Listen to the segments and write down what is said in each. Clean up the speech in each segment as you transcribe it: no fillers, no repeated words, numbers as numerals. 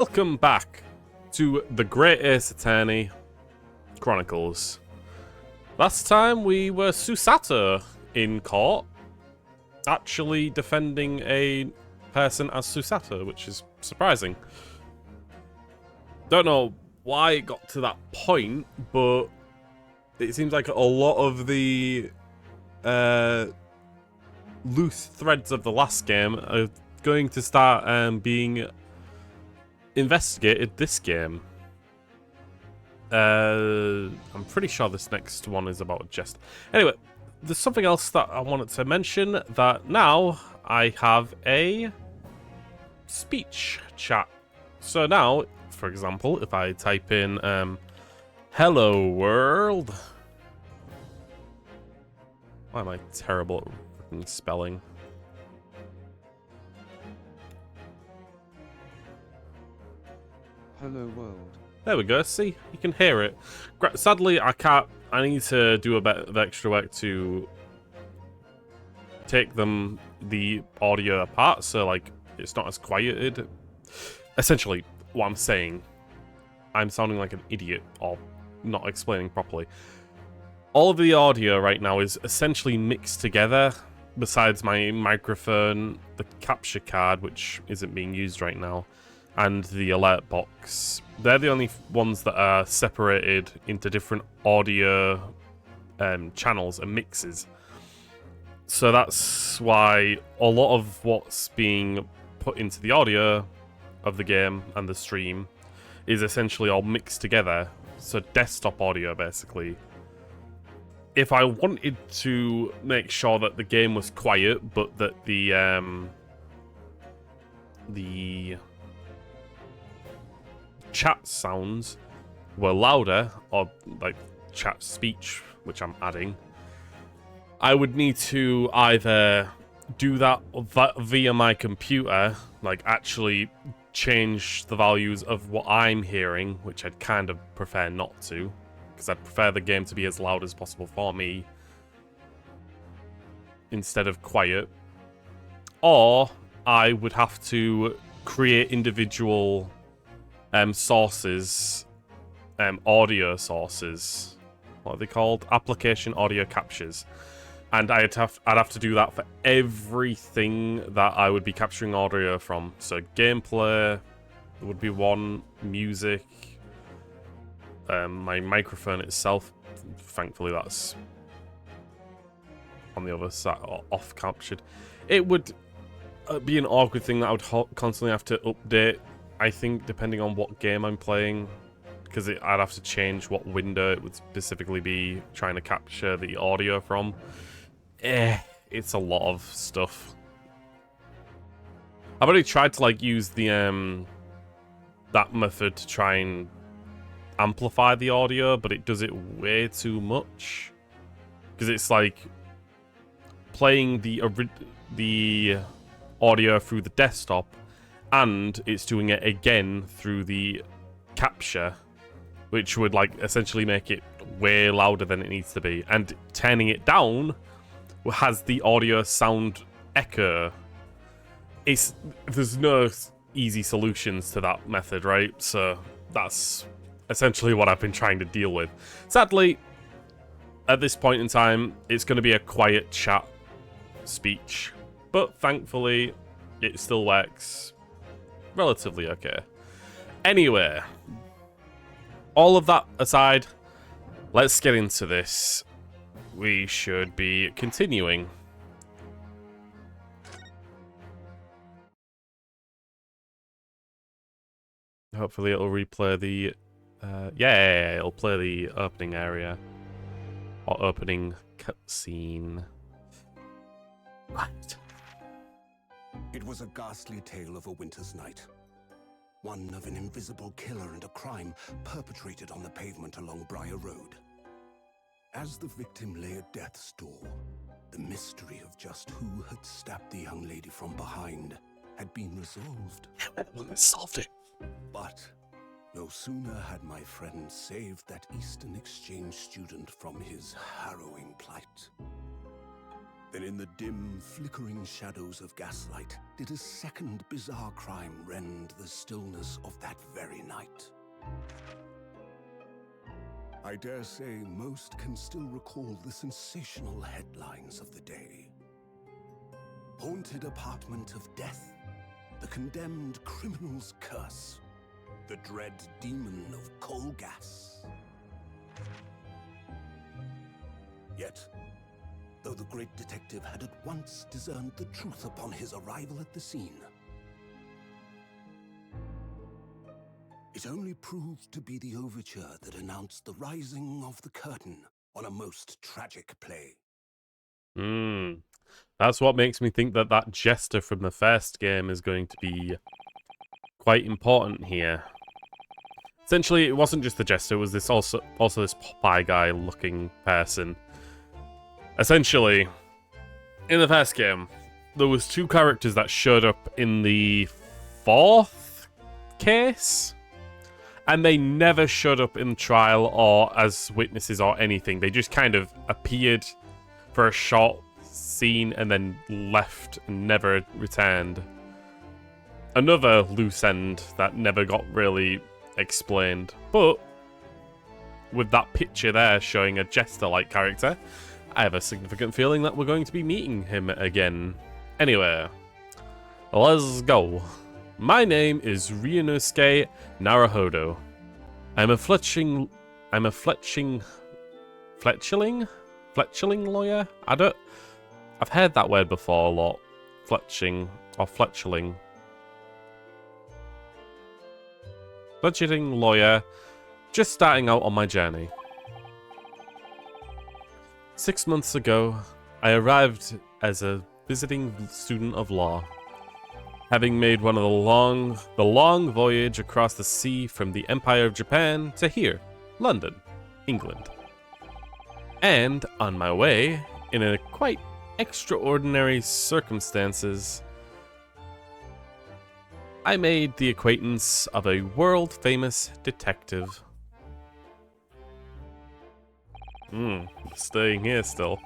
Welcome back to the Great Ace Attorney Chronicles. Last time we were Susato in court, actually defending a person as Susato, which is surprising. Don't know why it got to that point, but it seems like a lot of the loose threads of the last game are going to start being investigated this game. I'm pretty sure this next one is about Jest. Anyway, there's something else that I wanted to mention, that now I have a speech chat. So now, for example, if I type in hello world. Why am I terrible at freaking spelling? Hello world. There we go, see? You can hear it. Sadly, I can't. I need to do a bit of extra work to take the audio apart, so like it's not as quieted. Essentially, what I'm saying, I'm sounding like an idiot or not explaining properly. All of the audio right now is essentially mixed together, besides my microphone, the capture card, which isn't being used right now, and the alert box. They're the only ones that are separated into different audio channels and mixes. So that's why a lot of what's being put into the audio of the game and the stream is essentially all mixed together. So desktop audio, basically. If I wanted to make sure that the game was quiet, but that the chat sounds were louder, or like chat speech, which I'm adding, I would need to either do that via my computer, like actually change the values of what I'm hearing, which I'd kind of prefer not to, because I'd prefer the game to be as loud as possible for me instead of quiet. Or I would have to create individual sources, audio sources. What are they called? Application audio captures. And I'd have to do that for everything that I would be capturing audio from. So gameplay would be one, music, my microphone itself. Thankfully, that's on the other side, or off captured. It would be an awkward thing that I would constantly have to update, I think, depending on what game I'm playing, because I'd have to change what window it would specifically be trying to capture the audio from. It's a lot of stuff. I've already tried to like use the that method to try and amplify the audio, but it does it way too much, because it's like playing the audio through the desktop, and it's doing it again through the capture, which would like essentially make it way louder than it needs to be, and turning it down has the audio sound echo. There's no easy solutions to that method, right? So that's essentially what I've been trying to deal with. Sadly, at this point in time, it's going to be a quiet chat speech, but thankfully it still works relatively okay. Anyway, all of that aside, let's get into this. We should be continuing. Hopefully it'll replay the yeah, it'll play the opening area or opening cutscene. Right. It was a ghastly tale of a winter's night. One of an invisible killer and a crime perpetrated on the pavement along Briar Road. As the victim lay at death's door, the mystery of just who had stabbed the young lady from behind had been resolved. We solved it. But no sooner had my friend saved that Eastern Exchange student from his harrowing plight Then in the dim, flickering shadows of gaslight, did a second bizarre crime rend the stillness of that very night. I dare say most can still recall the sensational headlines of the day. Haunted apartment of death, the condemned criminal's curse, the dread demon of coal gas. Yet, though the great detective had at once discerned the truth upon his arrival at the scene, it only proved to be the overture that announced the rising of the curtain on a most tragic play. That's what makes me think that that jester from the first game is going to be quite important here. Essentially, it wasn't just the jester, it was this also this Popeye guy looking person. Essentially, in the first game, there was two characters that showed up in the fourth case, and they never showed up in trial or as witnesses or anything. They just kind of appeared for a short scene and then left and never returned. Another loose end that never got really explained. But with that picture there showing a jester-like character, I have a significant feeling that we're going to be meeting him again. Anyway, let's go. My name is Ryunosuke Naruhodo. I'm a fletchling lawyer? I've heard that word before a lot. Fletching or fletchling. Fledgling lawyer, just starting out on my journey. 6 months ago, I arrived as a visiting student of law, having made one of the long voyage across the sea from the Empire of Japan to here, London, England. And on my way, in a quite extraordinary circumstances, I made the acquaintance of a world-famous detective. Staying here still.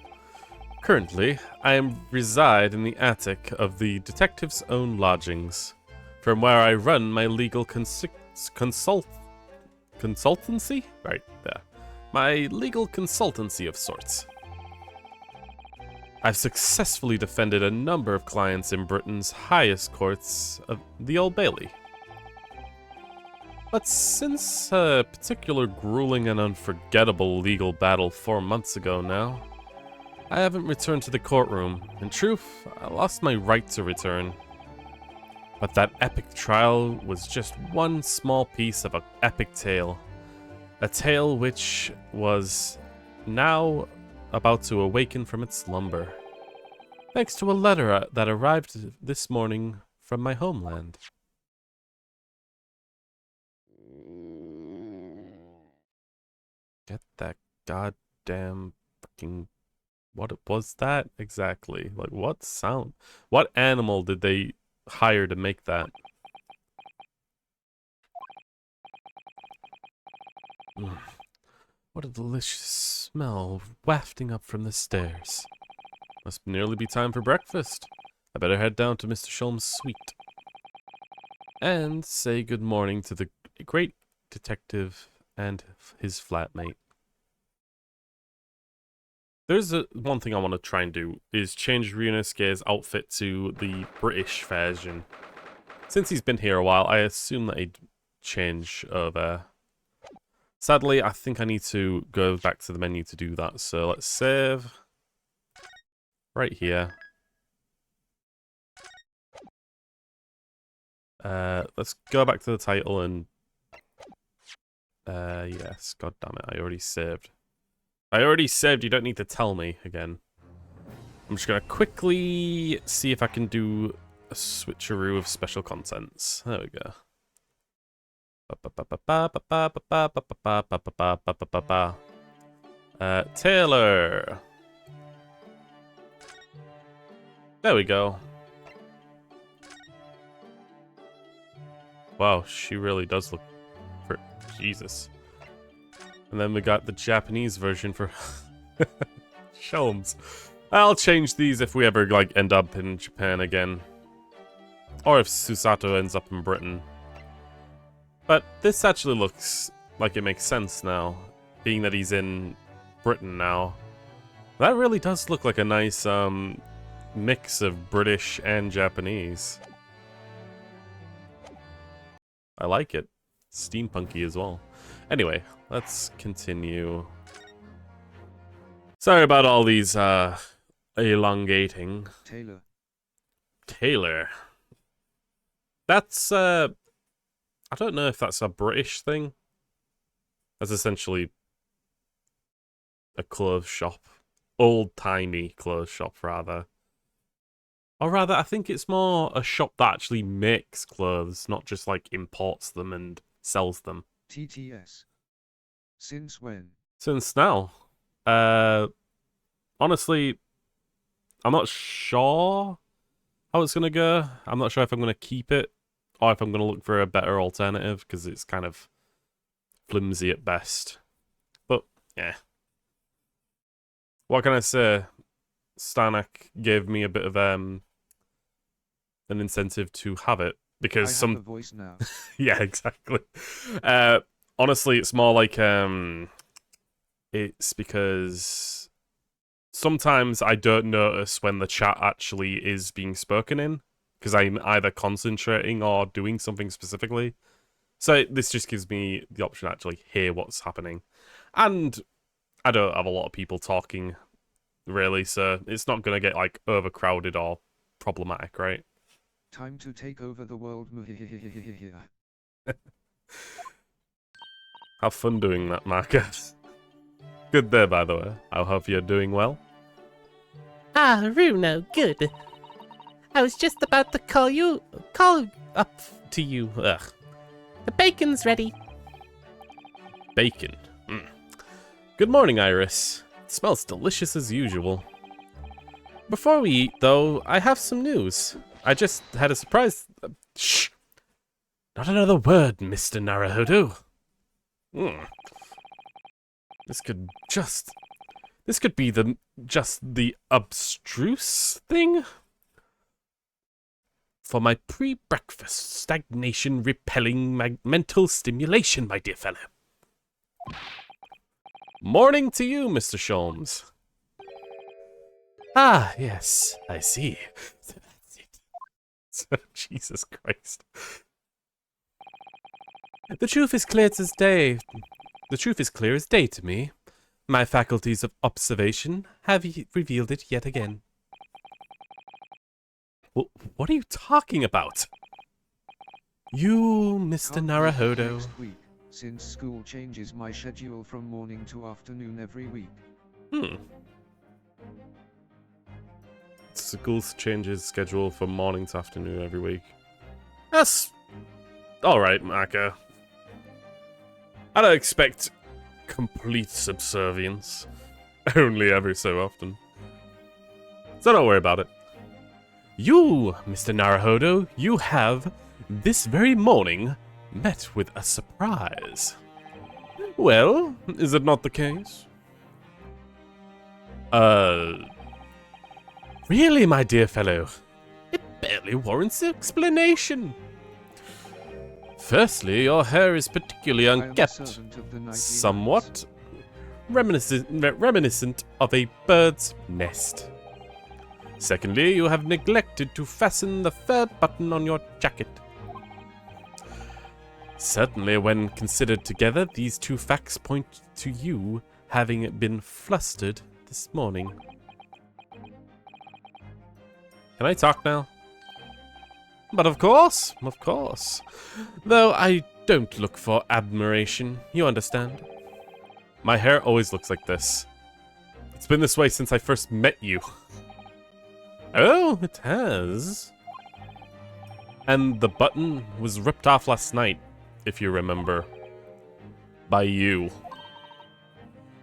Currently, I reside in the attic of the detective's own lodgings, from where I run my legal consultancy? Right there. My legal consultancy of sorts. I've successfully defended a number of clients in Britain's highest courts of the Old Bailey. But since a particular grueling and unforgettable legal battle 4 months ago now, I haven't returned to the courtroom. In truth, I lost my right to return. But that epic trial was just one small piece of an epic tale. A tale which was now about to awaken from its slumber, thanks to a letter that arrived this morning from my homeland. Get that goddamn fucking... What was that exactly? Like, what sound? What animal did they hire to make that? What a delicious smell wafting up from the stairs. Must nearly be time for breakfast. I better head down to Mr. Sholm's suite and say good morning to the great detective and his flatmate. There's one thing I want to try and do is change Ryunosuke's outfit to the British version. Since he's been here a while, I assume that he'd change over. Sadly, I think I need to go back to the menu to do that, so let's save. Right here. Let's go back to the title and... yes, god damn it, I already saved. You don't need to tell me again. I'm just gonna quickly see if I can do a switcheroo of special contents. There we go. Taylor. There we go. Wow, she really does look for Jesus. And then we got the Japanese version for Sholmes. I'll change these if we ever, like, end up in Japan again. Or if Susato ends up in Britain. But this actually looks like it makes sense now, being that he's in Britain now. That really does look like a nice, mix of British and Japanese. I like it. Steampunky as well. Anyway, let's continue. Sorry about all these, elongating. Taylor. That's, I don't know if that's a British thing. That's essentially a clothes shop. Old-timey clothes shop, rather. Or rather, I think it's more a shop that actually makes clothes, not just, like, imports them and sells them. TTS. Since when? Since now. Honestly, I'm not sure how it's gonna go. I'm not sure if I'm gonna keep it, or if I'm gonna look for a better alternative, because it's kind of flimsy at best. But, yeah. What can I say? Stanek gave me a bit of an incentive to have it because I have a voice now. yeah, exactly. Honestly, it's more like it's because sometimes I don't notice when the chat actually is being spoken in because I'm either concentrating or doing something specifically. So this just gives me the option to actually hear what's happening, and I don't have a lot of people talking, really, so it's not going to get, like, overcrowded or problematic, right? Time to take over the world. Have fun doing that, Marcus. Good there, by the way. I hope you're doing well. Ah, Runo, good. I was just about to call up to you. Ugh. The bacon's ready. Bacon. Good morning, Iris. It smells delicious as usual. Before we eat, though, I have some news. I just had a surprise. Shh! Not another word, Mr. Naruhodo. This could be just the abstruse thing? For my pre-breakfast stagnation-repelling mental stimulation, my dear fellow. Morning to you, Mr. Sholmes. Ah, yes, I see. So that's it. Jesus Christ. The truth is clear as day. The truth is clear as day to me. My faculties of observation have revealed it yet again. What are you talking about? You, Mr. Naruhodo. Next week, since school changes my schedule from morning to afternoon every week. Schools changes schedule from morning to afternoon every week. That's alright, Maka. I don't expect complete subservience. Only every so often. So don't worry about it. You, Mr. Naruhodo, you have, this very morning, met with a surprise. Well, is it not the case? Really, my dear fellow? It barely warrants explanation. Firstly, your hair is particularly unkempt, somewhat reminiscent of a bird's nest. Secondly, you have neglected to fasten the third button on your jacket. Certainly, when considered together, these two facts point to you having been flustered this morning. Can I talk now? But of course. Though I don't look for admiration, you understand? My hair always looks like this. It's been this way since I first met you. Oh, it has. And the button was ripped off last night, if you remember. By you.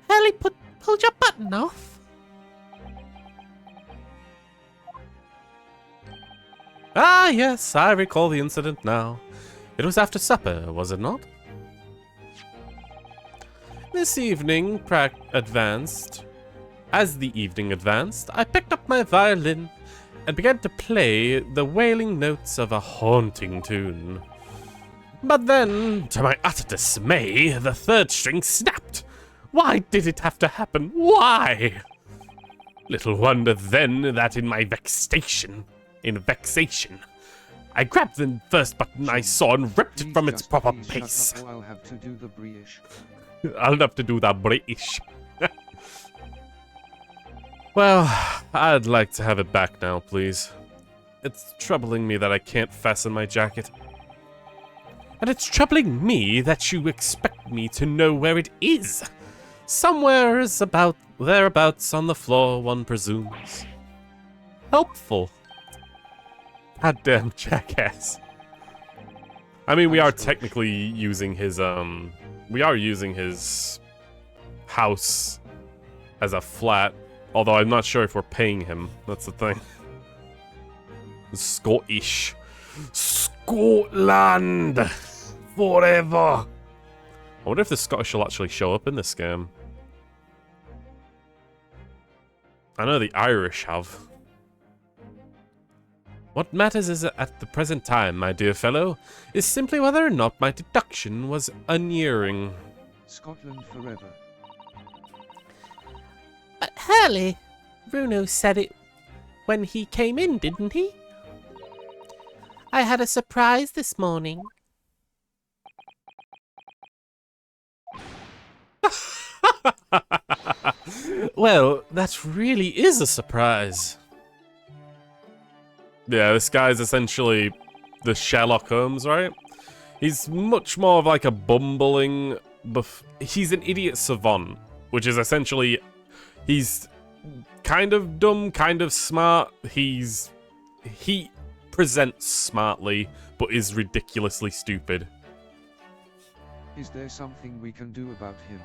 Hurley pulled your button off. Ah, yes, I recall the incident now. It was after supper, was it not? This evening, advanced. As the evening advanced, I picked up my violin and began to play the wailing notes of a haunting tune. But then, to my utter dismay, the third string snapped. Why did it have to happen? Why? Little wonder then that in my vexation, I grabbed the first button I saw and ripped it from its proper place. I'll have to do the British. I'll have to do that British. Well, I'd like to have it back now, please. It's troubling me that I can't fasten my jacket. And it's troubling me that you expect me to know where it is. Somewhere is about thereabouts on the floor, one presumes. Helpful. Goddamn jackass. I mean, we are technically using his, we are using his house as a flat, although I'm not sure if we're paying him. That's the thing. Scottish. Scotland! Forever! I wonder if the Scottish will actually show up in this game. I know the Irish have. What matters is at the present time, my dear fellow, is simply whether or not my deduction was unerring. Scotland forever. But Hurley, Bruno said it when he came in, didn't he? I had a surprise this morning. Well, that really is a surprise. Yeah, this guy's essentially the Sherlock Holmes, right? He's much more of like a bumbling... he's an idiot savant, which is essentially... he's kind of dumb, kind of smart. He presents smartly, but is ridiculously stupid. Is there something we can do about him?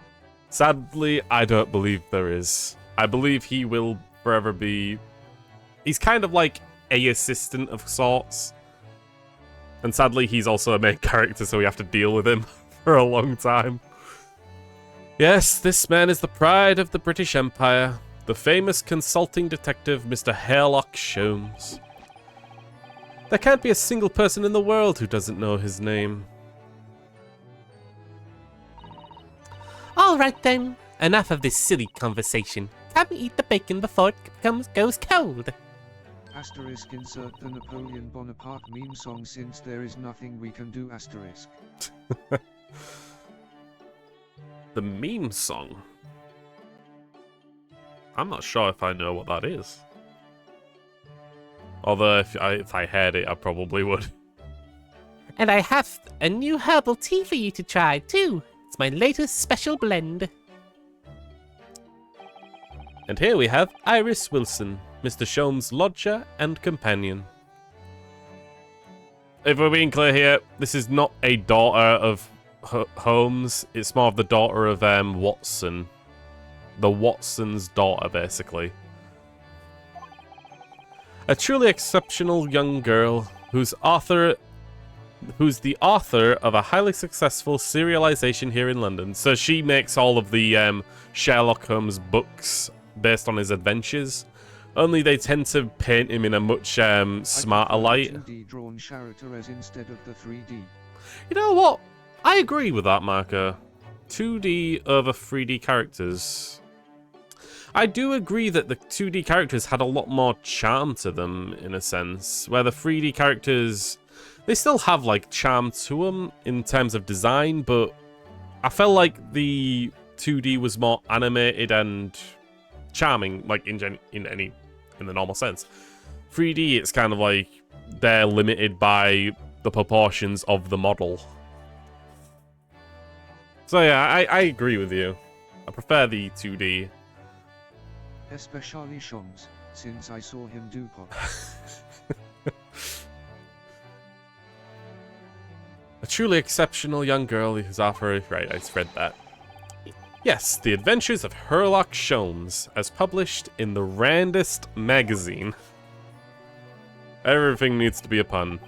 Sadly, I don't believe there is. I believe he will forever be... he's kind of like a assistant of sorts. And sadly, he's also a main character, so we have to deal with him for a long time. Yes, this man is the pride of the British Empire. The famous consulting detective, Mr. Sherlock Holmes. There can't be a single person in the world who doesn't know his name. All right then, enough of this silly conversation. Time to eat the bacon before it goes cold. Asterisk insert the Napoleon Bonaparte meme song since there is nothing we can do asterisk. The meme song? I'm not sure if I know what that is. Although if I heard it, I probably would. And I have a new herbal tea for you to try too. It's my latest special blend. And here we have Iris Wilson, Mr. Sholmes' lodger and companion. If we're being clear here, this is not a daughter of Holmes. It's more of the daughter of Watson. The Watson's daughter, basically. A truly exceptional young girl who's the author of a highly successful serialization here in London. So she makes all of the Sherlock Holmes books based on his adventures. Only they tend to paint him in a much smarter light. 2D drawn characters instead of the 3D. You know what? I agree with that, Marco. 2D over 3D characters. I do agree that the 2D characters had a lot more charm to them, in a sense, where the 3D characters, they still have, like, charm to them in terms of design, but I felt like the 2D was more animated and charming, like, in the normal sense. 3D, it's kind of like they're limited by the proportions of the model. So yeah, I agree with you. I prefer the 2D. Especially Sholmes, since I saw him do pop. A truly exceptional young girl who's offered... Right, I just read that. Yes, The Adventures of Sherlock Holmes, as published in the Randest magazine. Everything needs to be a pun.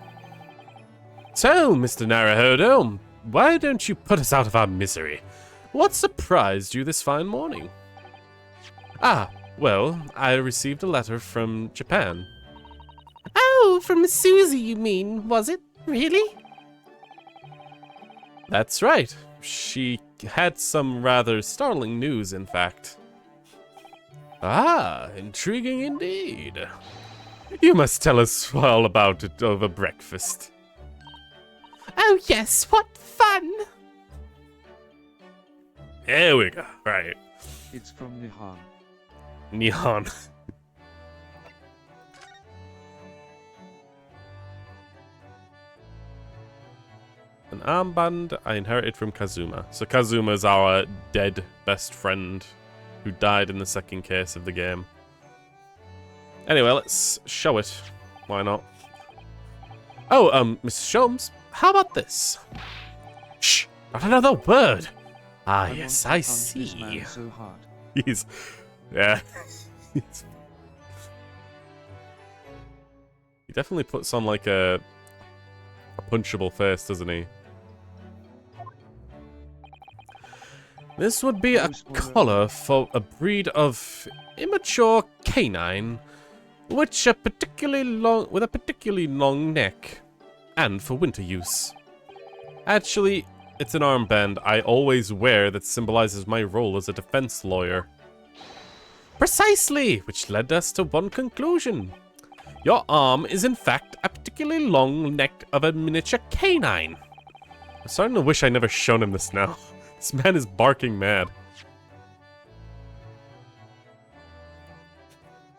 So, Mr. Naruhodo, why don't you put us out of our misery? What surprised you this fine morning? Ah, Well, I received a letter from Japan. Oh, from Susie, you mean, was it? Really? That's right. She had some rather startling news, in fact. Ah, intriguing indeed. You must tell us all about it over breakfast. Oh, yes, what fun! Here we go. Right. It's from Nihon. Nihon. An armband I inherited from Kazuma. So Kazuma's our dead best friend who died in the second case of the game. Anyway, let's show it. Why not? Oh, Mr. Sholmes, how about this? Shh, not another word. Ah, I yes, want to I punch this see. man so hard. He's, yeah. He definitely puts on like a punchable face, doesn't he? This would be a collar for a breed of immature canine, with a particularly long neck, and for winter use. Actually, it's an armband I always wear that symbolizes my role as a defense lawyer. Precisely, which led us to one conclusion. Your arm is in fact a particularly long neck of a miniature canine. I'm starting to wish I never shown him this now. This man is barking mad.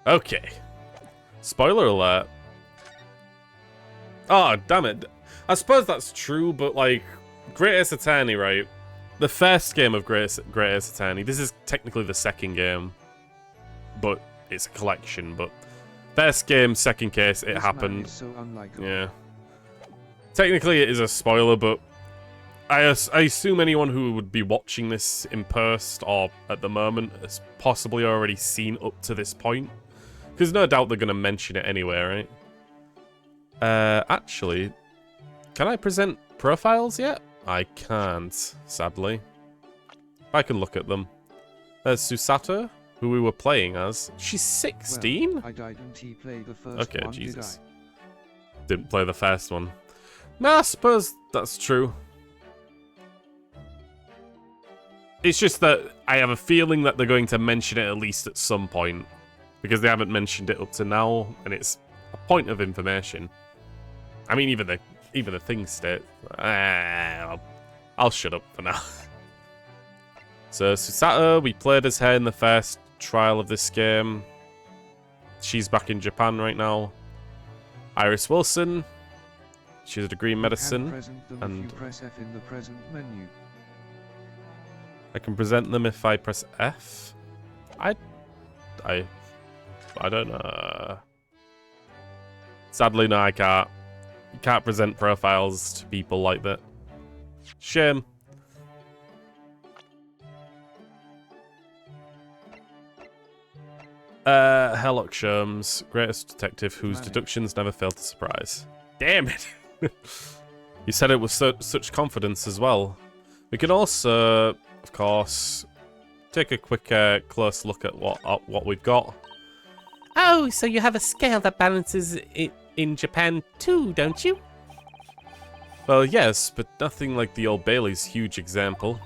Okay. Spoiler alert. Oh, damn it. I suppose that's true, but like, Great Ace Attorney, right? The first game of Great Ace Attorney, this is technically the second game, but it's a collection, but first game, second case, it This man happened. is so unlikable. Yeah. Technically, it is a spoiler, but I assume anyone who would be watching this in post or at the moment has possibly already seen up to this point. Because no doubt they're going to mention it anyway, right? Actually, can I present profiles yet? I can't, sadly. I can look at them. There's Susato, who we were playing as. She's 16? Well, I didn't play the first Okay, one, Jesus. did Didn't play the first one. Nah, I suppose that's true. It's just that I have a feeling that they're going to mention it at least at some point. Because they haven't mentioned it up to now, and it's a point of information. I mean, even the thing state. I'll shut up for now. So, Susato, we played as her in the first trial of this game. She's back in Japan right now. Iris Wilson. She's a degree in You medicine. can present them And if you press F in the present menu. I can present them if I press F. I don't know. Sadly, no, I can't. You can't present profiles to people like that. Shame. Herlock Sholmes, greatest detective whose deductions never fail to surprise. Damn it! You said it with such confidence as well. We can also, of course, take a quick close look at what we've got. Oh, so you have a scale that balances it in Japan too, don't you? Well, yes, but nothing like the Old Bailey's huge example.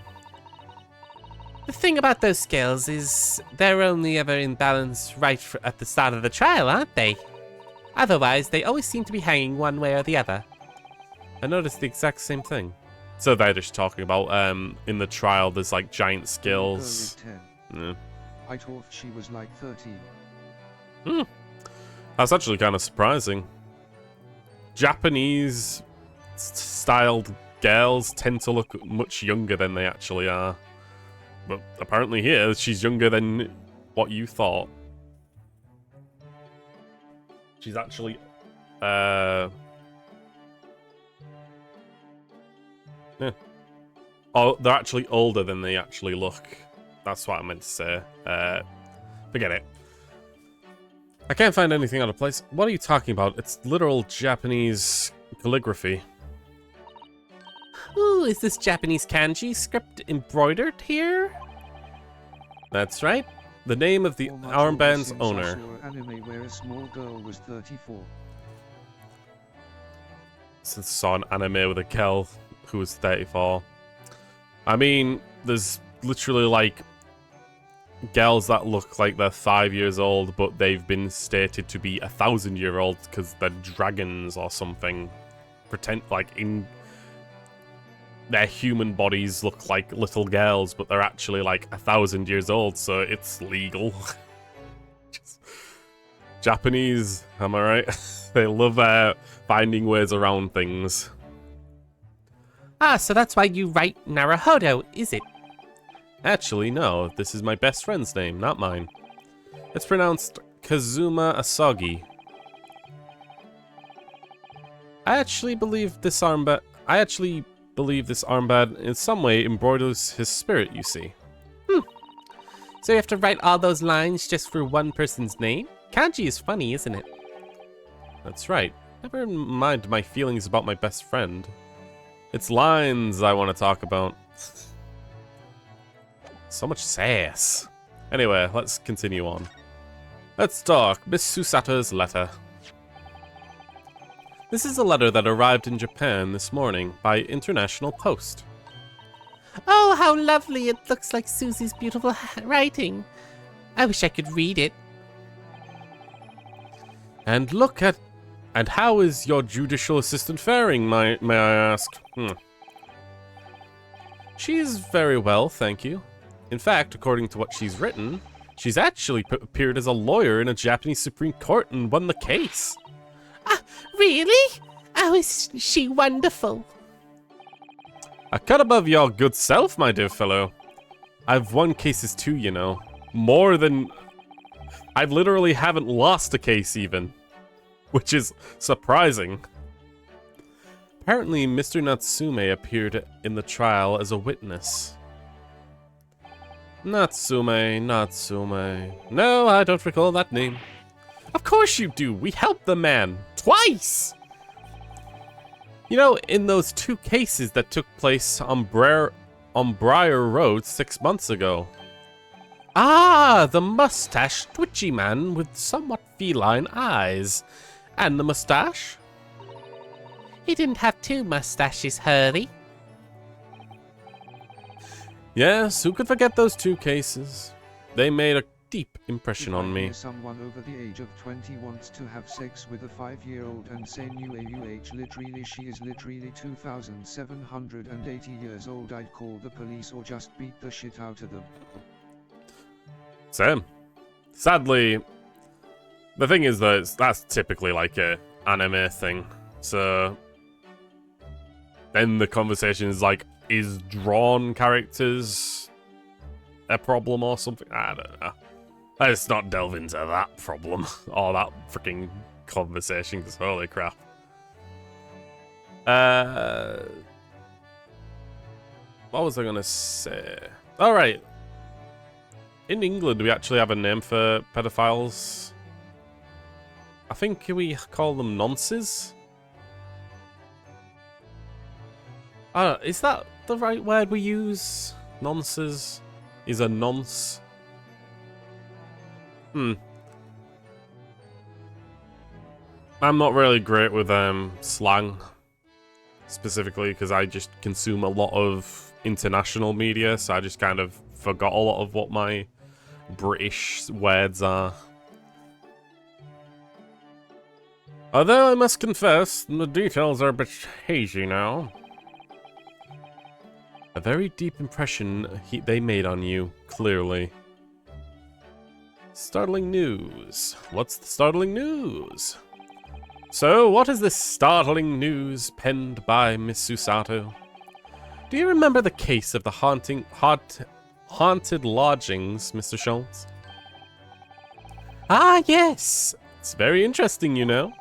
The thing about those scales is they're only ever in balance right at the start of the trial, aren't they? Otherwise, they always seem to be hanging one way or the other. I noticed the exact same thing. So they're just talking about, in the trial, there's like giant Girl scales. is 10. Yeah. I thought she was like 13. That's actually kind of surprising. Japanese styled girls tend to look much younger than they actually are. But apparently here, she's younger than what you thought. She's actually, yeah. Oh, they're actually older than they actually look. That's what I meant to say. Forget it. I can't find anything out of place. What are you talking about? It's literal Japanese calligraphy. Ooh, is this Japanese kanji script embroidered here? That's right. The name of the Or much older armband's since I owner. saw an anime where a small girl was 34. Since I saw an anime with a girl who was 34. I mean, there's literally like girls that look like they're 5 years old, but they've been stated to be 1,000-year-old because they're dragons or something. Pretend like in their human bodies look like little girls, but they're actually like 1,000 years old, so it's legal. Just Japanese, am I right? They love finding ways around things. Ah, so that's why you write Naruhodo, is it? Actually, no. This is my best friend's name, not mine. It's pronounced Kazuma Asagi. I actually believe this armband in some way embroiders his spirit, you see. So you have to write all those lines just for one person's name? Kanji is funny, isn't it? That's right. Never mind my feelings about my best friend. It's lines I want to talk about. So much sass. Anyway, let's continue on. Let's talk Miss Susato's letter. This is a letter that arrived in Japan this morning by international post. Oh, how lovely! It looks like Susie's beautiful writing. I wish I could read it. And how is your judicial assistant faring, may I ask? She's very well, thank you. In fact, according to what she's written, she's actually appeared as a lawyer in a Japanese Supreme Court and won the case. Ah, really? Oh, is she wonderful? A cut above your good self, my dear fellow. I've won cases too, you know. More than... I literally haven't lost a case even. Which is surprising. Apparently, Mr. Natsume appeared in the trial as a witness. Natsume. No, I don't recall that name. Of course you do. We helped the man. Twice! You know, in those 2 cases that took place on Briar Road 6 months ago. Ah, the mustached, twitchy man with somewhat feline eyes. And the mustache? He didn't have 2 mustaches, Hurley. Yes, who could forget those 2 cases? They made a deep impression on me. If someone over the age of 20 wants to have sex with a 5-year-old and say literally she is literally 2,780 years old, I'd call the police or just beat the shit out of them. Same. Sadly, the thing is that that's typically like a anime thing. So then the conversation is like, is drawn characters a problem or something? I don't know. Let's not delve into that problem or that freaking conversation, because holy crap. What was I gonna say? Alright. In England, we actually have a name for pedophiles. I think we call them nonces. Is that the right word we use? Nonces? Is a nonce? I'm not really great with slang. Specifically because I just consume a lot of international media, so I just kind of forgot a lot of what my British words are. Although I must confess, the details are a bit hazy now. A very deep impression they made on you, clearly. Startling news. What's the startling news? So, what is this startling news penned by Miss Susato? Do you remember the case of the haunted lodgings, Mr. Schultz? Ah, yes. It's very interesting, you know.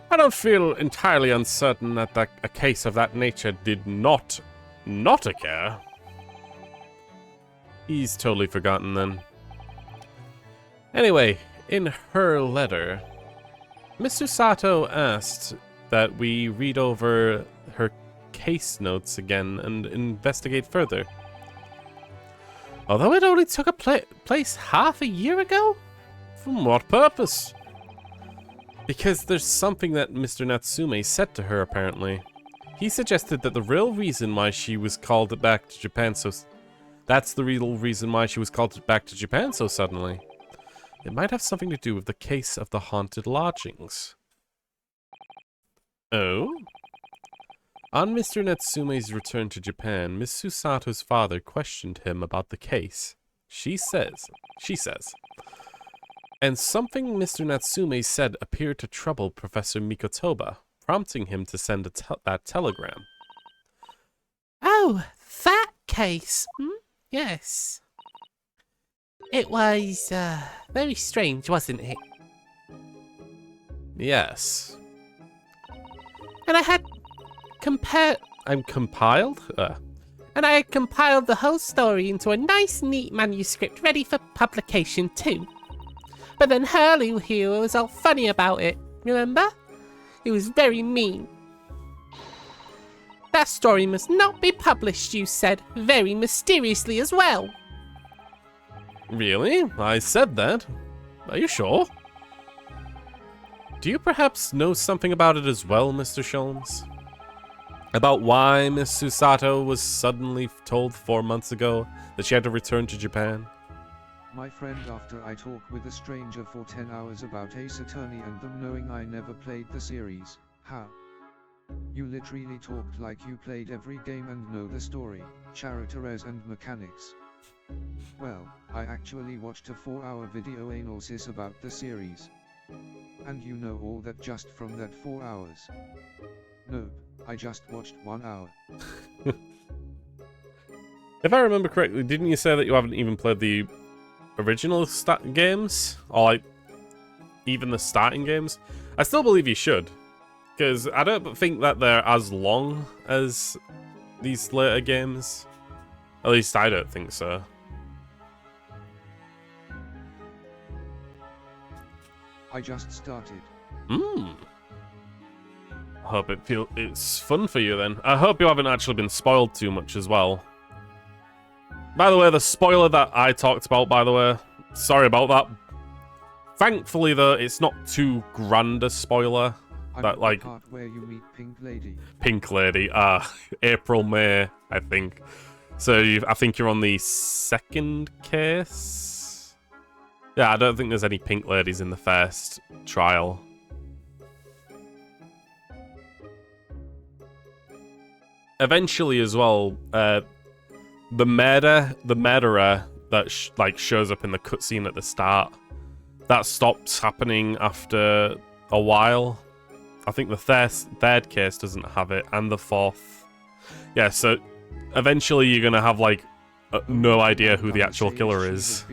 I don't feel entirely uncertain that a case of that nature did not occur. He's totally forgotten then. Anyway, in her letter, Miss Susato asked that we read over her case notes again and investigate further. Although it only took place half a year ago? For what purpose? Because there's something that Mr. Natsume said to her, apparently. He suggested that the real reason why she was called back to Japan so... That's the real reason why she was called back to Japan so suddenly. It might have something to do with the case of the haunted lodgings. Oh? On Mr. Natsume's return to Japan, Miss Susato's father questioned him about the case. She says, and something Mr. Natsume said appeared to trouble Professor Mikotoba, prompting him to send that telegram. Oh, that case. Yes. It was, very strange, wasn't it? Yes. And I had compiled the whole story into a nice, neat manuscript ready for publication too. But then Hurley here was all funny about it, remember? He was very mean. That story must not be published, you said, very mysteriously as well. Really? I said that. Are you sure? Do you perhaps know something about it as well, Mr. Sholmes? About why Miss Susato was suddenly told 4 months ago that she had to return to Japan? My friend, after I talked with a stranger for 10 hours about Ace Attorney and them knowing I never played the series, how? You literally talked like you played every game and know the story, characters and mechanics. Well, I actually watched a 4-hour video analysis about the series. And you know all that just from that 4 hours. Nope, I just watched 1 hour. If I remember correctly, didn't you say that you haven't even played the original games? Or like, even the starting games? I still believe you should. Because I don't think that they're as long as these later games. At least I don't think so. I just started. I hope it's fun for you then. I hope you haven't actually been spoiled too much as well. By the way, the spoiler that I talked about, by the way, sorry about that. Thankfully though, it's not too grand a spoiler. That like part where you meet Pink Lady. Pink Lady, April, May, I think. So I think you're on the second case. Yeah, I don't think there's any Pink Ladies in the first trial. Eventually, as well, the murderer that shows up in the cutscene at the start, that stops happening after a while. I think the third case doesn't have it, and the fourth. Yeah, so eventually you're gonna have like no idea who the actual killer is.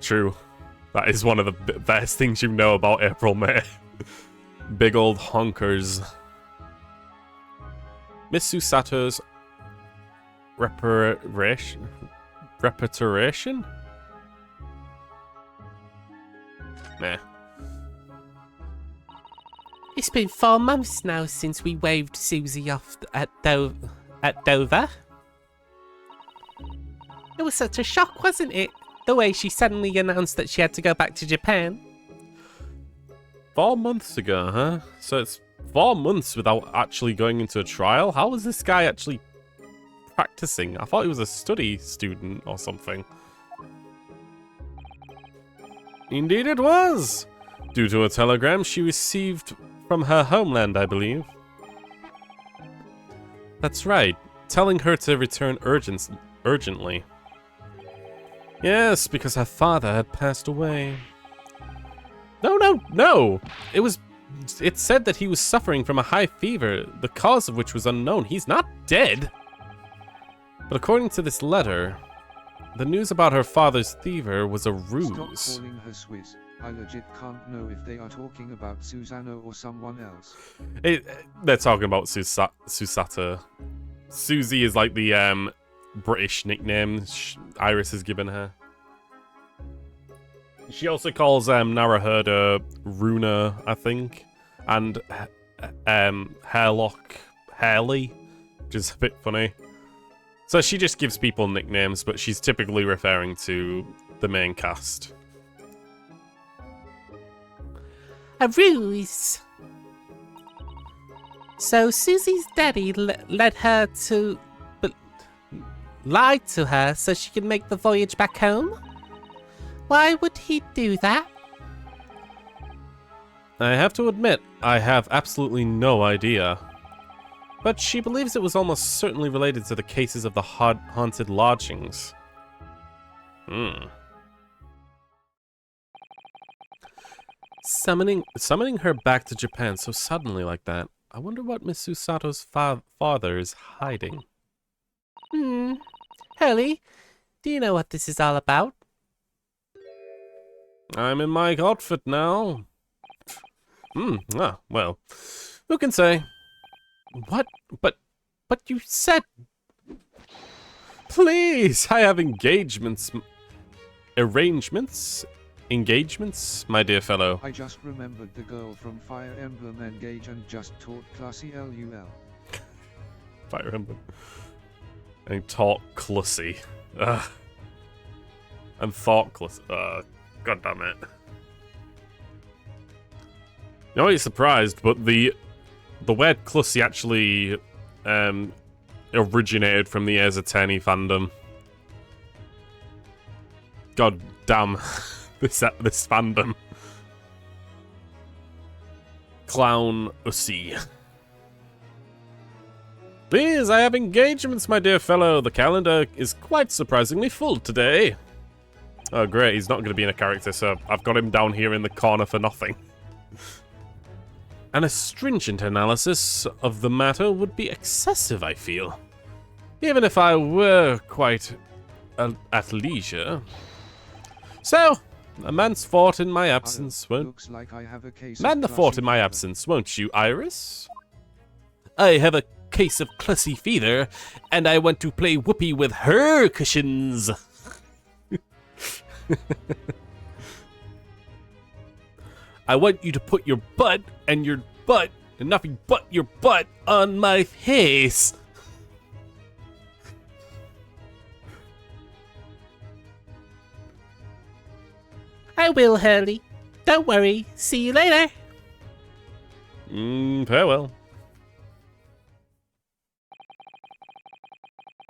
True. That is one of the best things you know about April May. Big old honkers. Miss Susato's reparation? Meh. It's been 4 months now since we waved Susie off at Dover. It was such a shock, wasn't it? The way she suddenly announced that she had to go back to Japan. 4 months ago, huh? So it's 4 months without actually going into a trial? How was this guy actually practicing? I thought he was a study student or something. Indeed it was! Due to a telegram she received from her homeland, I believe. That's right, telling her to return urgently. Yes, because her father had passed away. No! It said that he was suffering from a high fever, the cause of which was unknown. He's not dead! But according to this letter, the news about her father's fever was a ruse. Stop calling her Swiss. I legit can't know if they are talking about Susano or someone else. They're talking about Susato. Susie is like the British nickname Iris has given her. She also calls Naruhodo Runa, I think, and Hairlock Hairley, which is a bit funny. So she just gives people nicknames, but she's typically referring to the main cast. A ruse. So Susie's daddy led her to... lied to her so she could make the voyage back home? Why would he do that? I have to admit, I have absolutely no idea. But she believes it was almost certainly related to the cases of the haunted lodgings. Summoning her back to Japan so suddenly like that. I wonder what Miss Susato's father is hiding. Hurley, do you know what this is all about? I'm in my outfit now. Well, who can say? What? But you said... Please, I have engagements, my dear fellow. I just remembered the girl from Fire Emblem Engage and just taught classy LUL. Fire Emblem. And taught Clussy. And thought Clussy. God damn it. You know, you're surprised, but the word Clussy actually originated from the Ace Attorney fandom. God damn this fandom. Clown Ussi. Please, I have engagements, my dear fellow. The calendar is quite surprisingly full today. Oh great, he's not going to be in a character, so I've got him down here in the corner for nothing. An astringent analysis of the matter would be excessive, I feel. Even if I were quite at leisure. So, a man's fought in my absence, won't... Looks like I have a case Man the fort in my absence, won't you, Iris? I have a case of Clussy fever, and I want to play whoopee with her cushions. I want you to put your butt and nothing but your butt on my face. I will, Hurley. Don't worry. See you later. Farewell.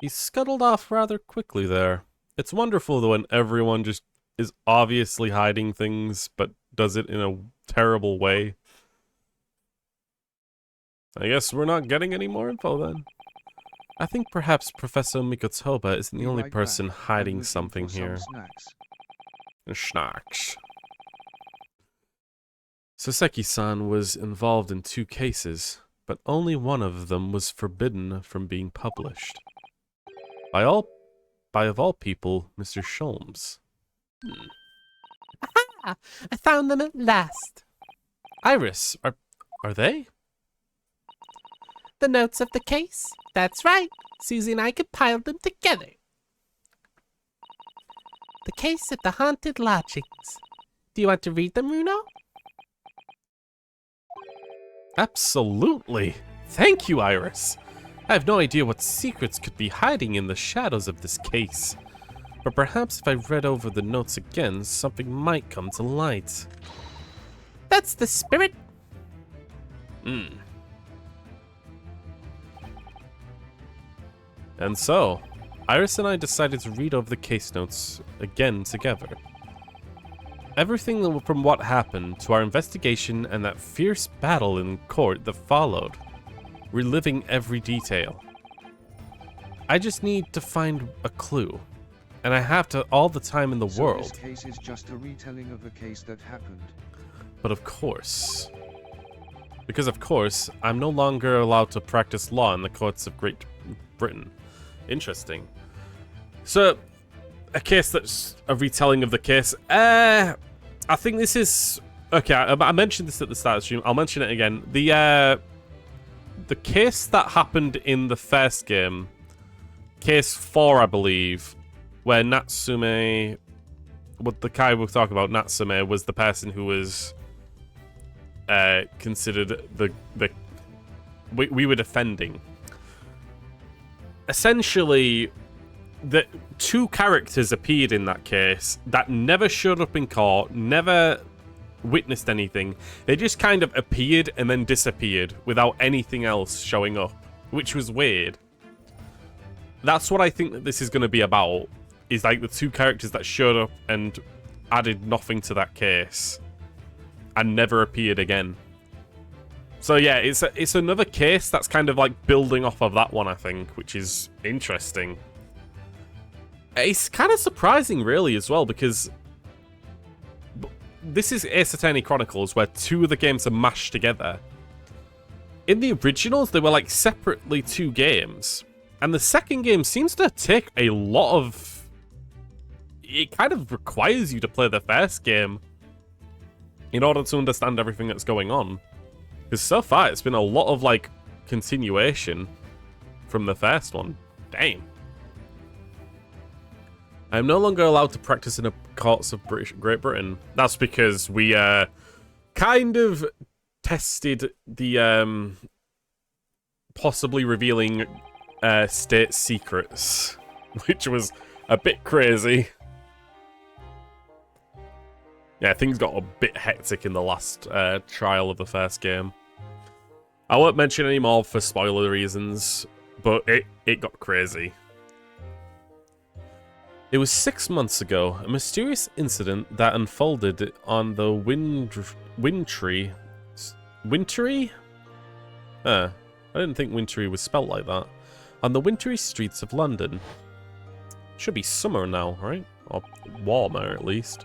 He scuttled off rather quickly there. It's wonderful though when everyone just is obviously hiding things, but does it in a terrible way. I guess we're not getting any more info then. I think perhaps Professor Mikotoba isn't the only person hiding something here. Snacks. Soseki-san was involved in 2 cases, but only one of them was forbidden from being published. By of all people, Mr. Sholmes. Aha! I found them at last. Iris, are they? The notes of the case? That's right. Susie and I compiled them together. The case of the haunted lodgings. Do you want to read them, Runo? Absolutely. Thank you, Iris. I have no idea what secrets could be hiding in the shadows of this case. But perhaps if I read over the notes again, something might come to light. That's the spirit. And so, Iris and I decided to read over the case notes again together. Everything from what happened to our investigation and that fierce battle in court that followed, reliving every detail. I just need to find a clue, and I have to all the time in the world. This case is just a retelling of a case that happened. But of course. Because of course, I'm no longer allowed to practice law in the courts of Great Britain. Interesting. So, a case that's a retelling of the case. I think this is... Okay, I mentioned this at the start of the stream. I'll mention it again. The case that happened in the first game, case 4, I believe, where Natsume... What the guy we're talking about, Natsume, was the person who was considered the... We were defending. essentially, the two characters appeared in that case that never showed up in court, never witnessed anything. They just kind of appeared and then disappeared without anything else showing up, which was weird. That's what I think that this is going to be about, is like the two characters that showed up and added nothing to that case and never appeared again. So yeah, it's another case that's kind of like building off of that one, I think, which is interesting. It's kind of surprising, really, as well, because this is Ace Attorney Chronicles, where two of the games are mashed together. In the originals, they were like separately two games, and the second game seems to take a lot of... It kind of requires you to play the first game in order to understand everything that's going on. Because so far, it's been a lot of, like, continuation from the first one. Damn. I'm no longer allowed to practice in the courts of Great Britain. That's because we, kind of tested the, possibly revealing, state secrets, which was a bit crazy. Yeah, things got a bit hectic in the last trial of the first game. I won't mention any more for spoiler reasons, but it got crazy. It was 6 months ago, a mysterious incident that unfolded on the Wintry? I didn't think Wintry was spelled like that. On the wintry streets of London. Should be summer now, right? Or warmer, at least.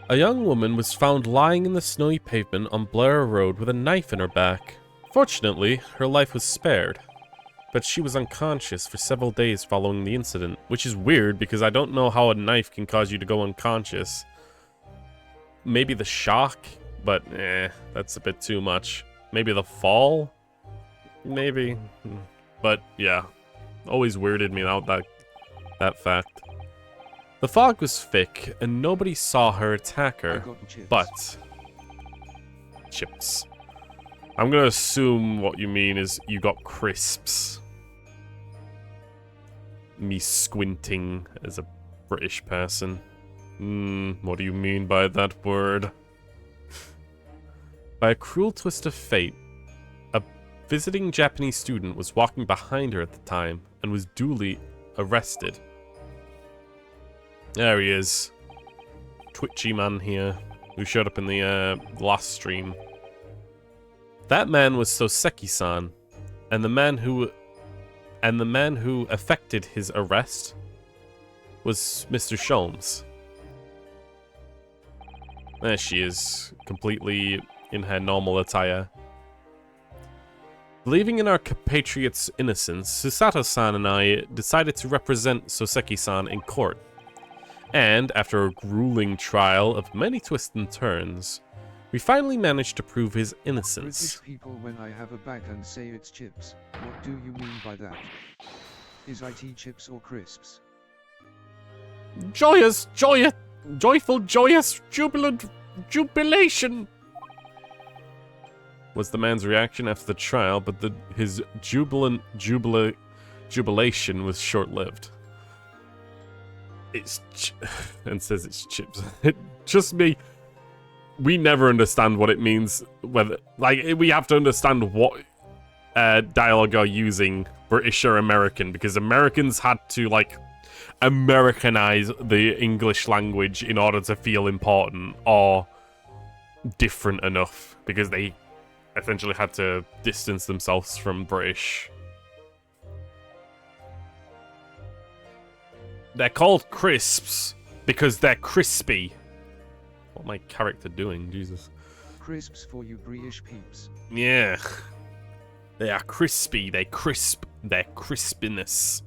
A young woman was found lying in the snowy pavement on Blair Road with a knife in her back. Fortunately, her life was spared, but she was unconscious for several days following the incident, which is weird because I don't know how a knife can cause you to go unconscious. Maybe the shock, but that's a bit too much. Maybe the fall? Maybe. But yeah, always weirded me out, that fact. The fog was thick, and nobody saw her attack her, but... Chips. I'm gonna assume what you mean is you got crisps. Me squinting as a British person. What do you mean by that word? By a cruel twist of fate, a visiting Japanese student was walking behind her at the time, and was duly arrested. There he is. Twitchy man here, who showed up in the last stream. That man was Soseki-san, and the man who effected his arrest was Mr. Sholmes. There she is, completely in her normal attire. Believing in our compatriot's innocence, Susato-san and I decided to represent Soseki-san in court. And, after a grueling trial of many twists and turns, we finally managed to prove his innocence. British people, when I have a bag and say it's chips, what do you mean by that? Is it chips or crisps? Joyous, joyful, joyous, jubilant, jubilation! Was the man's reaction after the trial, but his jubilant jubilation was short-lived. And says it's chips. Just me. We never understand what it means. Whether, like, we have to understand what dialogue are using, British or American, because Americans had to, like, Americanize the English language in order to feel important or different enough, because they essentially had to distance themselves from British. They're called crisps because they're crispy. What my character doing? Jesus. Crisps for you British peeps. Yeah. They are crispy. They crisp. Their crispiness.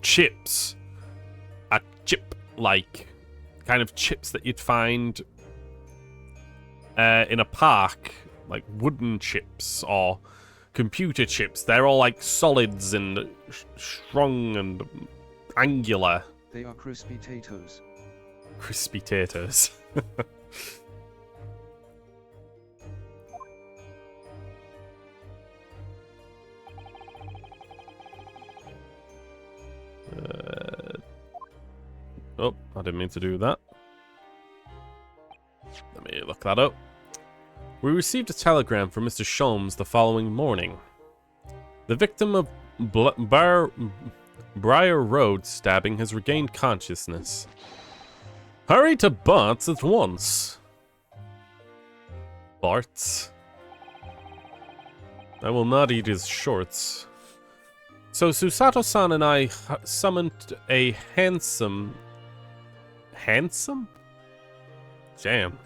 Chips. A chip-like kind of chips that you'd find in a park, like wooden chips or computer chips. They're all like solids and strong and angular. They are crispy taters. Crispy taters. Oh, I didn't mean to do that. Let me look that up. We received a telegram from Mr. Sholmes the following morning. The victim of Briar Road stabbing has regained consciousness. Hurry to Bart's at once. Bart's? I will not eat his shorts. So Susato-san and I summoned a handsome... Handsome? Damn.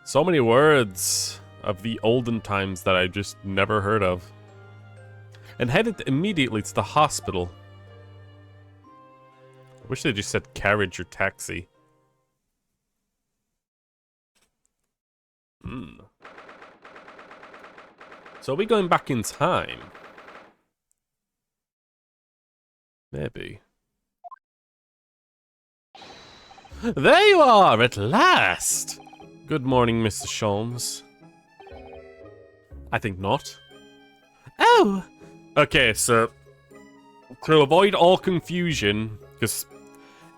So many words of the olden times that I just never heard of. And headed immediately to the hospital. I wish they just said carriage or taxi. So are we going back in time? Maybe. There you are, at last! Good morning, Mr. Sholmes. I think not. Oh! Okay, so... to avoid all confusion, because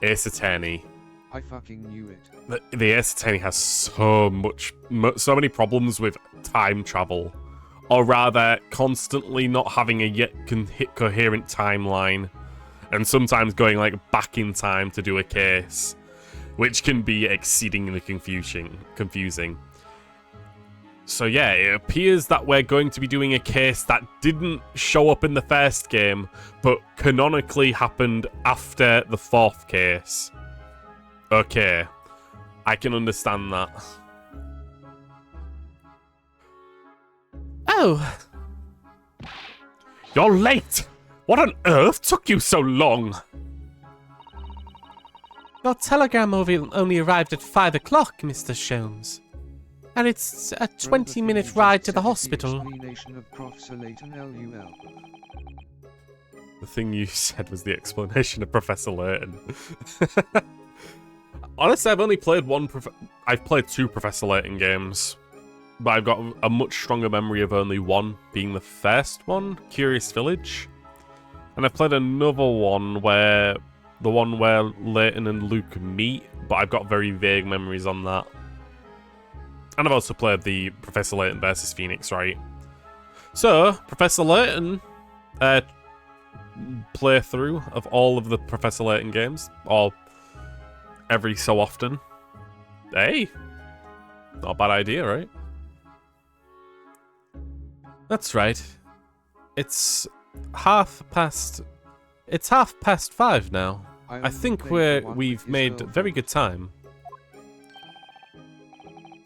Ace Attorney... I fucking knew it. The Ace Attorney has so many problems with time travel. Or rather, constantly not having a yet coherent timeline. And sometimes going, like, back in time to do a case. Which can be exceedingly confusing. So yeah, it appears that we're going to be doing a case that didn't show up in the first game, but canonically happened after the fourth case. Okay, I can understand that. Oh! You're late! What on earth took you so long? Your telegram only arrived at 5 o'clock, Mr. Sholmes. And it's a 20-minute ride to the hospital. The thing you said was the explanation of Professor Layton. Honestly, I've only played I've played 2 Professor Layton games. But I've got a much stronger memory of only one, being the first one, Curious Village. And I've played another one where... the one where Layton and Luke meet, but I've got very vague memories on that. And I've also played the Professor Layton versus Phoenix, right? So, Professor Layton playthrough of all of the Professor Layton games, or every so often. Hey, not a bad idea, right? That's right. It's half past 5 now. I think we've made very good time.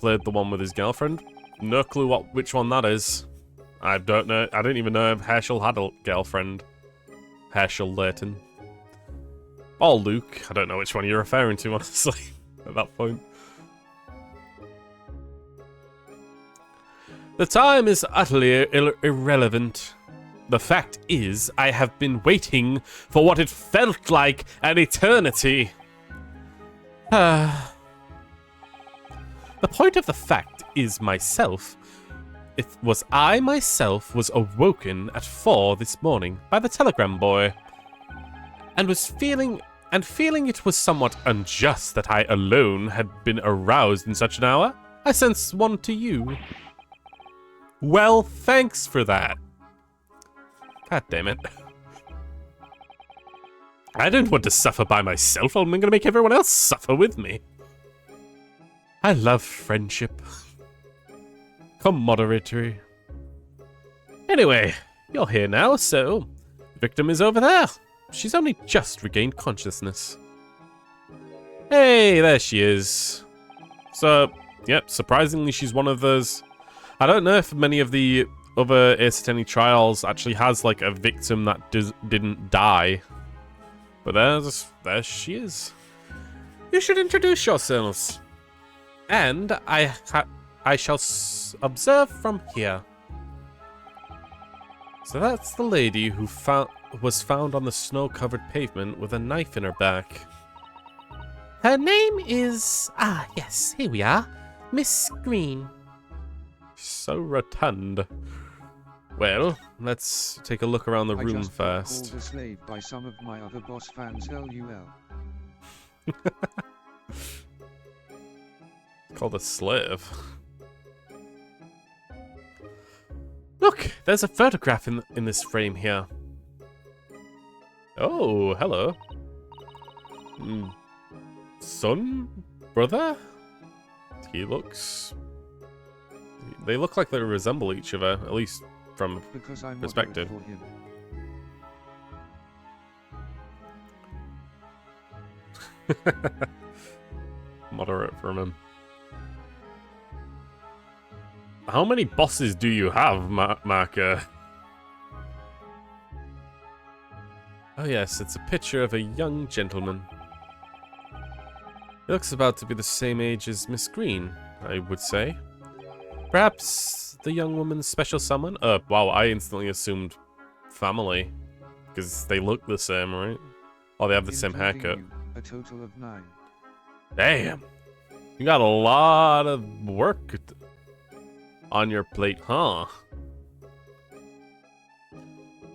Played the one with his girlfriend. No clue which one that is. I don't know. I don't even know if Herschel had a girlfriend. Herschel Layton. Or Luke. I don't know which one you're referring to, honestly, at that point. The time is utterly irrelevant. The fact is, I have been waiting for what it felt like an eternity. The point of the fact is I myself was awoken at 4 this morning by the telegram boy, and feeling it was somewhat unjust that I alone had been aroused in such an hour. I sent one to you. Well, thanks for that. God damn it. I don't want to suffer by myself. I'm going to make everyone else suffer with me. I love friendship. Camaraderie. Anyway, you're here now, so... the victim is over there. She's only just regained consciousness. Hey, there she is. So, yep, surprisingly she's one of those... I don't know if many of the other Ace Attorney trials actually has, like, a victim that didn't die. But there she is. You should introduce yourselves. And I shall observe from here. So that's the lady who was found on the snow-covered pavement with a knife in her back. Her name is... ah, yes, here we are. Miss Green. So rotund. Well, let's take a look around the I room just got first. called a slave by some of my other boss fans. LUL. Called a slave. Look, there's a photograph in this frame here. Oh, hello. Son? Brother? He looks... They look like they resemble each other, at least from Because I'm perspective. moderate for him. Moderate from him. How many bosses do you have, Marker? Oh yes, it's a picture of a young gentleman. He looks about to be the same age as Miss Green, I would say. Perhaps the young woman's special someone? Wow, I instantly assumed family. Because they look the same, right? Or they have the same Including haircut. you, a total of 9. Damn! You got a lot of work on your plate, huh?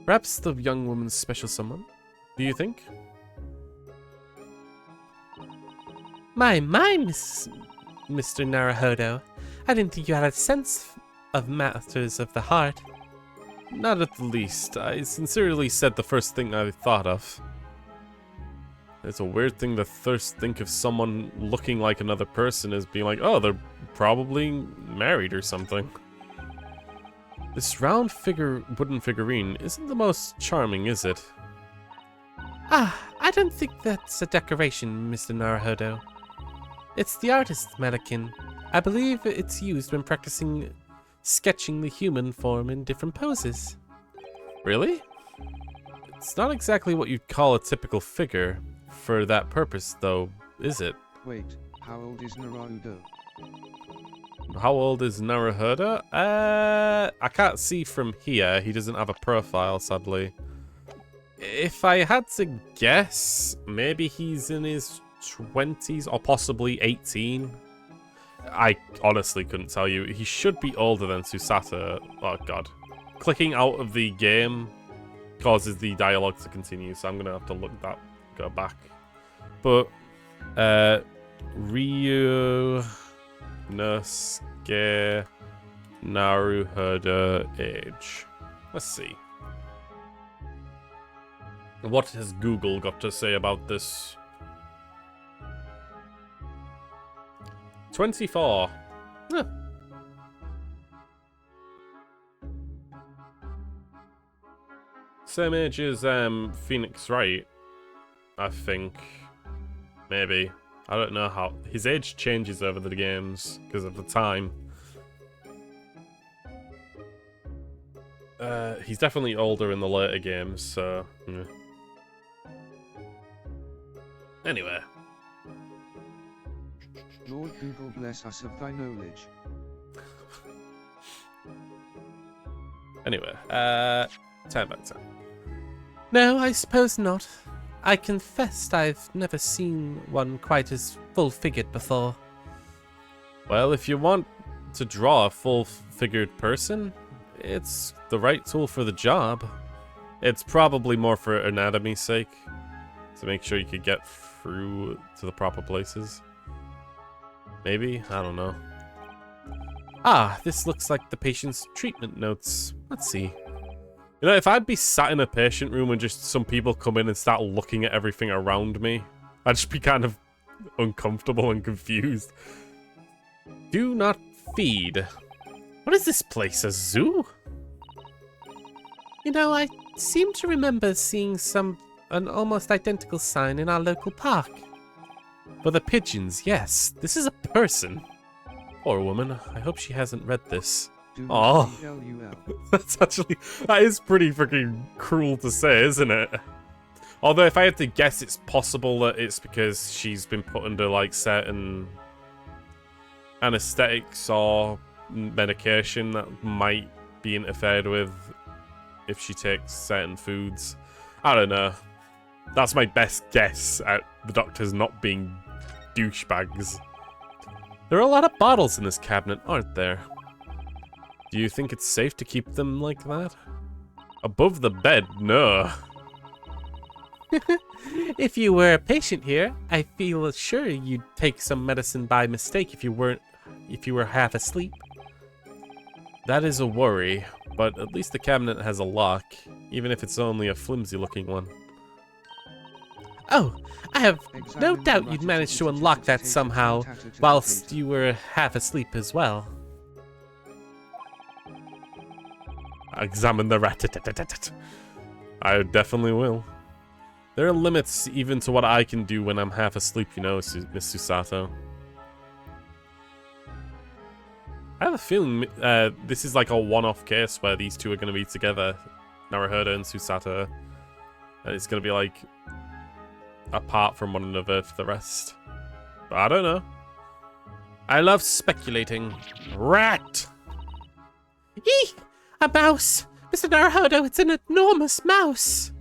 Perhaps the young woman's special someone? Do you think? My, Mr. Naruhodo. I didn't think you had a sense of matters of the heart. Not at the least. I sincerely said the first thing I thought of. It's a weird thing to first think of someone looking like another person as being like, oh, they're probably married or something. This round wooden figurine isn't the most charming, is it? Ah, I don't think that's a decoration, Mr. Naruhodo. It's the artist's mannequin. I believe it's used when practicing sketching the human form in different poses. Really? It's not exactly what you'd call a typical figure for that purpose, though, is it? Wait, how old is Naruto? How old is Naruhodo? I can't see from here. He doesn't have a profile, sadly. If I had to guess, maybe he's in his 20s or possibly 18. I honestly couldn't tell you. He should be older than Susato. Oh god. Clicking out of the game causes the dialogue to continue, so I'm gonna have to go back. But Ryu Nosuke Naruhodo age. Let's see. What has Google got to say about this? 24. Huh. Same age as Phoenix Wright, I think. Maybe. I don't know how. His age changes over the games because of the time. He's definitely older in the later games, so... Yeah. Anyway. Lord Google bless us of thy knowledge. Anyway, turn back time. No, I suppose not. I confess I've never seen one quite as full-figured before. Well, if you want to draw a full-figured person, it's the right tool for the job. It's probably more for anatomy's sake, to make sure you could get through to the proper places. Maybe? I don't know. Ah, this looks like the patient's treatment notes. Let's see. You know, if I'd be sat in a patient room and just some people come in and start looking at everything around me, I'd just be kind of uncomfortable and confused. Do not feed. What is this place, a zoo? You know, I seem to remember seeing an almost identical sign in our local park. For the pigeons, yes. This is a person. Poor woman. I hope she hasn't read this. Oh, that is pretty freaking cruel to say, isn't it? Although if I had to guess, it's possible that it's because she's been put under like certain anesthetics or medication that might be interfered with if she takes certain foods. I don't know. That's my best guess at the doctors not being douchebags. There are a lot of bottles in this cabinet, aren't there? Do you think it's safe to keep them like that? Above the bed? No. If you were a patient here, I feel sure you'd take some medicine by mistake if you were half asleep. That is a worry, but at least the cabinet has a lock, even if it's only a flimsy-looking one. Oh, I have no doubt you'd manage to unlock that somehow, whilst you were half asleep as well. Examine the rat. I definitely will. There are limits even to what I can do when I'm half asleep, you know, Miss Susato. I have a feeling this is like a one-off case where these two are going to be together, Naruhodo and Susato, and it's going to be like apart from one another for the rest. But I don't know. I love speculating. Rat! Eek! A mouse! Mr. Naruhodo, it's an enormous mouse!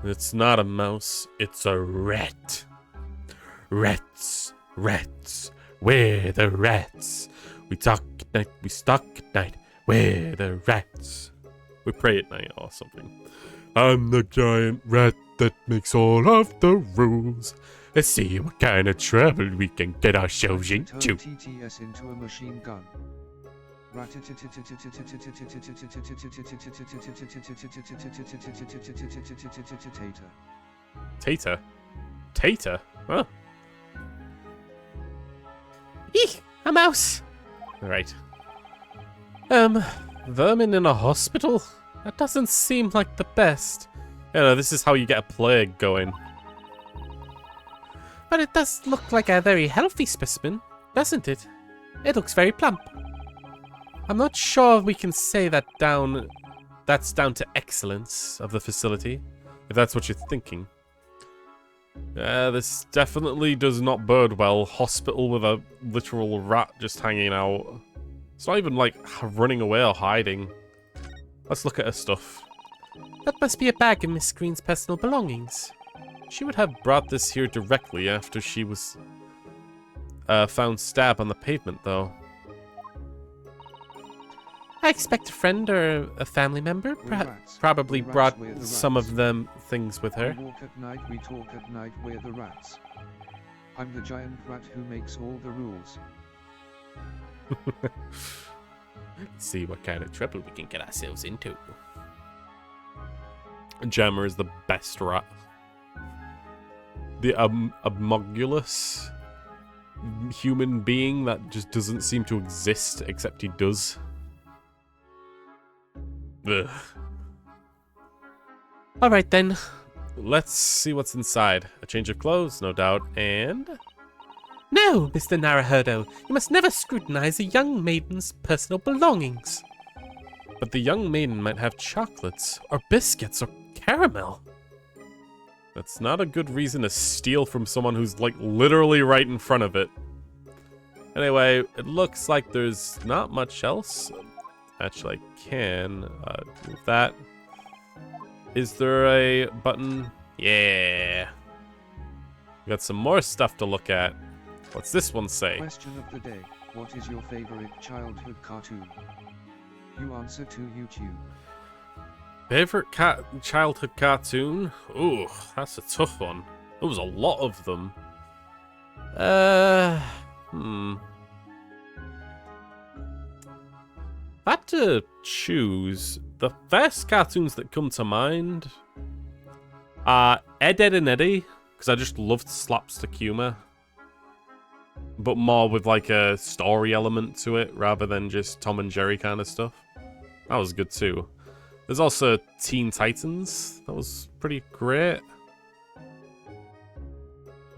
It's not a mouse, it's a rat. Rats, rats, where the rats? We talk at night, we stalk at night, where the rats? We pray at night or something. I'm the giant rat that makes all of the rules. Let's see what kind of trouble we can get ourselves into. Turn TTS into a machine gun. Tater? Tater? Huh. Eek! A mouse! Right. Vermin in a hospital? That doesn't seem like the best. Yeah, no, this is how you get a plague going. But it does look like a very healthy specimen, doesn't it? It looks very plump. I'm not sure we can say that's down to excellence of the facility, if that's what you're thinking. This definitely does not bode well. Hospital with a literal rat just hanging out. It's not even like running away or hiding. Let's look at her stuff. That must be a bag of Miss Green's personal belongings. She would have brought this here directly after she was found stabbed on the pavement, though. I expect a friend or a family member probably brought some of them things with her. We walk at night, we talk at night, we're the rats. I'm the giant rat who makes all the rules. See what kind of trouble we can get ourselves into. Jammer is the best rat. The homunculus human being that just doesn't seem to exist, except he does. Ugh. Alright then. Let's see what's inside. A change of clothes, no doubt, and... No, Mr. Naruhodo, you must never scrutinize a young maiden's personal belongings. But the young maiden might have chocolates, or biscuits, or caramel. That's not a good reason to steal from someone who's, like, literally right in front of it. Anyway, it looks like there's not much else. Actually, I can move that. Is there a button? Yeah. We got some more stuff to look at. What's this one say? Question of the day. What is your favorite childhood cartoon? You answer to YouTube. Favorite childhood cartoon? Ooh, that's a tough one. There was a lot of them. If I had to choose, the first cartoons that come to mind are Ed, Edd and Eddy, because I just loved slapstick humor, but more with like a story element to it rather than just Tom and Jerry kind of stuff. That was good too. There's also Teen Titans. That was pretty great.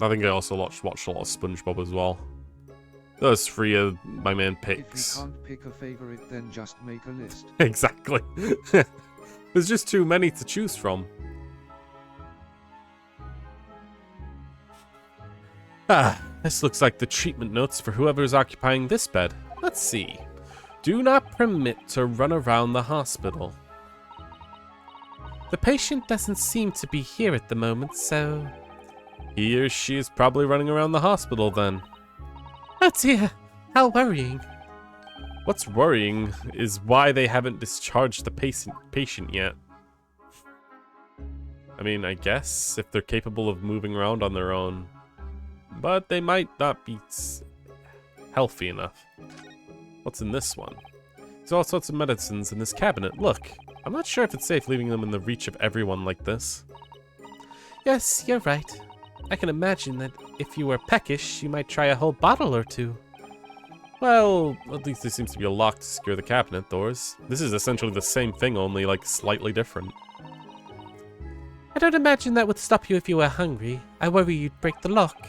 I think I also watched a lot of SpongeBob as well. Those three are my main picks. If you can't pick a favorite, then just make a list. Exactly. There's just too many to choose from. This looks like the treatment notes for whoever is occupying this bed. Let's see. Do not permit to run around the hospital. The patient doesn't seem to be here at the moment, so... He or she is probably running around the hospital then. Oh dear, how worrying. What's worrying is why they haven't discharged the patient yet. I mean, I guess if they're capable of moving around on their own. But they might not be healthy enough. What's in this one? There's all sorts of medicines in this cabinet. Look, I'm not sure if it's safe leaving them in the reach of everyone like this. Yes, you're right. I can imagine that if you were peckish, you might try a whole bottle or two. Well, at least there seems to be a lock to secure the cabinet doors. This is essentially the same thing, only, like, slightly different. I don't imagine that would stop you if you were hungry. I worry you'd break the lock.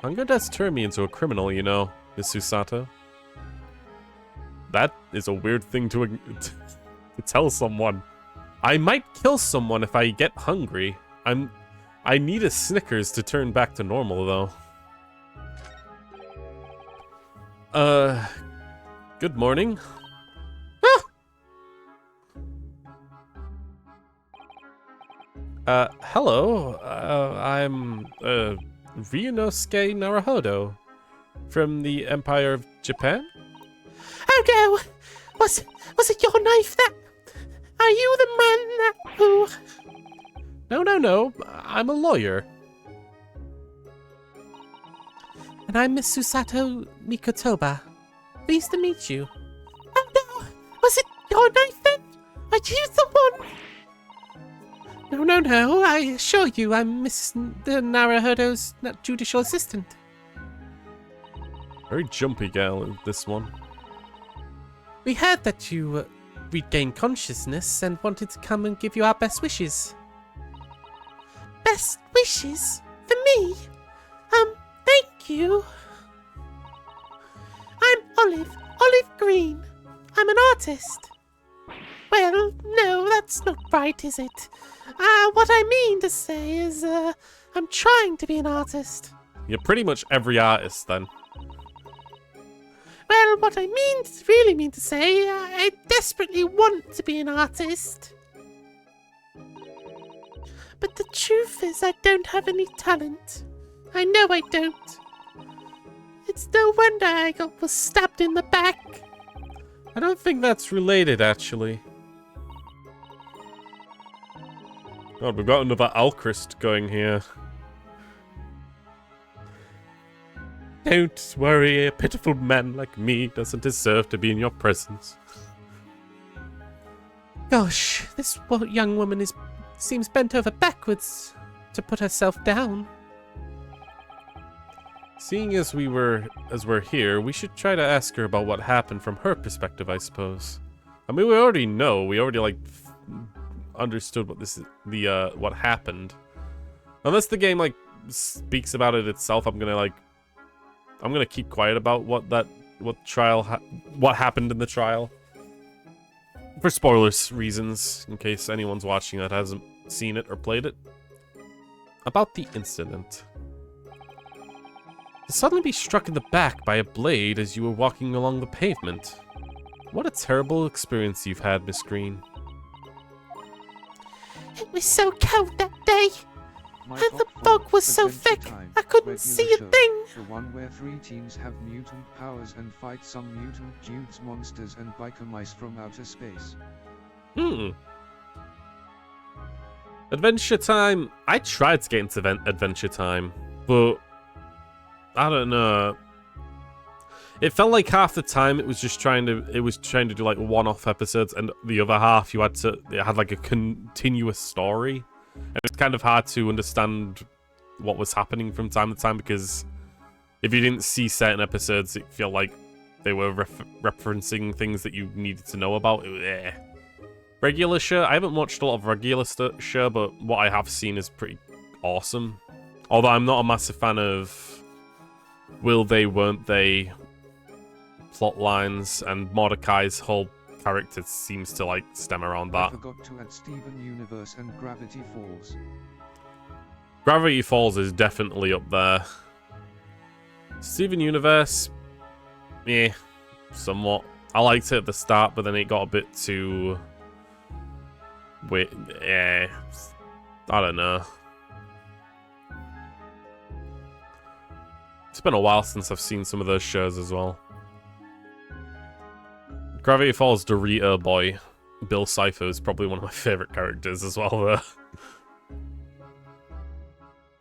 Hunger does turn me into a criminal, you know, Miss Susato. That is a weird thing to tell someone. I might kill someone if I get hungry. I need a Snickers to turn back to normal, though. Good morning. Hello. I'm, Ryunosuke Naruhodo from the Empire of Japan. Oh no! Was it your knife that... Are you the man that who... No. I'm a lawyer. And I'm Miss Susato Mikotoba. Pleased to meet you. Oh no! Was it your knife then? Are you the one? No. I assure you I'm Miss Naruhodo's judicial assistant. Very jumpy gal, this one. We heard that you regained consciousness and wanted to come and give you our best wishes. Best wishes? For me? Thank you. I'm Olive Green. I'm an artist. Well, no, that's not right, is it? What I mean to say is, I'm trying to be an artist. You're pretty much every artist, then. Well, what I really mean to say, I desperately want to be an artist. But the truth is I don't have any talent. I know I don't. It's no wonder I was stabbed in the back. I don't think that's related, actually. God, we've got another Alchrist going here. Don't worry, a pitiful man like me doesn't deserve to be in your presence. Gosh, this young woman seems bent over backwards to put herself down. Seeing as we're here, we should try to ask her about what happened from her perspective, I suppose. I mean, we already know. We already like understood what what happened. Unless the game like speaks about it itself, I'm gonna keep quiet about what happened in the trial. For spoilers reasons, in case anyone's watching that hasn't seen it or played it. About the incident. To suddenly be struck in the back by a blade as you were walking along the pavement. What a terrible experience you've had, Miss Green. It was so cold that day. And the fog was so thick, I couldn't see a thing. The one where 3 teams have mutant powers and fight some mutant dudes, monsters and biker mice from outer space. Adventure Time. I tried to get into Adventure Time, but I don't know. It felt like half the time it was trying to do like one-off episodes, and the other half it had like a continuous story. And it's kind of hard to understand what was happening from time to time, because if you didn't see certain episodes, it felt like they were referencing things that you needed to know about. Regular show, I haven't watched a lot of regular show, but what I have seen is pretty awesome. Although I'm not a massive fan of will they, weren't they plot lines, and Mordecai's whole character seems to like stem around that. I forgot to add Steven Universe and Gravity Falls. Gravity Falls is definitely up there. Steven Universe, somewhat. I liked it at the start, but then it got a bit too... I don't know. It's been a while since I've seen some of those shows as well. Gravity Falls Dorito Boy, Bill Cipher, is probably one of my favourite characters as well, though.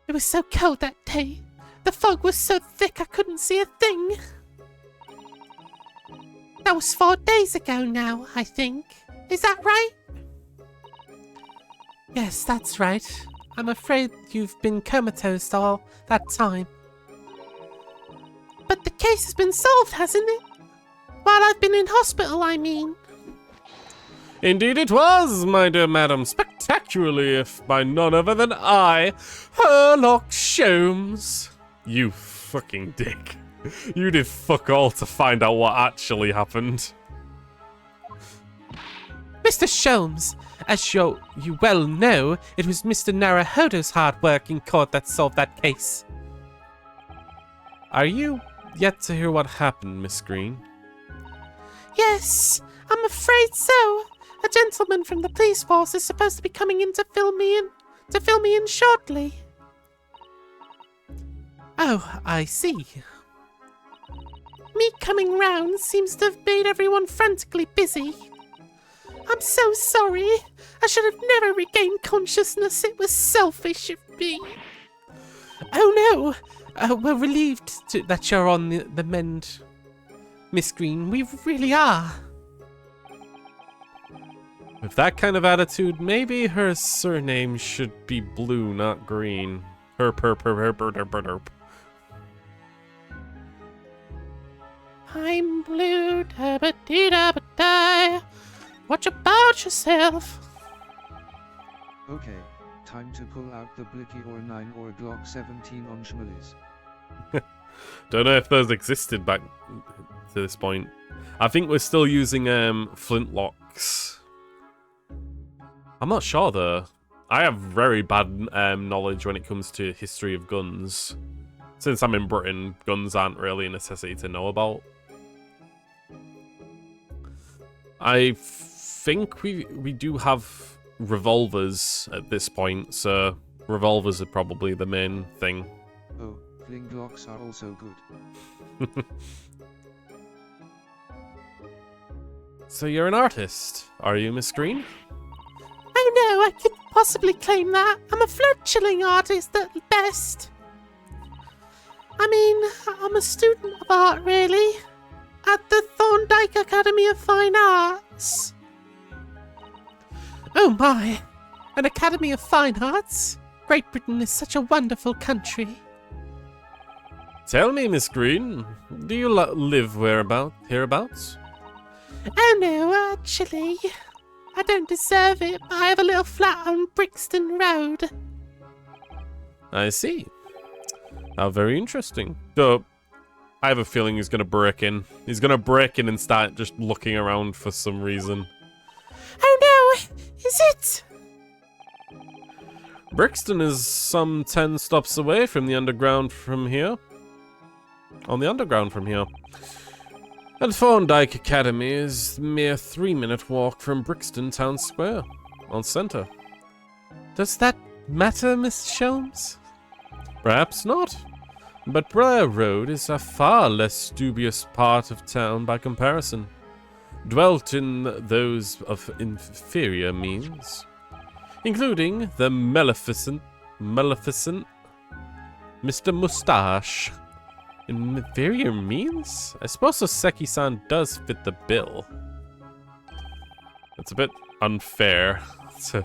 It was so cold that day. The fog was so thick I couldn't see a thing. That was 4 days ago now, I think. Is that right? Yes, that's right. I'm afraid you've been comatose all that time. But the case has been solved, hasn't it? While I've been in hospital, I mean. Indeed it was, my dear madam. Spectacularly, if by none other than I, Herlock Sholmes. You fucking dick. You did fuck all to find out what actually happened. Mr. Sholmes, as you well know, it was Mr. Naruhodo's hard work in court that solved that case. Are you yet to hear what happened, Miss Green? Yes, I'm afraid so. A gentleman from the police force is supposed to be coming in to fill me in shortly. Oh, I see. Me coming round seems to have made everyone frantically busy. I'm so sorry. I should have never regained consciousness. It was selfish of me. Oh no, we're relieved that you're on the mend, Miss Green. We really are. With that kind of attitude, maybe her surname should be Blue, not Green. Herp. I'm blue, da-ba-dee-da-ba-die. Watch about yourself. Okay, time to pull out the Blicky or 9 or Glock 17 on Schmullies. Don't know if those existed back to this point. I think we're still using flintlocks. I'm not sure though. I have very bad knowledge when it comes to history of guns. Since I'm in Britain, guns aren't really a necessity to know about. I think we do have revolvers at this point, so revolvers are probably the main thing. Oh, flintlocks are also good. So you're an artist, are you, Miss Green? Oh no, I couldn't possibly claim that. I'm a fledgling artist at best. I mean, I'm a student of art, really. At the Thorndike Academy of Fine Arts. Oh my, an Academy of Fine Arts? Great Britain is such a wonderful country. Tell me, Miss Green, do you live hereabouts? Oh no, actually, I don't deserve it, but I have a little flat on Brixton Road. I see. How very interesting. So, I have a feeling he's going to break in. He's going to break in and start just looking around for some reason. Oh no! Is it? Brixton is some 10 stops away from the underground from here. On the underground from here. And Thorndike Academy is a mere 3-minute walk from Brixton Town Square, on centre. Does that matter, Miss Sholmes? Perhaps not. But Briar Road is a far less dubious part of town by comparison. Dwelt in those of inferior means, including the Maleficent Mr. Moustache. Inferior means? I suppose Soseki-san does fit the bill. It's a bit unfair to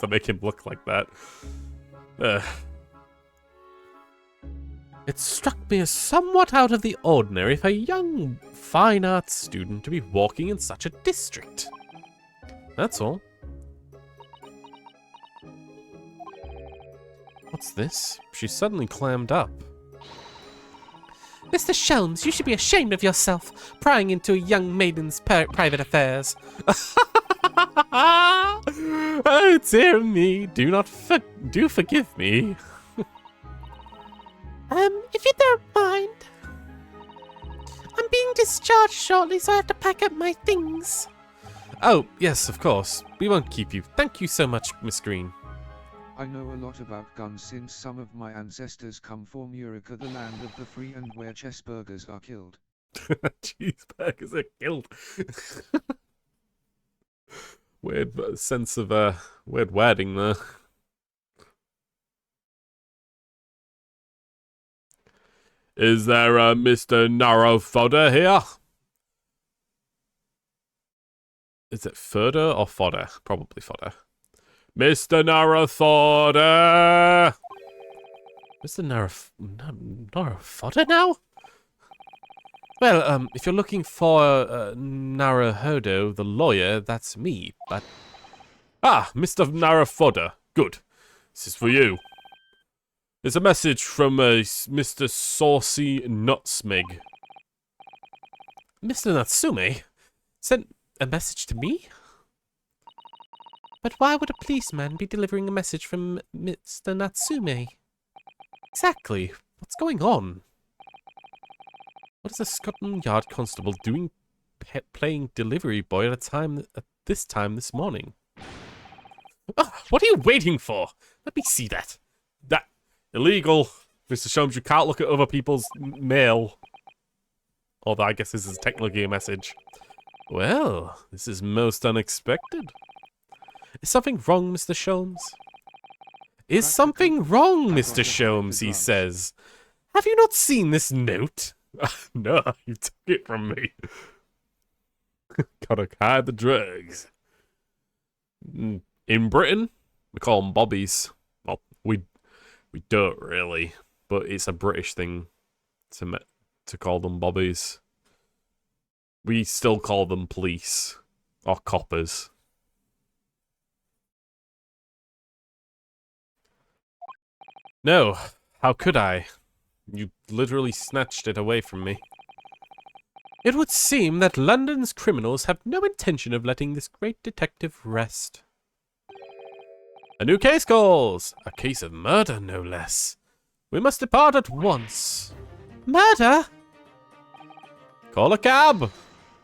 make him look like that. It struck me as somewhat out of the ordinary for a young fine arts student to be walking in such a district. That's all. What's this? She suddenly clammed up. Mr. Sholmes, you should be ashamed of yourself, prying into a young maiden's private affairs. Oh, dear me. Do forgive me. If you don't mind. I'm being discharged shortly, so I have to pack up my things. Oh, yes, of course. We won't keep you. Thank you so much, Miss Green. I know a lot about guns since some of my ancestors come from Eureka, the land of the free and where chessburgers are killed. Cheeseburgers are killed. Weird sense of weird wording there. Is there a Mr. Narrow Fodder here? Is it fodder or fodder? Probably fodder. Mr. Narrow Fodder! Mr. Narrow Fodder now? Well, if you're looking for Naruhodo, the lawyer, that's me, but... Ah, Mr. Narufodder. Good. This is for you. It's a message from Mr. Saucy Nutsmig. Mr. Natsume? Sent a message to me? But why would a policeman be delivering a message from Mr. Natsume? Exactly. What's going on? What is a Scotland Yard constable doing playing delivery boy at this time this morning? Oh, what are you waiting for? Let me see that. That illegal. Mr. Sholmes, you can't look at other people's mail. Although I guess this is technically a message. Well, this is most unexpected. Is something wrong, Mr. Sholmes? Is something wrong, Mr. Sholmes, he says. Have you not seen this note? No, you took it from me. Gotta hide the drugs. In Britain, we call them bobbies. Well, we don't really, but it's a British thing to call them bobbies. We still call them police or coppers. No, how could I? You literally snatched it away from me. It would seem that London's criminals have no intention of letting this great detective rest. A new case calls! A case of murder, no less. We must depart at once. Murder? Call a cab!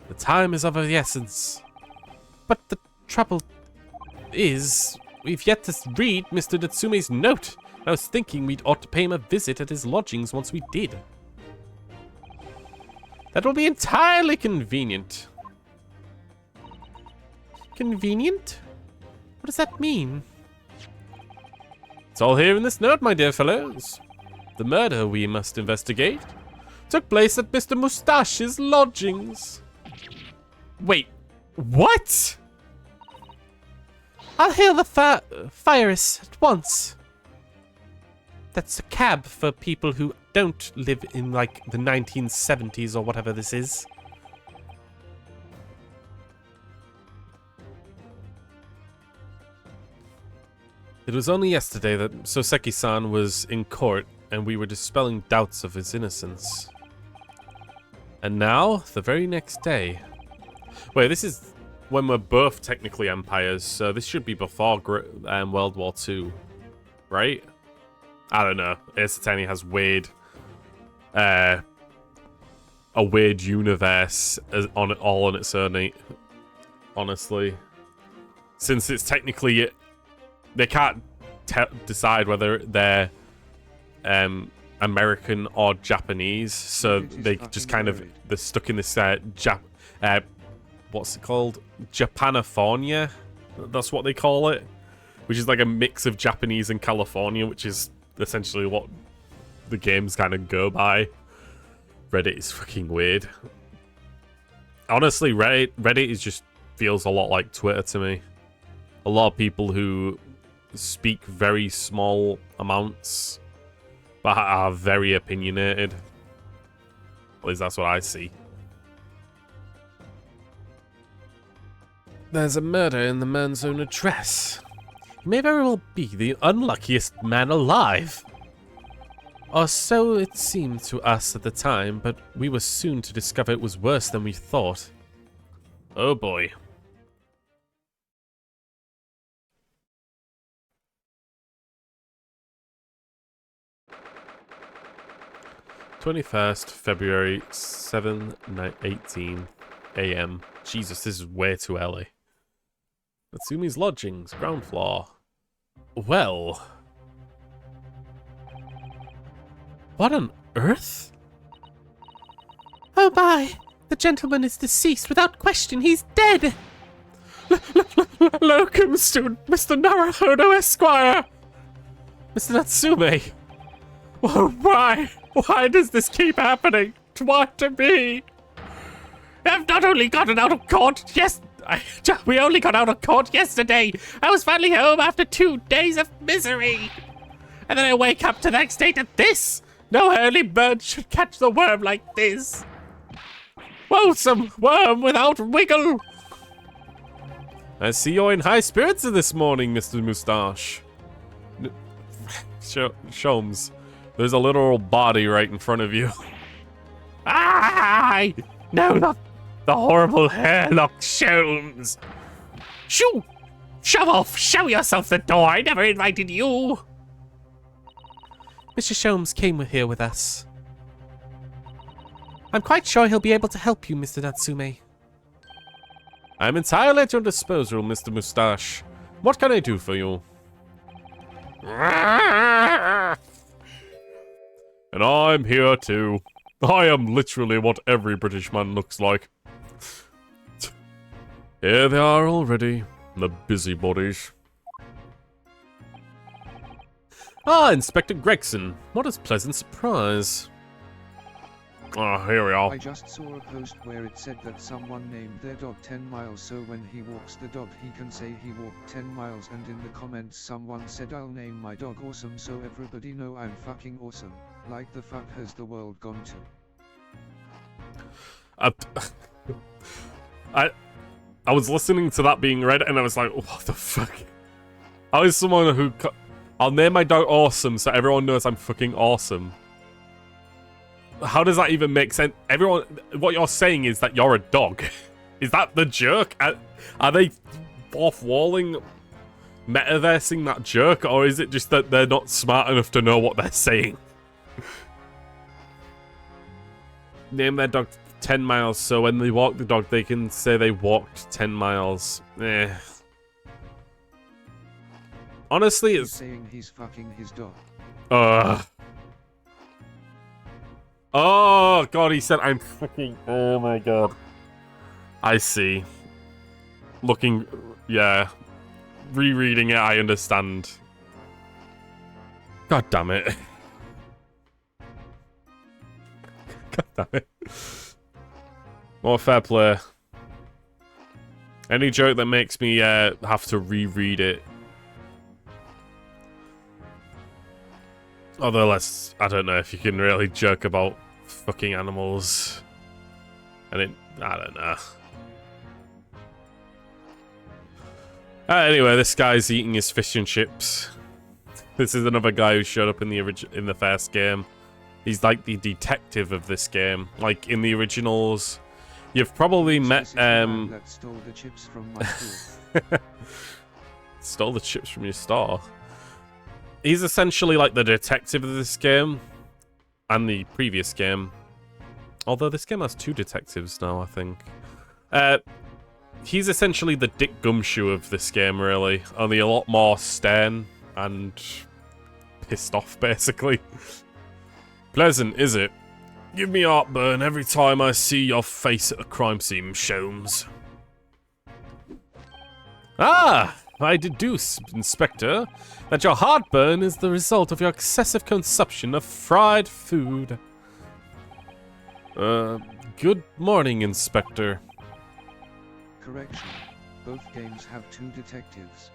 The time is of the essence. But the trouble is, we've yet to read Mr. Natsume's note. I was thinking we'd ought to pay him a visit at his lodgings once we did. That will be entirely convenient. Convenient? What does that mean? It's all here in this note, my dear fellows. The murder we must investigate took place at Mr. Moustache's lodgings. Wait, what? I'll hail the fires at once. That's a cab for people who don't live in, like, the 1970s or whatever this is. It was only yesterday that Soseki-san was in court and we were dispelling doubts of his innocence. And now, the very next day... Wait, this is when we're both technically empires, so this should be before World War II, right? I don't know. Isatani has weird, a weird universe all on its own. Honestly, since it's technically, they can't decide whether they're American or Japanese, so they just kind of they're stuck in this what's it called? Japanifornia. That's what they call it, which is like a mix of Japanese and California, which is essentially what the games kind of go by. Reddit is fucking weird. Honestly, Reddit is just feels a lot like Twitter to me. A lot of people who speak very small amounts, but are very opinionated. At least that's what I see. There's a murder in the man's own address. He may very well be the unluckiest man alive. Or so it seemed to us at the time, but we were soon to discover it was worse than we thought. Oh boy. February 21st, 7:18 a.m. Jesus, this is way too early. Natsume's lodgings, ground floor. Well... What on earth? Oh my! The gentleman is deceased without question. He's dead! Welcomes to Mr. Naruhodo Esquire! Mr. Natsume! Whoa, why? Why does this keep happening? Why to me? I've not only gotten out of court, we only got out of court yesterday. I was finally home after 2 days of misery. And then I wake up to the next day to this. No early bird should catch the worm like this. Woesome worm without wiggle. I see you're in high spirits this morning, Mr. Moustache. Sholmes, there's a literal body right in front of you. Ah! No, not the horrible hairlock Sholmes. Shoo! Shove off! Show yourself the door! I never invited you! Mr. Sholmes came here with us. I'm quite sure he'll be able to help you, Mr. Natsume. I'm entirely at your disposal, Mr. Moustache. What can I do for you? And I'm here too. I am literally what every British man looks like. Here they are already, the busybodies. Ah, Inspector Gregson. What a pleasant surprise. Ah, here we are. I just saw a post where it said that someone named their dog 10 miles, so when he walks the dog he can say he walked 10 miles, and in the comments someone said I'll name my dog Awesome so everybody know I'm fucking awesome. Like the fuck has the world gone to? I was listening to that being read and I was like, what the fuck? I was someone who... I'll name my dog Awesome so everyone knows I'm fucking awesome. How does that even make sense? Everyone, what you're saying is that you're a dog. Is that the jerk? Are they off-walling, metaversing that jerk? Or is it just that they're not smart enough to know what they're saying? Name their dog 10 miles so when they walk the dog they can say they walked 10 miles. Eh. Honestly, He's it's... saying he's fucking his dog. Oh, God, he said I'm fucking... Oh, my God. I see. Looking... Yeah. Rereading it, I understand. God damn it. God damn it. More fair play. Any joke that makes me have to reread it. Although, I don't know if you can really joke about fucking animals. And I don't know. Anyway, this guy's eating his fish and chips. This is another guy who showed up in the first game. He's like the detective of this game. Like in the originals, you've probably met that stole the chips from my store. Stole the chips from your store. He's essentially like the detective of this game and the previous game. Although this game has 2 detectives now, I think. He's essentially the Dick Gumshoe of this game, really. Only a lot more stern and pissed off, basically. Pleasant, is it? Give me heartburn every time I see your face at a crime scene, Sholmes. Ah! I deduce, Inspector, that your heartburn is the result of your excessive consumption of fried food. Good morning, Inspector. Correction. Both games have 2 detectives.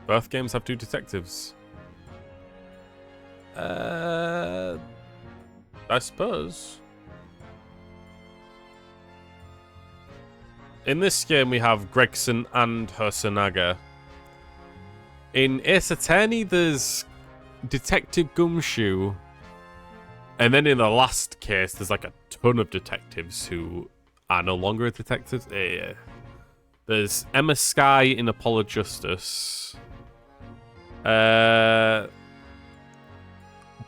Both games have 2 detectives. I suppose. In this game, we have Gregson and Hosonaga. In Ace Attorney, there's Detective Gumshoe. And then in the last case, there's like a ton of detectives who are no longer detectives. There's Emma Skye in Apollo Justice. Bobby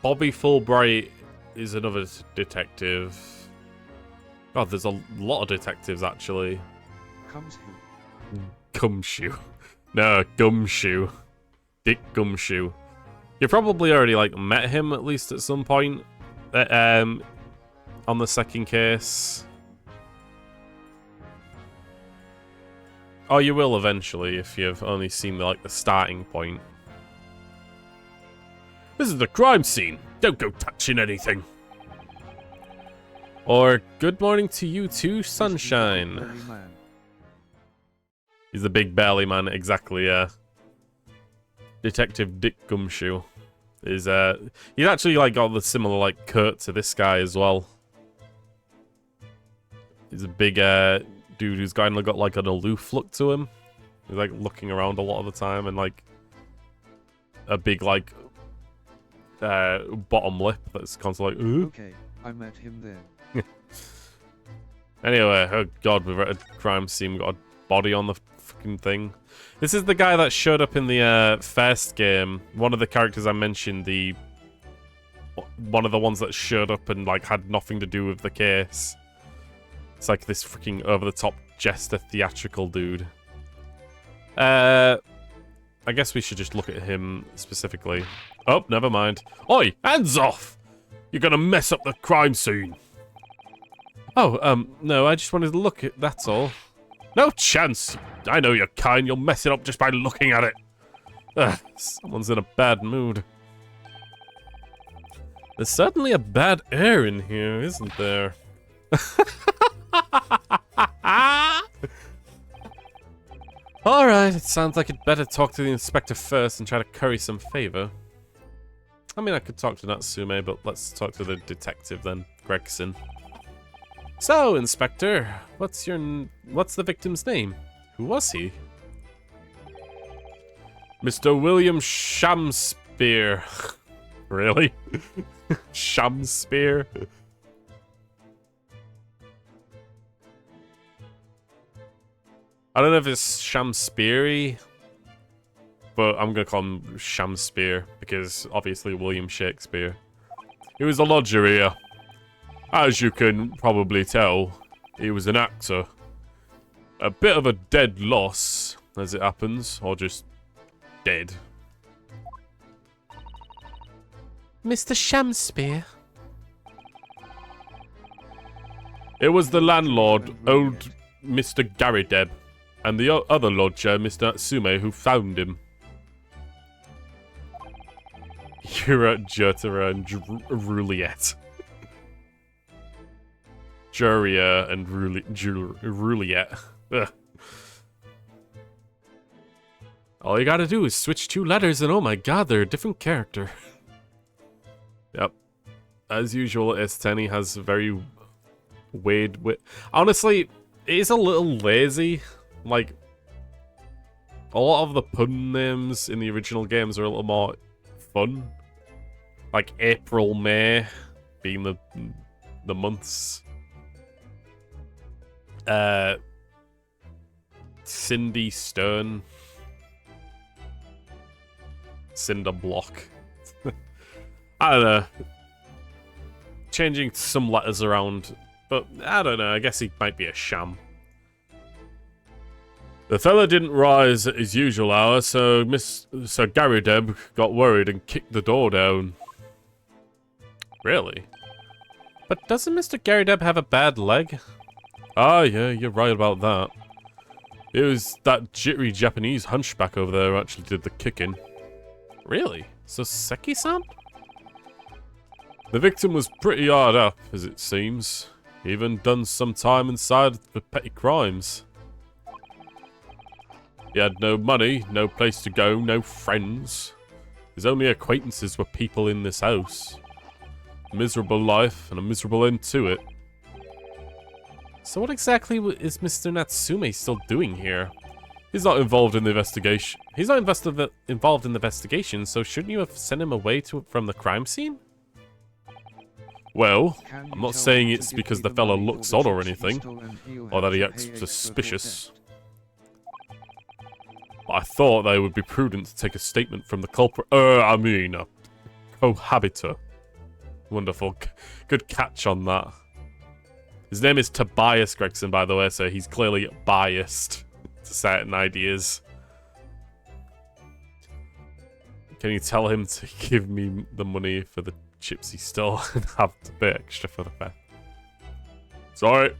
Fulbright is another detective. God, there's a lot of detectives, actually. Gumshoe. No, Gumshoe. Dick Gumshoe. You probably already, like, met him, at least at some point. on the second case. Oh, you will eventually if you've only seen like the starting point. This is the crime scene. Don't go touching anything. Or good morning to you too, sunshine. He's the big belly man, exactly. Yeah. Detective Dick Gumshoe is he's actually like got the similar like cut to this guy as well. He's a big dude who's kind of got like an aloof look to him. He's like looking around a lot of the time and like a big like bottom lip that's constantly like, ooh. Okay, I met him then. Anyway, oh god, we're at a crime scene. We've got a body on the freaking thing. This is the guy that showed up in the first game. One of the characters I mentioned, one of the ones that showed up and like had nothing to do with the case. It's like this freaking over-the-top jester theatrical dude. I guess we should just look at him specifically. Oh, never mind. Oi, hands off! You're gonna mess up the crime scene. Oh, no, I just wanted to look at, that's all. No chance! I know you're kind, you'll mess it up just by looking at it. Ugh, someone's in a bad mood. There's certainly a bad air in here, isn't there? Alright, it sounds like I'd better talk to the inspector first and try to curry some favor. I mean, I could talk to Natsume, but let's talk to the detective then, Gregson. So, Inspector, what's the victim's name? Who was he? Mr. William Shamspear. Really? Shamspear? I don't know if it's Shamspeary, but I'm gonna call him Shamspear because obviously William Shakespeare. He was a lodger here. As you can probably tell, he was an actor. A bit of a dead loss, as it happens, or just dead. Mr. Shamspear? It was the landlord, old Mr. Garrideb, and the other lodger, Mr. Natsume, who found him. You're at Jurtera and Rouliette. Juria and Rouliette. Ugh. All you gotta do is switch 2 letters and oh my god, they're a different character. Yep. As usual, S10 has very weird... Honestly, it is a little lazy. Like, a lot of the pun names in the original games are a little more fun. Like April, May being the months. Cindy Stern. Cinder Block. I don't know. Changing some letters around, but I don't know. I guess he might be a sham. The fella didn't rise at his usual hour, so Sir Garrideb got worried and kicked the door down. Really? But doesn't Mr. Garrideb have a bad leg? Ah, yeah, you're right about that. It was that jittery Japanese hunchback over there who actually did the kicking. Really? So Seki-san? The victim was pretty hard up, as it seems. Even done some time inside for petty crimes. He had no money, no place to go, no friends. His only acquaintances were people in this house. A miserable life and a miserable end to it. So what exactly is Mr. Natsume still doing here? He's not involved in the investigation. He's not involved in the investigation, so shouldn't you have sent him away from the crime scene? Well, I'm not saying it's because the fella looks odd or anything, or that he acts suspicious. But I thought that it would be prudent to take a statement from the culprit. Cohabiter. Wonderful. Good catch on that. His name is Tobias Gregson, by the way, so he's clearly biased to certain ideas. Can you tell him to give me the money for the chips he stole and have to pay extra for the theft? It's alright.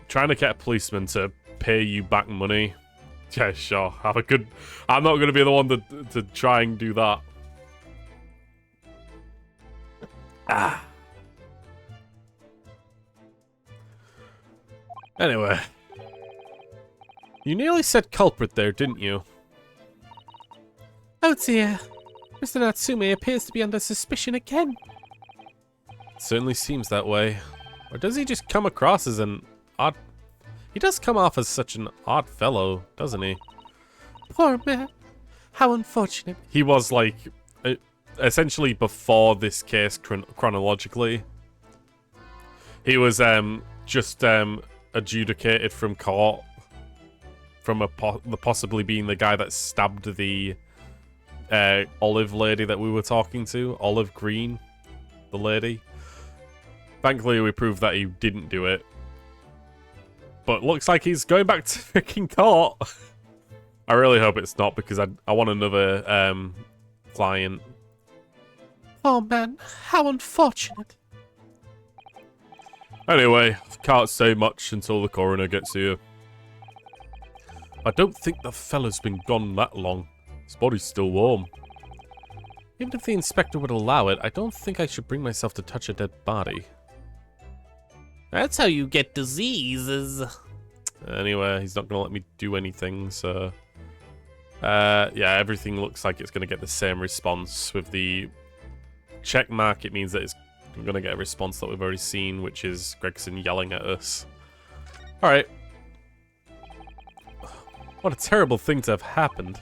Trying to get a policeman to pay you back money. Yeah, sure. Have a good... I'm not going to be the one to try and do that. Ah. Anyway. You nearly said culprit there, didn't you? Oh dear. Mr. Natsume appears to be under suspicion again. It certainly seems that way. Or does he just come across as an odd... He does come off as such an odd fellow, doesn't he? Poor man. How unfortunate. He was like... essentially before this case chronologically. He was just adjudicated from court. From the possibly being the guy that stabbed the Olive lady that we were talking to. Olive Green, the lady. Thankfully, we proved that he didn't do it. But looks like he's going back to freaking court. I really hope it's not, because I want another client. Oh man, how unfortunate. Anyway, can't say much until the coroner gets here. I don't think the fella's been gone that long. His body's still warm. Even if the inspector would allow it, I don't think I should bring myself to touch a dead body. That's how you get diseases. Anyway, he's not going to let me do anything, so... yeah, everything looks like it's going to get the same response. With the check mark, it means that it's going to get a response that we've already seen, which is Gregson yelling at us. Alright. What a terrible thing to have happened.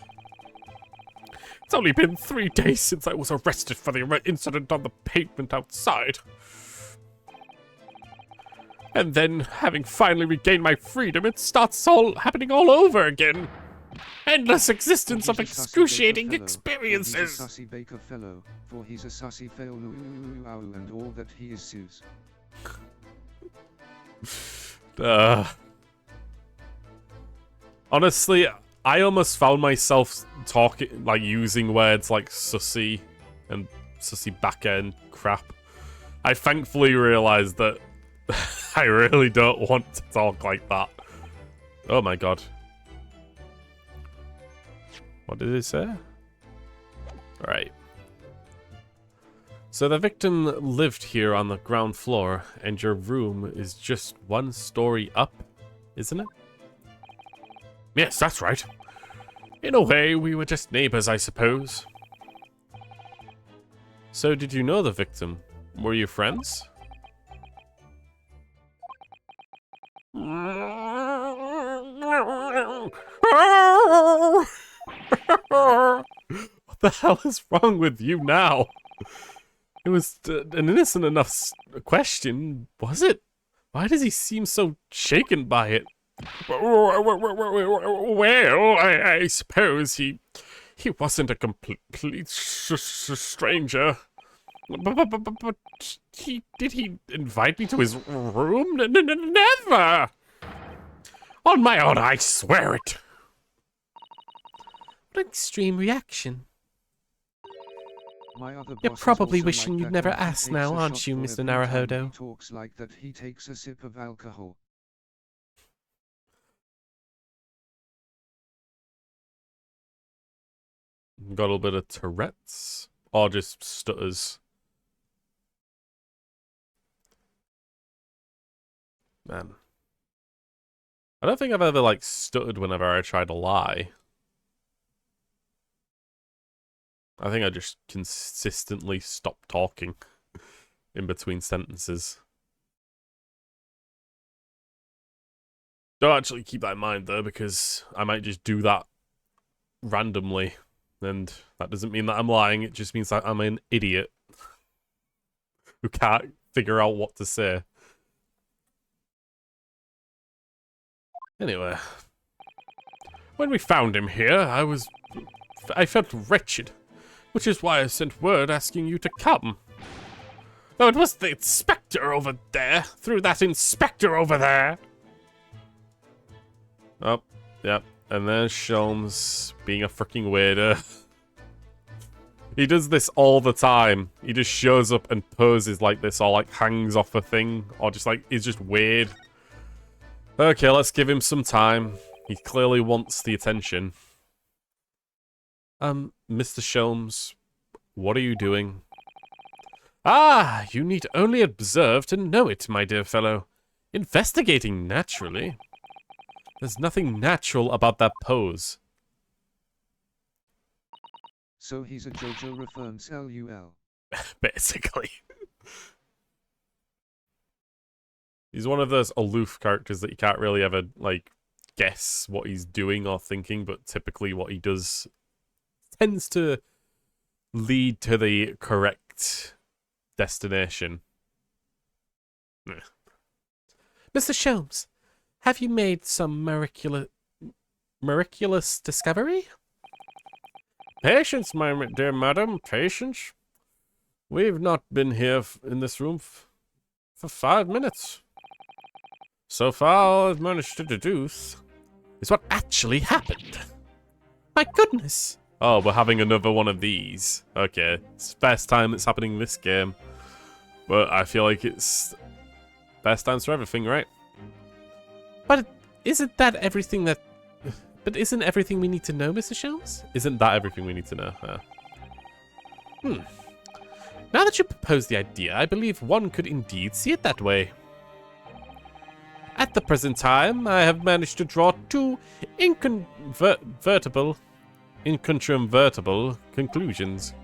It's only been 3 days since I was arrested for the incident on the pavement outside. And then, having finally regained my freedom, it starts all happening all over again. Endless existence of excruciating experiences. He's a sussy baker fellow, for he's a sussy fail and all that he is Suze. Honestly, I almost found myself talking, like using words like sussy and sussy backer and crap. I thankfully realized that I really don't want to talk like that. Oh my god. What did it say? Alright. So the victim lived here on the ground floor, and your room is just 1 story up, isn't it? Yes, that's right. In a way, we were just neighbors, I suppose. So, did you know the victim? Were you friends? What the hell is wrong with you now? It was an innocent enough question, was it? Why does he seem so shaken by it? Well, I suppose he wasn't a complete stranger. But did he invite me to his room? Never! On my own, I swear it. What an extreme reaction. My other You're boss probably is also wishing like you'd that never when he asked takes now, a aren't shot you, for Mr. every time Naruhodo? He talks like that he takes a sip of alcohol. Got a little bit of Tourette's, or just stutters. Man. I don't think I've ever, like, stuttered whenever I try to lie. I think I just consistently stop talking in between sentences. Don't actually keep that in mind, though, because I might just do that randomly. And that doesn't mean that I'm lying, it just means that I'm an idiot who can't figure out what to say. Anyway, when we found him here, I felt wretched, which is why I sent word asking you to come. Oh, it was the inspector over there, through that inspector over there. Oh, yeah, and there's Sholmes being a freaking weirdo. He does this all the time. He just shows up and poses like this, or like hangs off a thing, or just like, he's just weird. Okay, let's give him some time. He clearly wants the attention. Mr. Sholmes, what are you doing? Ah, you need only observe to know it, my dear fellow. Investigating, naturally. There's nothing natural about that pose. So he's a JoJo reference LUL. Basically. He's one of those aloof characters that you can't really ever, like, guess what he's doing or thinking, but typically what he does tends to lead to the correct destination. Mr. Sholmes, have you made some miraculous discovery? Patience, my dear madam, patience. We've not been here in this room for 5 minutes. So far, all I've managed to deduce is what actually happened. My goodness! Oh, we're having another one of these. Okay, it's the first time it's happening in this game. But I feel like it's best answer everything, right? But isn't everything we need to know, Mr. Sholmes? Isn't that everything we need to know? Now that you propose the idea, I believe one could indeed see it that way. At the present time, I have managed to draw 2 incontrovertible conclusions.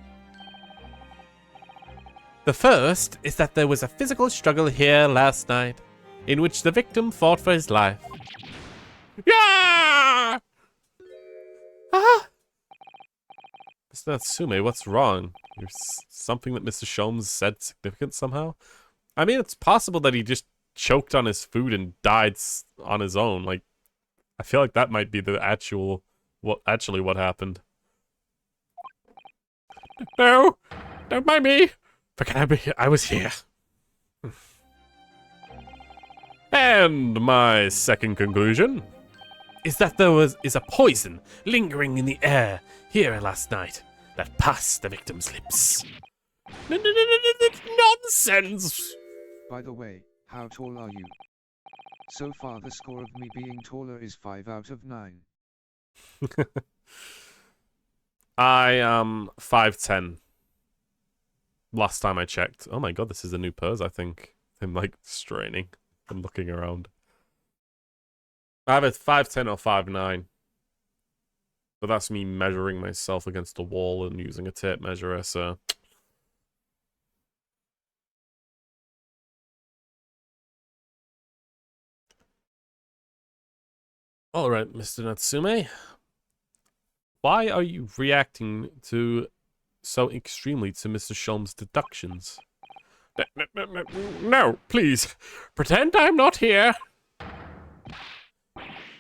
The first is that there was a physical struggle here last night, in which the victim fought for his life. Yeah! Ah! Mr. Natsume, what's wrong? There's something that Mr. Sholmes said significant somehow? I mean, it's possible that he just choked on his food and died on his own. Like, I feel like that might be the what happened. No! Don't mind me! Forget I was here. And my second conclusion is that there is a poison lingering in the air here last night that passed the victim's lips. Nonsense! By the way, how tall are you? So far the score of me being taller is 5 out of 9. I am 5'10". Last time I checked. Oh my god, this is a new pose, I think. I'm like straining and looking around. I have a 5'10" or 5'9". But that's me measuring myself against a wall and using a tape measure, so... Alright, Mr. Natsume. Why are you reacting so extremely to Mr. Sholmes' deductions? No, please. Pretend I'm not here.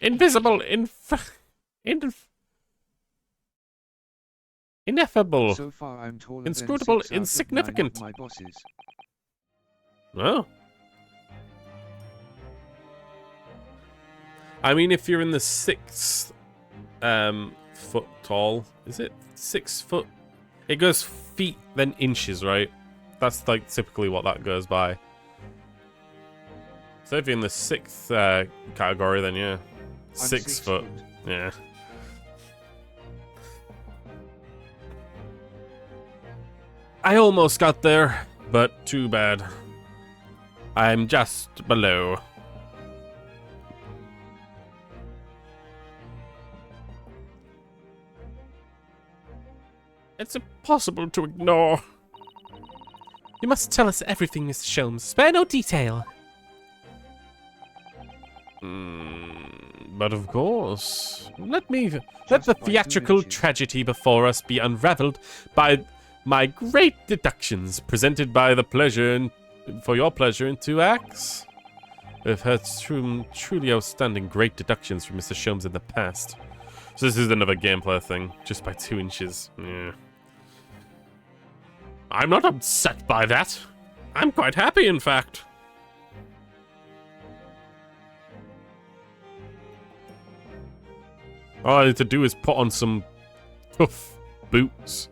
Invisible, ineffable, So far I'm taller inscrutable, than 6 out of 9 insignificant. of my bosses. Oh. I mean, if you're in the 6th foot tall, is it 6 foot? It goes feet, then inches, right? That's like typically what that goes by. So if you're in the 6th category, then yeah, 6 foot. Yeah. I almost got there, but too bad. I'm just below. It's impossible to ignore. You must tell us everything, Mr. Sholmes. Spare no detail. But of course. Let the theatrical tragedy before us be unraveled by my great deductions, presented by the pleasure for your pleasure in 2 acts. We've heard truly outstanding great deductions from Mr. Sholmes in the past. So this is another gameplay thing, just by 2 inches. Yeah. I'm not upset by that. I'm quite happy, in fact. All I need to do is put on some tough boots.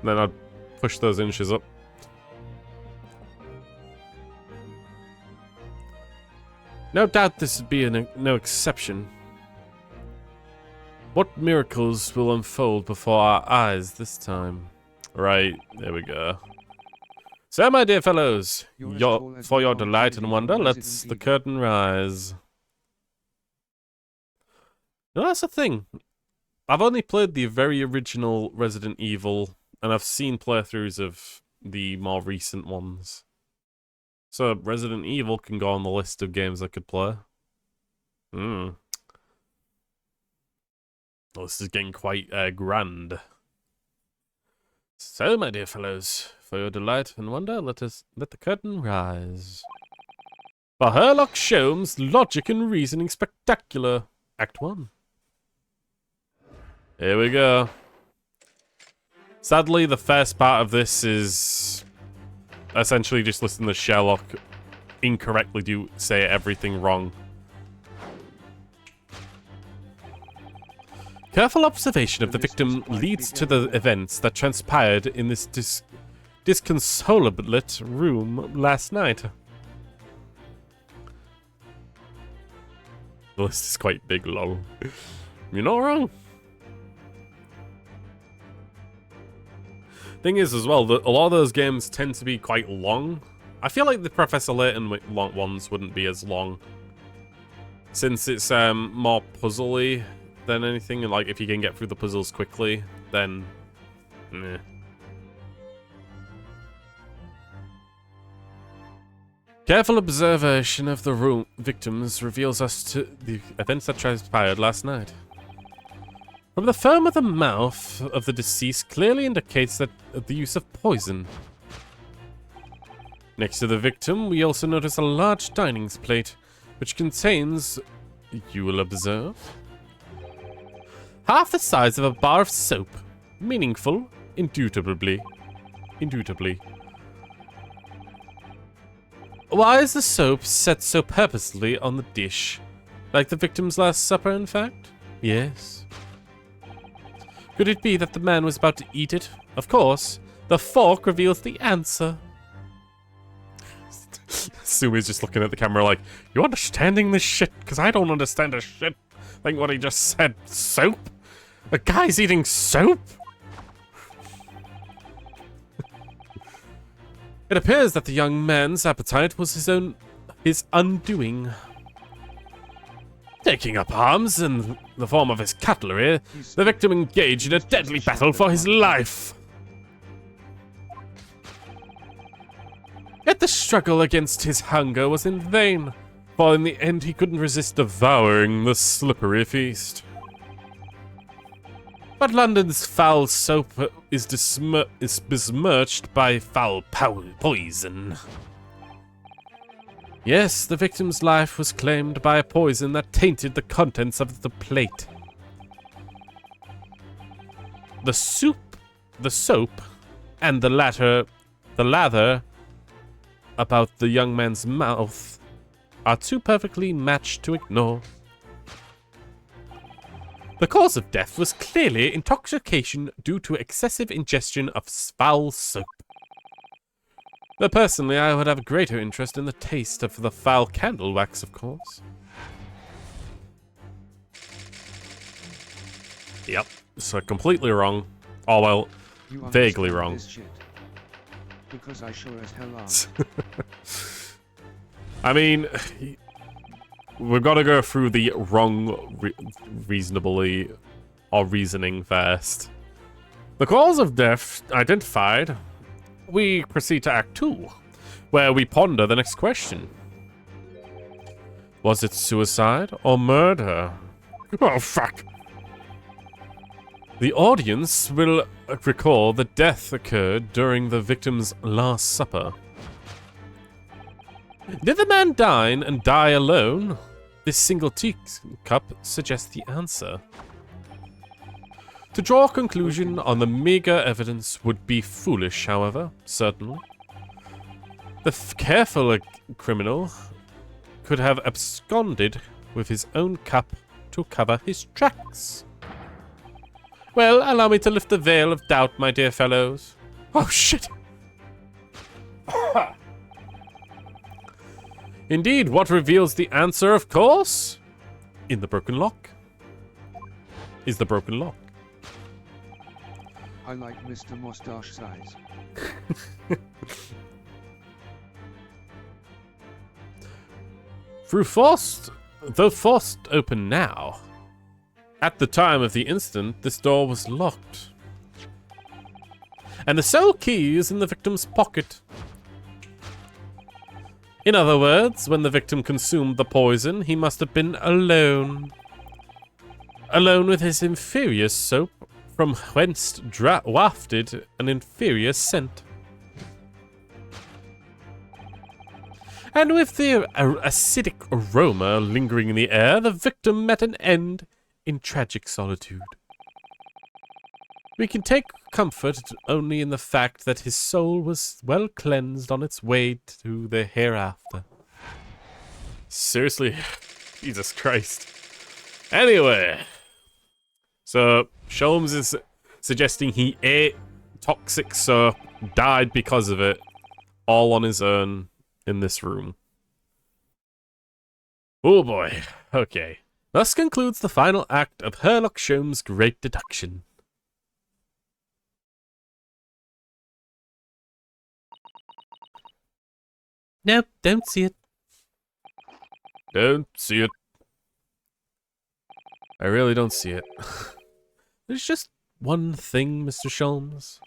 Then I'd push those inches up. No doubt this would be no exception. What miracles will unfold before our eyes this time? Right, there we go. So, my dear fellows, for your delight and wonder, let's the curtain rise. Now, that's the thing. I've only played the very original Resident Evil, and I've seen playthroughs of the more recent ones. So, Resident Evil can go on the list of games I could play. Well, this is getting quite grand. So, my dear fellows, for your delight and wonder, let the curtain rise. For Sherlock Sholmes, logic and reasoning spectacular. Act 1. Here we go. Sadly, the first part of this is essentially just listening to Sherlock incorrectly say everything wrong. Careful observation of the victim leads to the events that transpired in this disconsolate room last night. The list is quite big, lol. You're not wrong. Thing is, as well, that a lot of those games tend to be quite long. I feel like the Professor Layton ones wouldn't be as long, since it's more puzzly than anything, and like if you can get through the puzzles quickly, then meh. Careful observation of the victims reveals us to the events that transpired last night. From the foam of the mouth of the deceased clearly indicates that the use of poison. Next to the victim, we also notice a large dining plate, which contains, you will observe, half the size of a bar of soap. Meaningful, indubitably. Why is the soap set so purposely on the dish? Like the victim's last supper, in fact? Yes. Could it be that the man was about to eat it? Of course. The fork reveals the answer. Sumi's just looking at the camera like, you understanding this shit? Because I don't understand a shit. Think what he just said. Soap? A guy's eating soap? It appears that the young man's appetite was his undoing. Taking up arms in the form of his cutlery, the victim engaged in a deadly battle for his life. Yet the struggle against his hunger was in vain, for in the end he couldn't resist devouring the slippery feast. But London's foul soap is besmirched by foul poison. Yes, the victim's life was claimed by a poison that tainted the contents of the plate. The soap, and the lather about the young man's mouth are too perfectly matched to ignore. The cause of death was clearly intoxication due to excessive ingestion of foul soap. Though personally, I would have a greater interest in the taste of the foul candle wax, of course. Yep, so completely wrong. Oh well, vaguely wrong. Because I sure as hell are. I mean, we've got to go through the wrong reasonably or reasoning first. The cause of death identified. We proceed to Act 2, where we ponder the next question. Was it suicide or murder? Oh, fuck. The audience will recall the death occurred during the victim's last supper. Did the man dine and die alone? This single teacup suggests the answer. To draw a conclusion on the meager evidence would be foolish, however, certainly. The careful criminal could have absconded with his own cup to cover his tracks. Well, allow me to lift the veil of doubt, my dear fellows. Oh, shit. Indeed, what reveals the answer, of course? In the broken lock. Is the broken lock. I like Mr. Mustache size. Though forced open now, at the time of the incident, this door was locked. And the sole key is in the victim's pocket. In other words, when the victim consumed the poison, he must have been alone. Alone with his inferior soap, from whence wafted an inferior scent. And with the acidic aroma lingering in the air, the victim met an end in tragic solitude. We can take comfort only in the fact that his soul was well cleansed on its way to the hereafter. Seriously? Jesus Christ. Anyway. So, Sholmes is suggesting he ate toxic soap, died because of it, all on his own in this room. Oh boy. Okay. Thus concludes the final act of Sherlock Sholmes' Great Deduction. Nope, don't see it. Don't see it. I really don't see it. There's just one thing, Mr. Sholmes.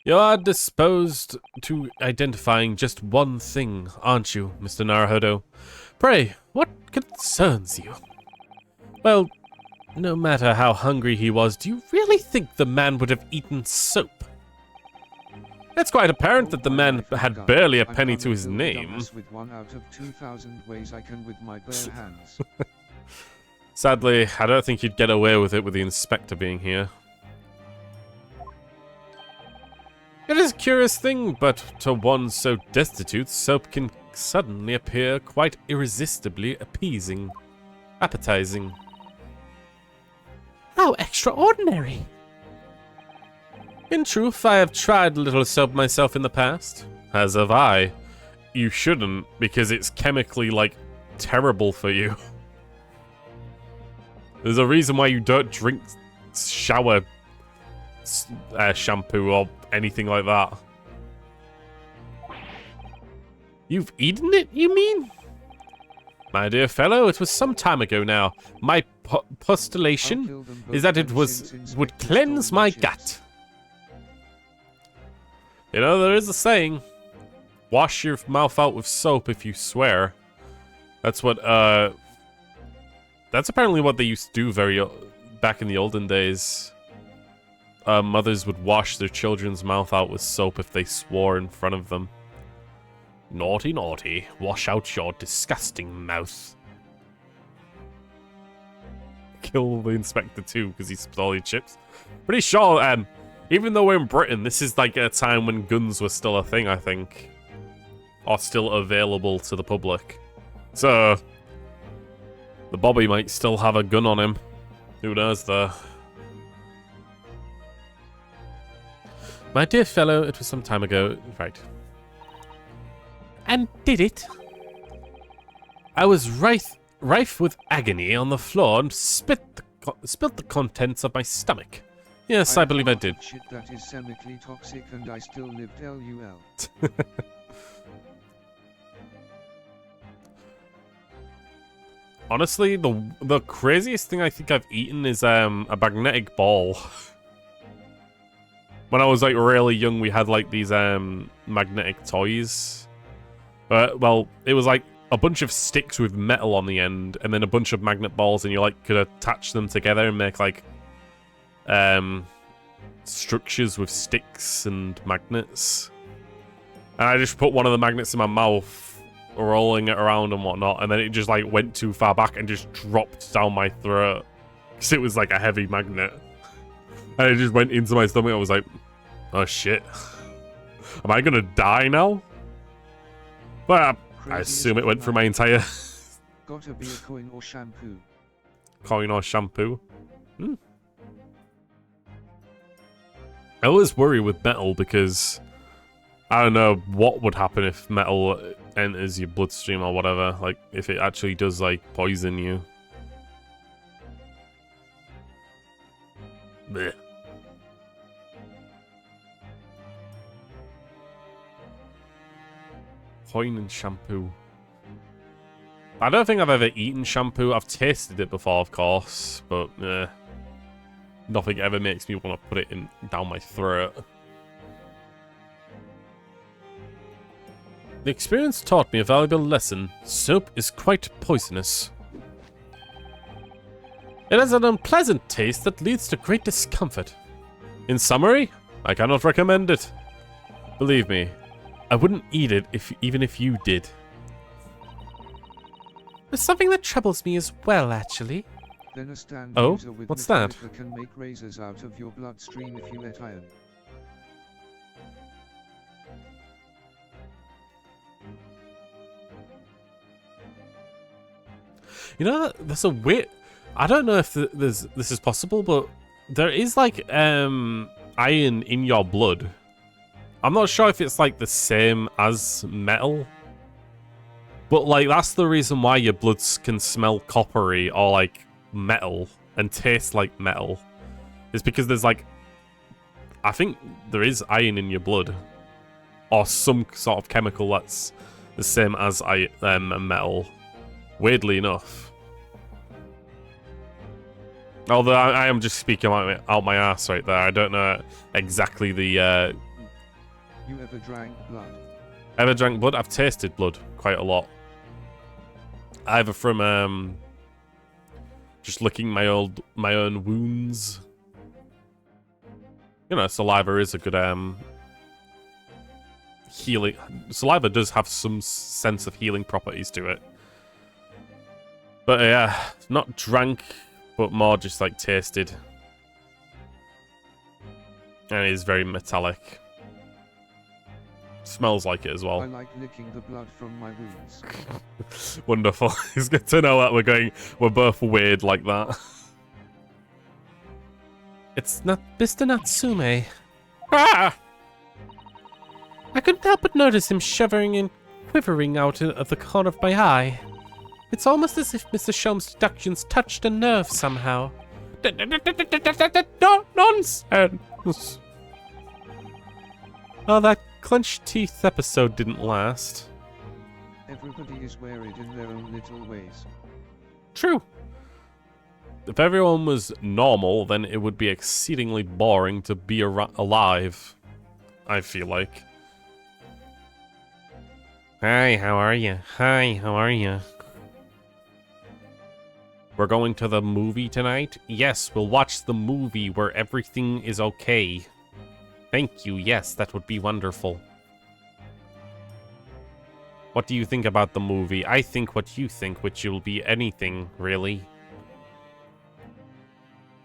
You are disposed to identifying just one thing, aren't you, Mr. Naruhodo? Pray, what concerns you? Well, no matter how hungry he was, do you really think the man would have eaten soap? It's quite apparent that the man had barely a penny to his name. With 1 out of 2,000 ways I can with my bare hands. Sadly, I don't think you'd get away with it with the inspector being here. It is a curious thing, but to one so destitute, soap can suddenly appear quite irresistibly appeasing, appetizing. How extraordinary! In truth, I have tried a little soap myself in the past, as have I. You shouldn't, because it's chemically, like, terrible for you. There's a reason why you don't drink shower shampoo or anything like that. You've eaten it, you mean? My dear fellow, it was some time ago now. My postulation is that it would cleanse my gut. You know, there is a saying, wash your mouth out with soap if you swear. That's what, that's apparently what they used to do back in the olden days. Mothers would wash their children's mouth out with soap if they swore in front of them. Naughty, naughty, wash out your disgusting mouth. Kill the inspector too, because he stole your chips. Pretty sure, even though we're in Britain, this is like a time when guns were still a thing, I think. Or still available to the public. So, the Bobby might still have a gun on him. Who knows, though? My dear fellow, it was some time ago. Right. And did it? I was rife with agony on the floor and spilt the contents of my stomach. Yes, I believe I did. Shit that is semically toxic and I still lived LUL. Honestly, the craziest thing I think I've eaten is a magnetic ball. When I was like really young, we had like these magnetic toys. Well, it was like a bunch of sticks with metal on the end, and then a bunch of magnet balls, and you like could attach them together and make like structures with sticks and magnets. And I just put one of the magnets in my mouth, rolling it around and whatnot, and then it just like went too far back and just dropped down my throat because it was like a heavy magnet, and it just went into my stomach. I was like, oh shit, am I gonna die now? Well, I assume it went through my entire Gotta be a coin or shampoo. coin or shampoo. I always worry with metal because I don't know what would happen if metal enters your bloodstream or whatever. Like, if it actually does, like, poison you. Blech. Coin and shampoo. I don't think I've ever eaten shampoo. I've tasted it before, of course, but nothing ever makes me want to put it in down my throat. The experience taught me a valuable lesson. Soap is quite poisonous. It has an unpleasant taste that leads to great discomfort. In summary, I cannot recommend it. Believe me, I wouldn't eat it even if you did. There's something that troubles me as well, actually. Then a stand Oh, user with what's that? MacGyver can make razors out of your bloodstream if you let iron. You know, there's a weird... I don't know if this is possible, but there is, like, iron in your blood. I'm not sure if it's, like, the same as metal. But, like, that's the reason why your bloods can smell coppery or, like, metal and taste like metal. It's because there's, like... I think there is iron in your blood. Or some sort of chemical that's the same as metal. Weirdly enough. Although I am just speaking out my ass right there. I don't know exactly the... You ever drank blood? Ever drank blood? I've tasted blood quite a lot. Either from just licking my own wounds. You know, saliva is a good healing. Saliva does have some sense of healing properties to it. But yeah, not drank, but more just like tasted. And it is very metallic. Smells like it as well. I like licking the blood from my wounds. Wonderful. It's good to know that we're both weird like that. It's not Mr. Natsume. Ah! I couldn't help but notice him shivering and quivering out of the corner of my eye. It's almost as if Mr. Sholmes' deductions touched a nerve somehow. Nonsense! Oh, that clenched teeth episode didn't last. Everybody is worried in their own little ways. True. If everyone was normal, then it would be exceedingly boring to be alive. I feel like. Hi, how are you? Hi, how are you? We're going to the movie tonight? Yes, we'll watch the movie where everything is okay. Thank you, yes, that would be wonderful. What do you think about the movie? I think what you think, which will be anything, really.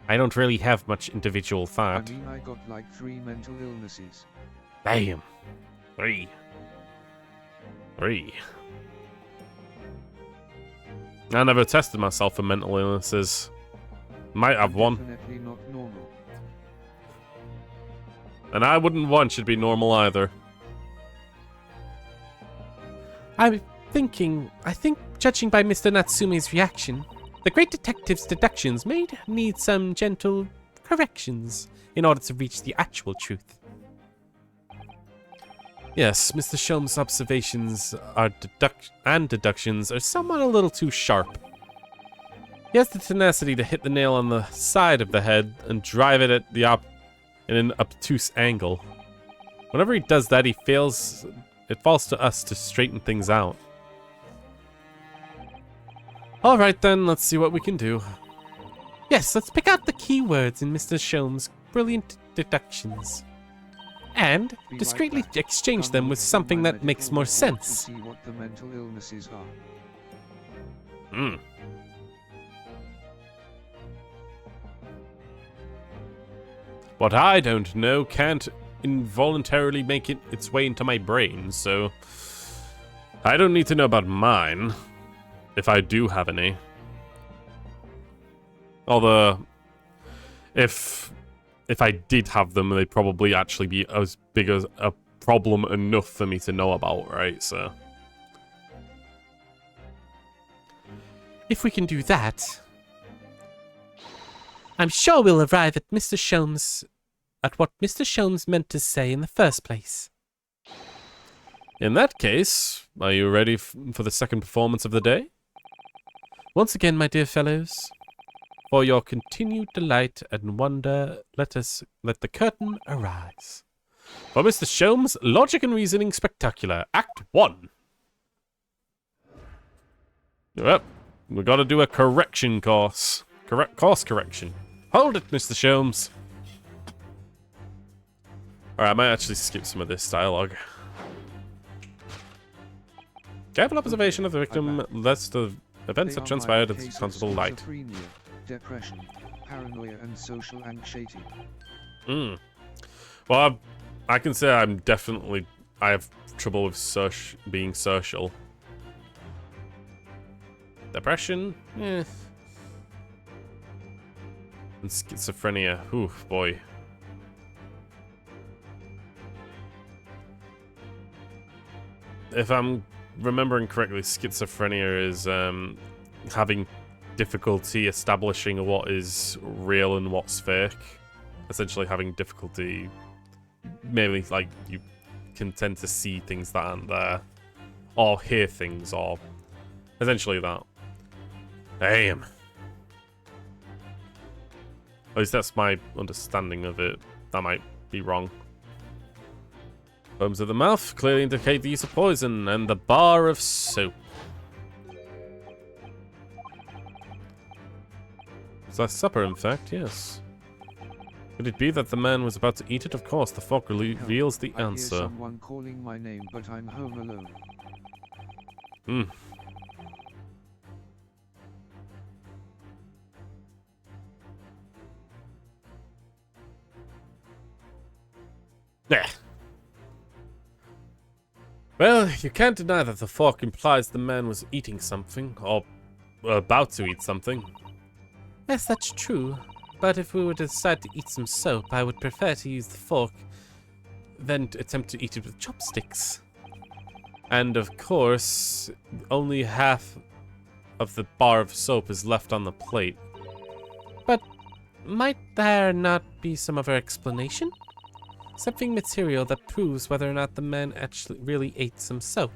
I don't really have much individual thought. I mean, I got like 3 mental illnesses. Damn. 3. I never tested myself for mental illnesses. Might have one. Definitely not normal. And I wouldn't want you to be normal either. I think, judging by Mr. Natsume's reaction, the great detective's deductions may need some gentle corrections in order to reach the actual truth. Yes, Mr. Sholmes' observations and deductions are somewhat a little too sharp. He has the tenacity to hit the nail on the side of the head and drive it at in an obtuse angle. Whenever he does that, it falls to us to straighten things out. Alright then, let's see what we can do. Yes, let's pick out the key words in Mr. Sholmes' brilliant deductions. And Be discreetly right back. exchange Come them on with to something my that makes medical more report to sense. see what the mental illnesses are. Hmm. What I don't know can't involuntarily make its way into my brain, so I don't need to know about mine, if I do have any. Although, if if I did have them, they'd probably actually be as big as a problem enough for me to know about, right? So if we can do that, I'm sure we'll arrive at what Mr. Sholmes meant to say in the first place. in that case, are you ready for the second performance of the day? Once again, my dear fellows, for your continued delight and wonder, let the curtain arise. For Mr. Sholmes, Logic and Reasoning Spectacular, Act 1. Yep, we gotta do a correction course. Course correction. Hold it, Mr. Sholmes. Alright, I might actually skip some of this dialogue. Careful observation of the victim lets the events that transpired at responsible light. Depression, paranoia, and social anxiety. Well, I can say I have trouble with being social. Depression? Eh. And schizophrenia. Oof, boy. If I'm remembering correctly, schizophrenia is having difficulty establishing what is real and what's fake. Essentially having difficulty, maybe like you can tend to see things that aren't there, or hear things, or essentially that. Damn. At least that's my understanding of it. That might be wrong. Foams of the mouth clearly indicate the use of poison, and the bar of soap. It's last supper, in fact, yes. Could it be that the man was about to eat it? Of course, the fog reveals the answer. I hear someone calling my name, but I'm home alone. Nah. Well, you can't deny that the fork implies the man was eating something, or about to eat something. Yes, that's true. But if we were to decide to eat some soap, I would prefer to use the fork than to attempt to eat it with chopsticks. And of course, only half of the bar of soap is left on the plate. But might there not be some other explanation? Something material that proves whether or not the man actually really ate some soap.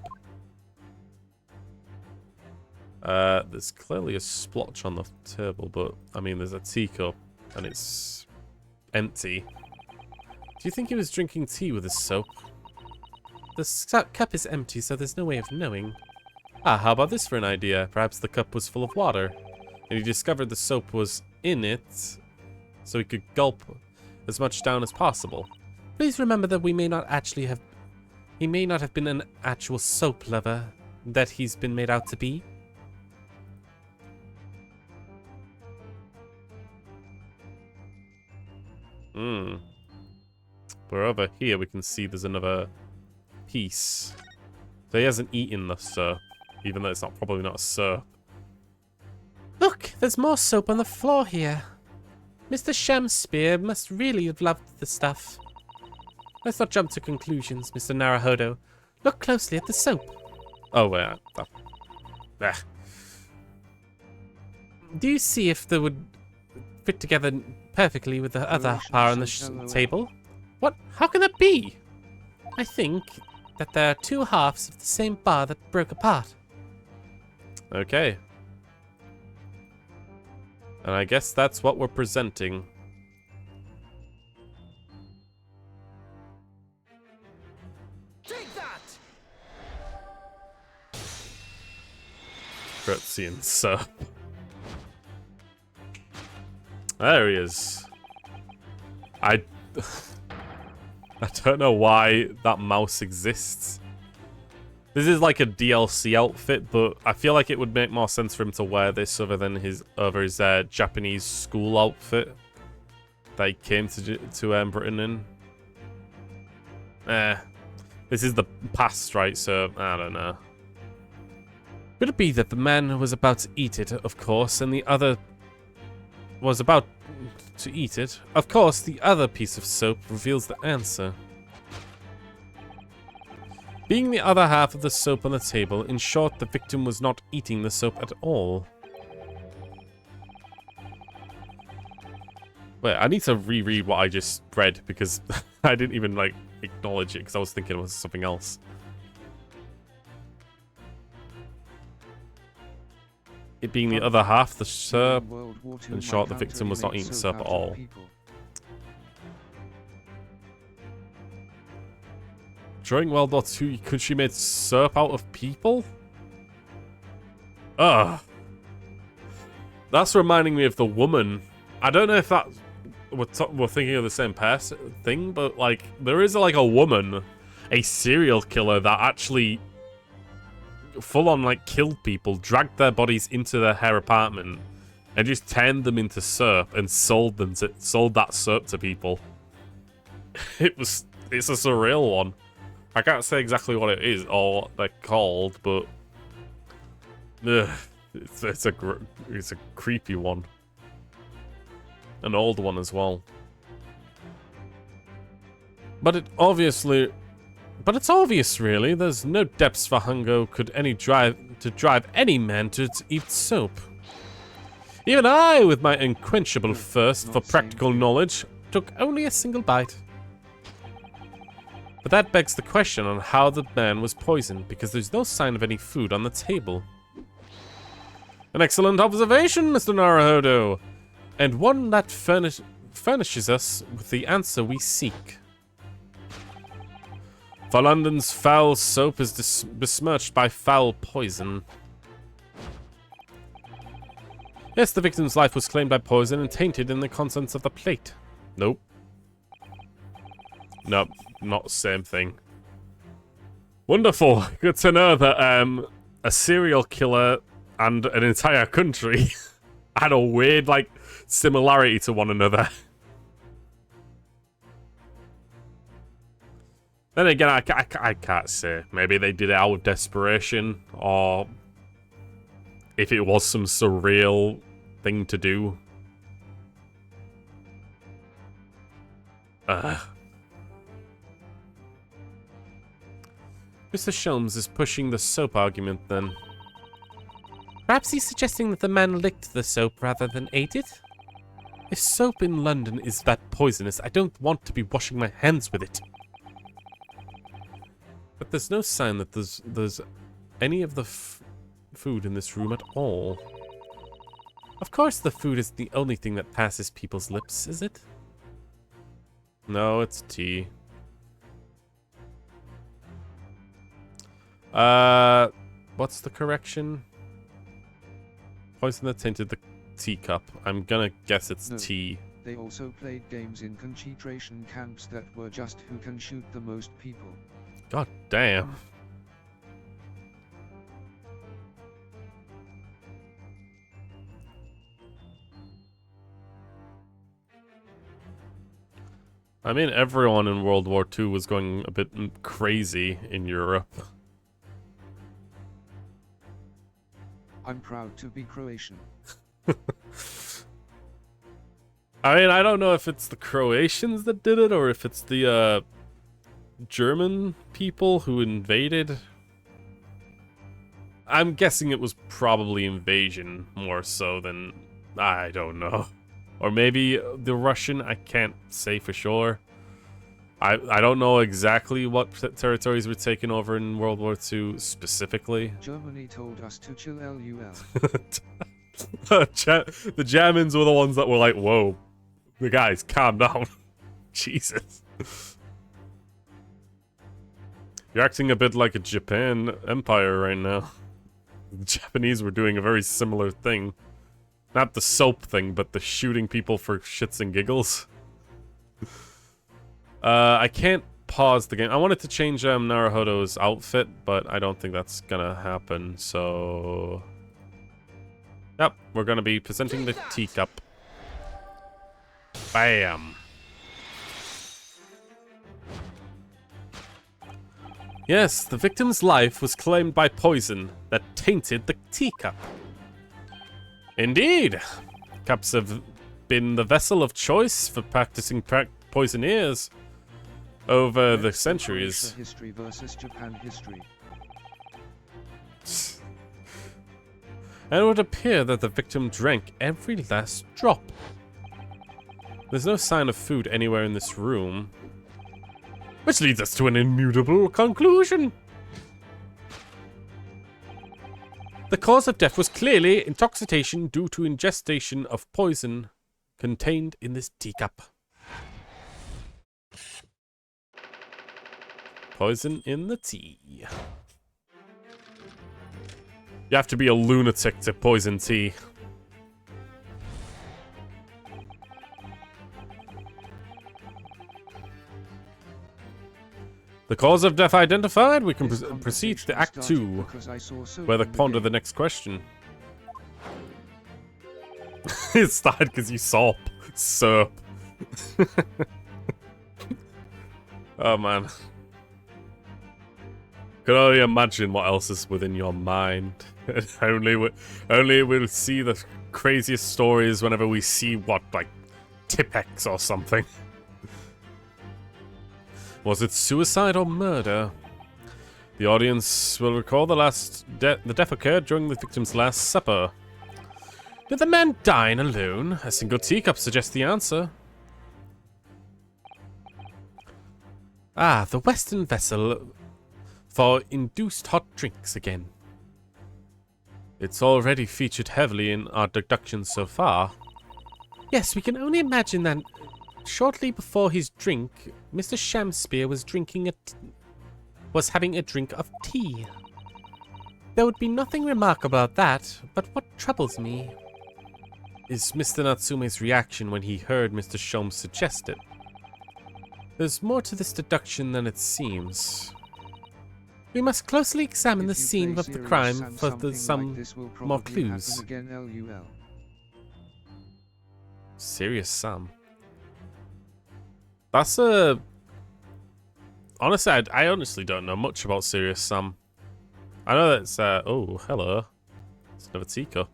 There's clearly a splotch on the table, but I mean, there's a teacup and it's empty. Do you think he was drinking tea with his soap? The cup is empty, so there's no way of knowing. Ah, how about this for an idea? Perhaps the cup was full of water, and he discovered the soap was in it, so he could gulp as much down as possible. Please remember that he may not have been an actual soap lover that he's been made out to be. But over here we can see there's another piece. So he hasn't eaten the soap, even though it's probably not a soap. Look, there's more soap on the floor here. Mr. Shamspeare must really have loved the stuff. Let's not jump to conclusions, Mr. Naruhodo. Look closely at the soap. Oh, wait. Do you see if they would fit together perfectly with the other bar on the table? What? How can that be? I think that there are two halves of the same bar that broke apart. Okay. And I guess that's what we're presenting. Take that! Cutscene soap. There he is. I don't know why that mouse exists. This is like a DLC outfit, but I feel like it would make more sense for him to wear this other than his Japanese school outfit that he came to Britain in. This is the past, right? So I don't know. Could it be that the man was about to eat it, of course, and the other was about to eat it. Of course, the other piece of soap reveals the answer. Being the other half of the soap on the table, in short, the victim was not eating the soap at all. Wait, I need to reread what I just read because I didn't even, like, acknowledge it because I was thinking it was something else. It being the other half, the soap. In short, the victim was not eating soap at all. During World War II, she made soap out of people? Ugh. That's reminding me of the woman. I don't know if that we're thinking of the same thing, but like there is like a woman, a serial killer that actually full on like killed people, dragged their bodies into her apartment, and just turned them into soap and sold that soap to people. It's a surreal one. I can't say exactly what it is or what they're called, but it's a creepy one. An old one as well. But it's obvious really. There's no depths for hunger could drive any man to eat soap. Even I, with my unquenchable thirst for practical knowledge, took only a single bite. But that begs the question on how the man was poisoned, because there's no sign of any food on the table. An excellent observation, Mr. Naruhodo, and one that furnishes us with the answer we seek. For London's foul soap is besmirched by foul poison. Yes, the victim's life was claimed by poison and tainted in the contents of the plate. Nope. Nope, not the same thing. Wonderful. Good to know that a serial killer and an entire country had a weird, like, similarity to one another. Then again, I can't say. Maybe they did it out of desperation, or if it was some surreal thing to do. Mr. Shelms is pushing the soap argument, then. Perhaps he's suggesting that the man licked the soap rather than ate it? If soap in London is that poisonous, I don't want to be washing my hands with it. But there's no sign that there's any of the food in this room at all. Of course the food is the only thing that passes people's lips, is it? No, it's tea. What's the correction? Poison that tainted the teacup. I'm gonna guess it's tea. They also played games in concentration camps that were just who can shoot the most people. God damn. I mean, everyone in World War II was going a bit crazy in Europe. I'm proud to be Croatian. I mean, I don't know if it's the Croatians that did it or if it's the German people who invaded. I'm guessing it was probably invasion more so than, I don't know. Or maybe the Russian, I can't say for sure. I don't know exactly what territories were taken over in World War II specifically. Germany told us to chill LUL. The Germans were the ones that were like, whoa, the guys, calm down. Jesus. You're acting a bit like a Japan empire right now. The Japanese were doing a very similar thing. Not the soap thing, but the shooting people for shits and giggles. I can't pause the game. I wanted to change Naruhodo's outfit, but I don't think that's gonna happen, so... Yep, we're gonna be presenting the teacup. Bam! Yes, the victim's life was claimed by poison that tainted the teacup. Indeed! Cups have been the vessel of choice for practicing poisoneers over the centuries. History versus Japan history. And it would appear that the victim drank every last drop. There's no sign of food anywhere in this room, which leads us to an immutable conclusion. The cause of death was clearly intoxication due to ingestion of poison contained in this teacup. Poison in the tea. You have to be a lunatic to poison tea. The cause of death identified. We can proceed to Act 2, where they ponder the next question. It started because you saw soap. Oh man. Can only imagine what else is within your mind. only we'll see the craziest stories whenever we see what, like, Tipex or something. Was it suicide or murder? The audience will recall the death occurred during the victim's last supper. Did the man dine alone? A single teacup suggests the answer. Ah, the Western vessel for induced hot drinks again. It's already featured heavily in our deductions so far. Yes, we can only imagine that shortly before his drink, Mr. Shamspeare was having a drink of tea. There would be nothing remarkable about that, but what troubles me is Mr. Natsume's reaction when he heard Mr. Sholmes suggest it. There's more to this deduction than it seems. We must closely examine the scene of the crime for some more clues. Serious Sam. That's a... Honestly, I honestly don't know much about Serious Sam. I know that it's, oh, hello. It's another teacup.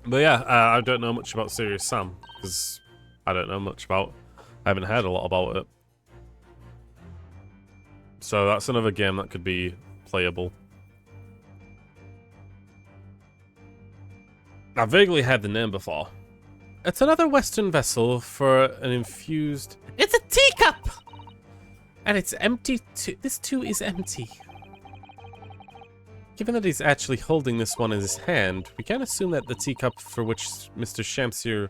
But yeah, I don't know much about Serious Sam, because I don't know much about... I haven't heard a lot about it. So that's another game that could be playable. I vaguely had the name before. It's another Western vessel for an infused... It's a teacup! And it's empty too. This too is empty. Given that he's actually holding this one in his hand, we can assume that the teacup for which Mr. Shamspeare...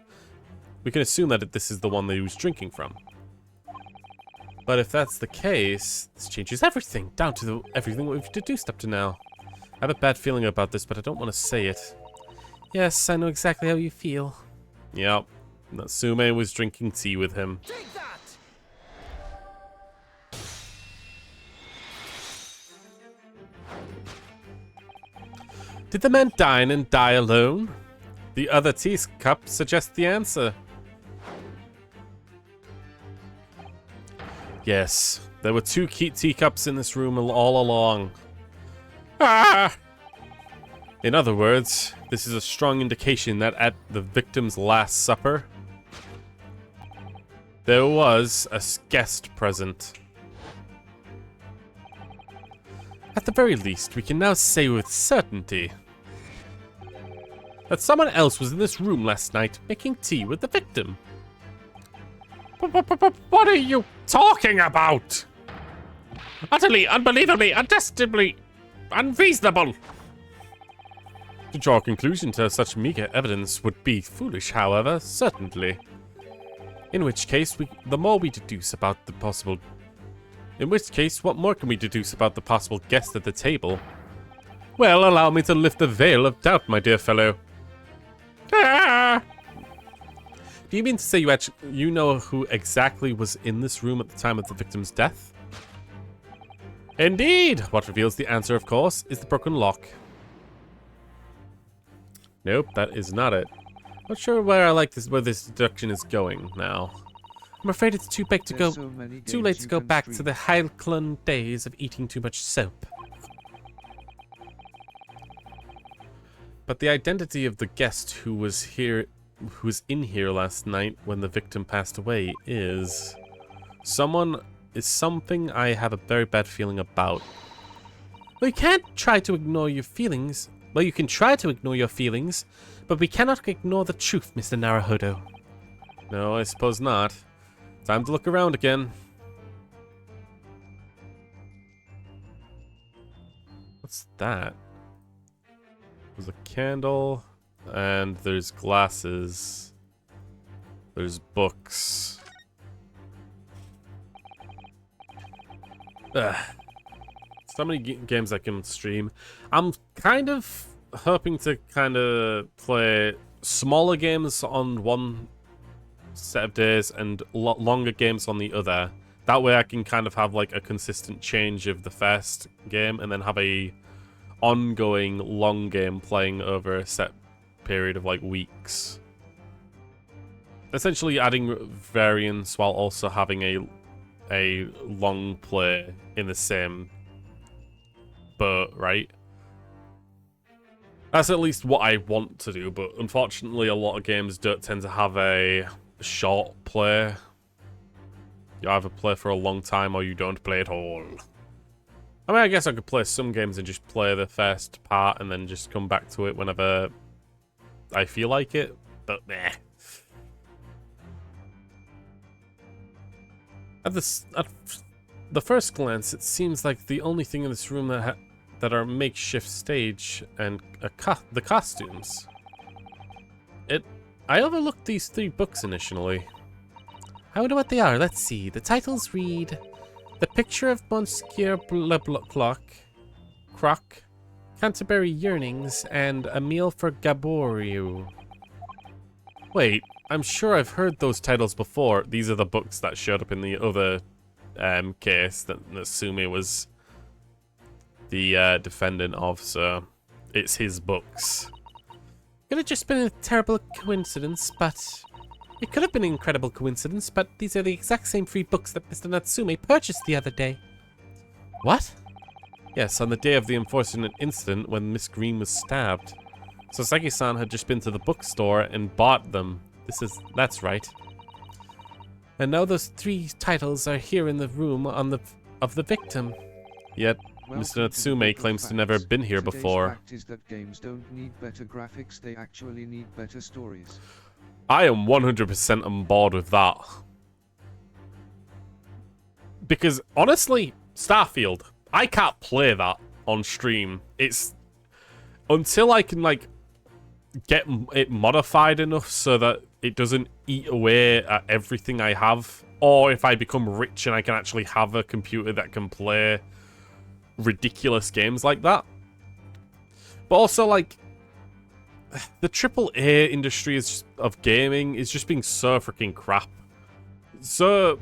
We can assume that this is the one that he was drinking from. But if that's the case, this changes everything, down to everything we've deduced up to now. I have a bad feeling about this, but I don't want to say it. Yes, I know exactly how you feel. Yep, Natsume was drinking tea with him. Take that! Did the man dine and die alone? The other teacup suggests the answer. Yes, there were two teacups in this room all along. Ah! In other words, this is a strong indication that at the victim's last supper, there was a guest present. At the very least, we can now say with certainty that someone else was in this room last night making tea with the victim. What are you talking about? Utterly, unbelievably, undestinably unreasonable. To draw a conclusion to such meager evidence would be foolish, however, certainly. In which case, the more we deduce about the possible... In which case, what more can we deduce about the possible guest at the table? Well, allow me to lift the veil of doubt, my dear fellow. Ah! Do you mean to say you know who exactly was in this room at the time of the victim's death? Indeed! What reveals the answer, of course, is the broken lock. Nope, that is not it. Not sure where this deduction is going now. I'm afraid it's too late to go back to the Highclone days of eating too much soap. But the identity of the guest who was in here last night when the victim passed away is something I have a very bad feeling about. Well, you can't try to ignore your feelings. Well, you can try to ignore your feelings, but we cannot ignore the truth, Mr. Naruhodo. No, I suppose not. Time to look around again. What's that? There's a candle, and there's glasses. There's books. Ugh. So many games I can stream. I'm kind of hoping to play smaller games on one set of days and longer games on the other. That way I can kind of have like a consistent change of the first game and then have a ongoing long game playing over a set period of like weeks. Essentially adding variance while also having a long play in the same boat, right? That's at least what I want to do, but unfortunately a lot of games don't tend to have a short play. You either play for a long time or you don't play at all. I mean, I guess I could play some games and just play the first part and then just come back to it whenever I feel like it, but meh. At the first glance, it seems like the only thing in this room that are makeshift stage and the costumes. I overlooked these 3 books initially. I wonder what they are. Let's see. The titles read The Picture of Monsieur Croc, Canterbury Yearnings, and A Meal for Gaboriou. Wait, I'm sure I've heard those titles before. These are the books that showed up in the other case that Natsume was the defendant of, so it's his books. Could have just been a terrible coincidence, but... It could have been an incredible coincidence, but these are the exact same 3 books that Mr. Natsume purchased the other day. What? Yes, on the day of the unfortunate incident when Miss Green was stabbed. Sasaki-san had just been to the bookstore and bought them. That's right. And now those 3 titles are here in the room of the victim. Yet, Mr. Natsume claims to never have been here before. Fact is that games don't need better graphics, they actually need better stories. I am 100% on board with that. Because, honestly, Starfield, I can't play that on stream. It's... Until I can, like, get it modified enough so that it doesn't eat away at everything I have. Or if I become rich and I can actually have a computer that can play ridiculous games like that. But also, like... The AAA industry of gaming is just being so freaking crap. So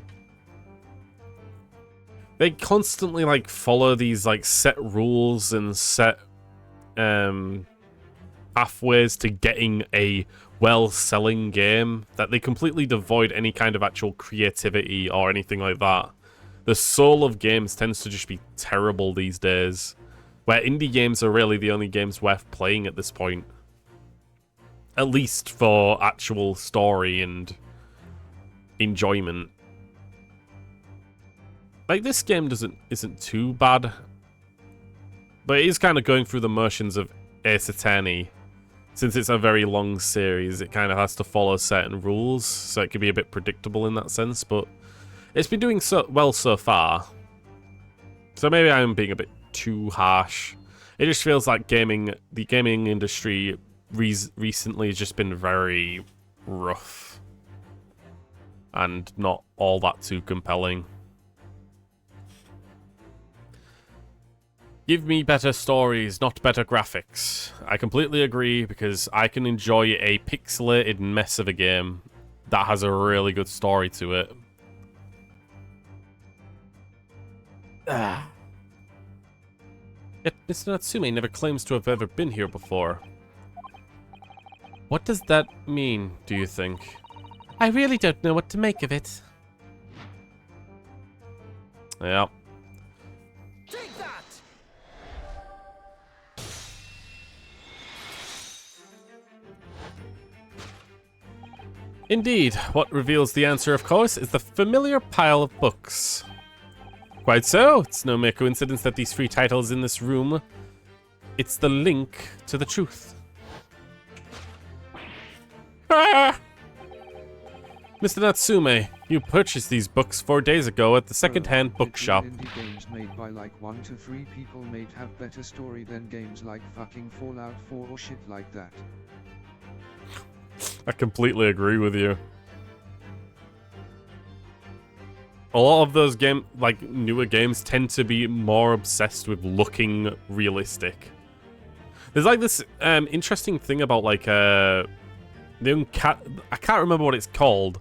they constantly like follow these like set rules and set pathways to getting a well-selling game that they completely devoid any kind of actual creativity or anything like that. The soul of games tends to just be terrible these days, where indie games are really the only games worth playing at this point. At least for actual story and enjoyment. Like, this game isn't too bad. But it is kind of going through the motions of Ace Attorney. Since it's a very long series, it kind of has to follow certain rules, so it can be a bit predictable in that sense, but it's been doing so well so far. So maybe I'm being a bit too harsh. It just feels like the gaming industry recently has just been very rough and not all that too compelling. Give me better stories, not better graphics. I completely agree, because I can enjoy a pixelated mess of a game that has a really good story to it. Yet Mr. Natsume never claims to have ever been here before. What does that mean, do you think? I really don't know what to make of it. Yeah. Take that! Indeed, what reveals the answer, of course, is the familiar pile of books. Quite so, it's no mere coincidence that these 3 titles in this room, it's the link to the truth. Ah! Mr. Natsume, you purchased these books 4 days ago at the second-hand bookshop. Indie games made by like 1 to 3 people made have better story than games like fucking Fallout 4 or shit like that. I completely agree with you. A lot of those newer games tend to be more obsessed with looking realistic. There's like this interesting thing about like I can't remember what it's called,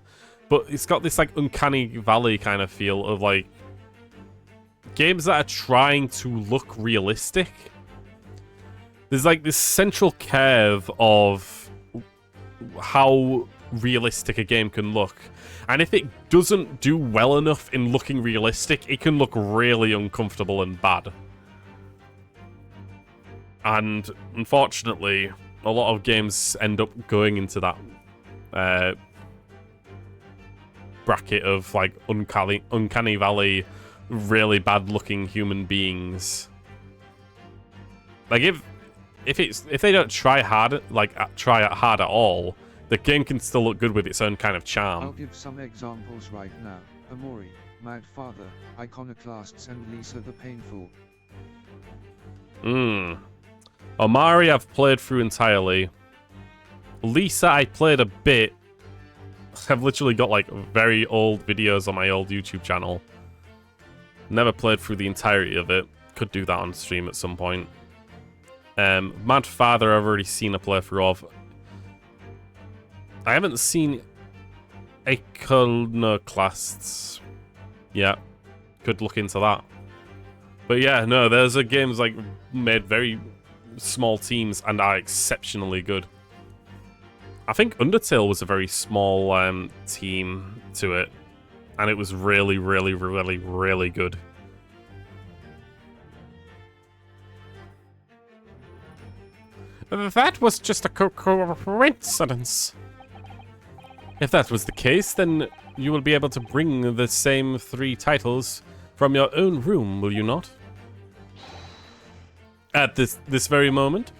but it's got this like uncanny valley kind of feel of like games that are trying to look realistic. There's like this central curve of how realistic a game can look, and if it doesn't do well enough in looking realistic, it can look really uncomfortable and bad. And unfortunately, a lot of games end up going into that bracket of like uncanny valley, really bad looking human beings. Like if they don't try hard, try hard at all, the game can still look good with its own kind of charm. I'll give some examples right now. Amori, Mad Father, Iconoclasts and Lisa the Painful. Omari I've played through entirely. Lisa I played a bit. I've literally got like very old videos on my old YouTube channel. Never played through the entirety of it. Could do that on stream at some point. Mad Father I've already seen a playthrough of. I haven't seen Iconoclasts yet. Could look into that. But yeah, no, there's games like made very small teams and are exceptionally good. I think Undertale was a very small team to it, and it was really, really, really, really good. That was just a coincidence. If that was the case, then you will be able to bring the same 3 titles from your own room, will you not? At this very moment?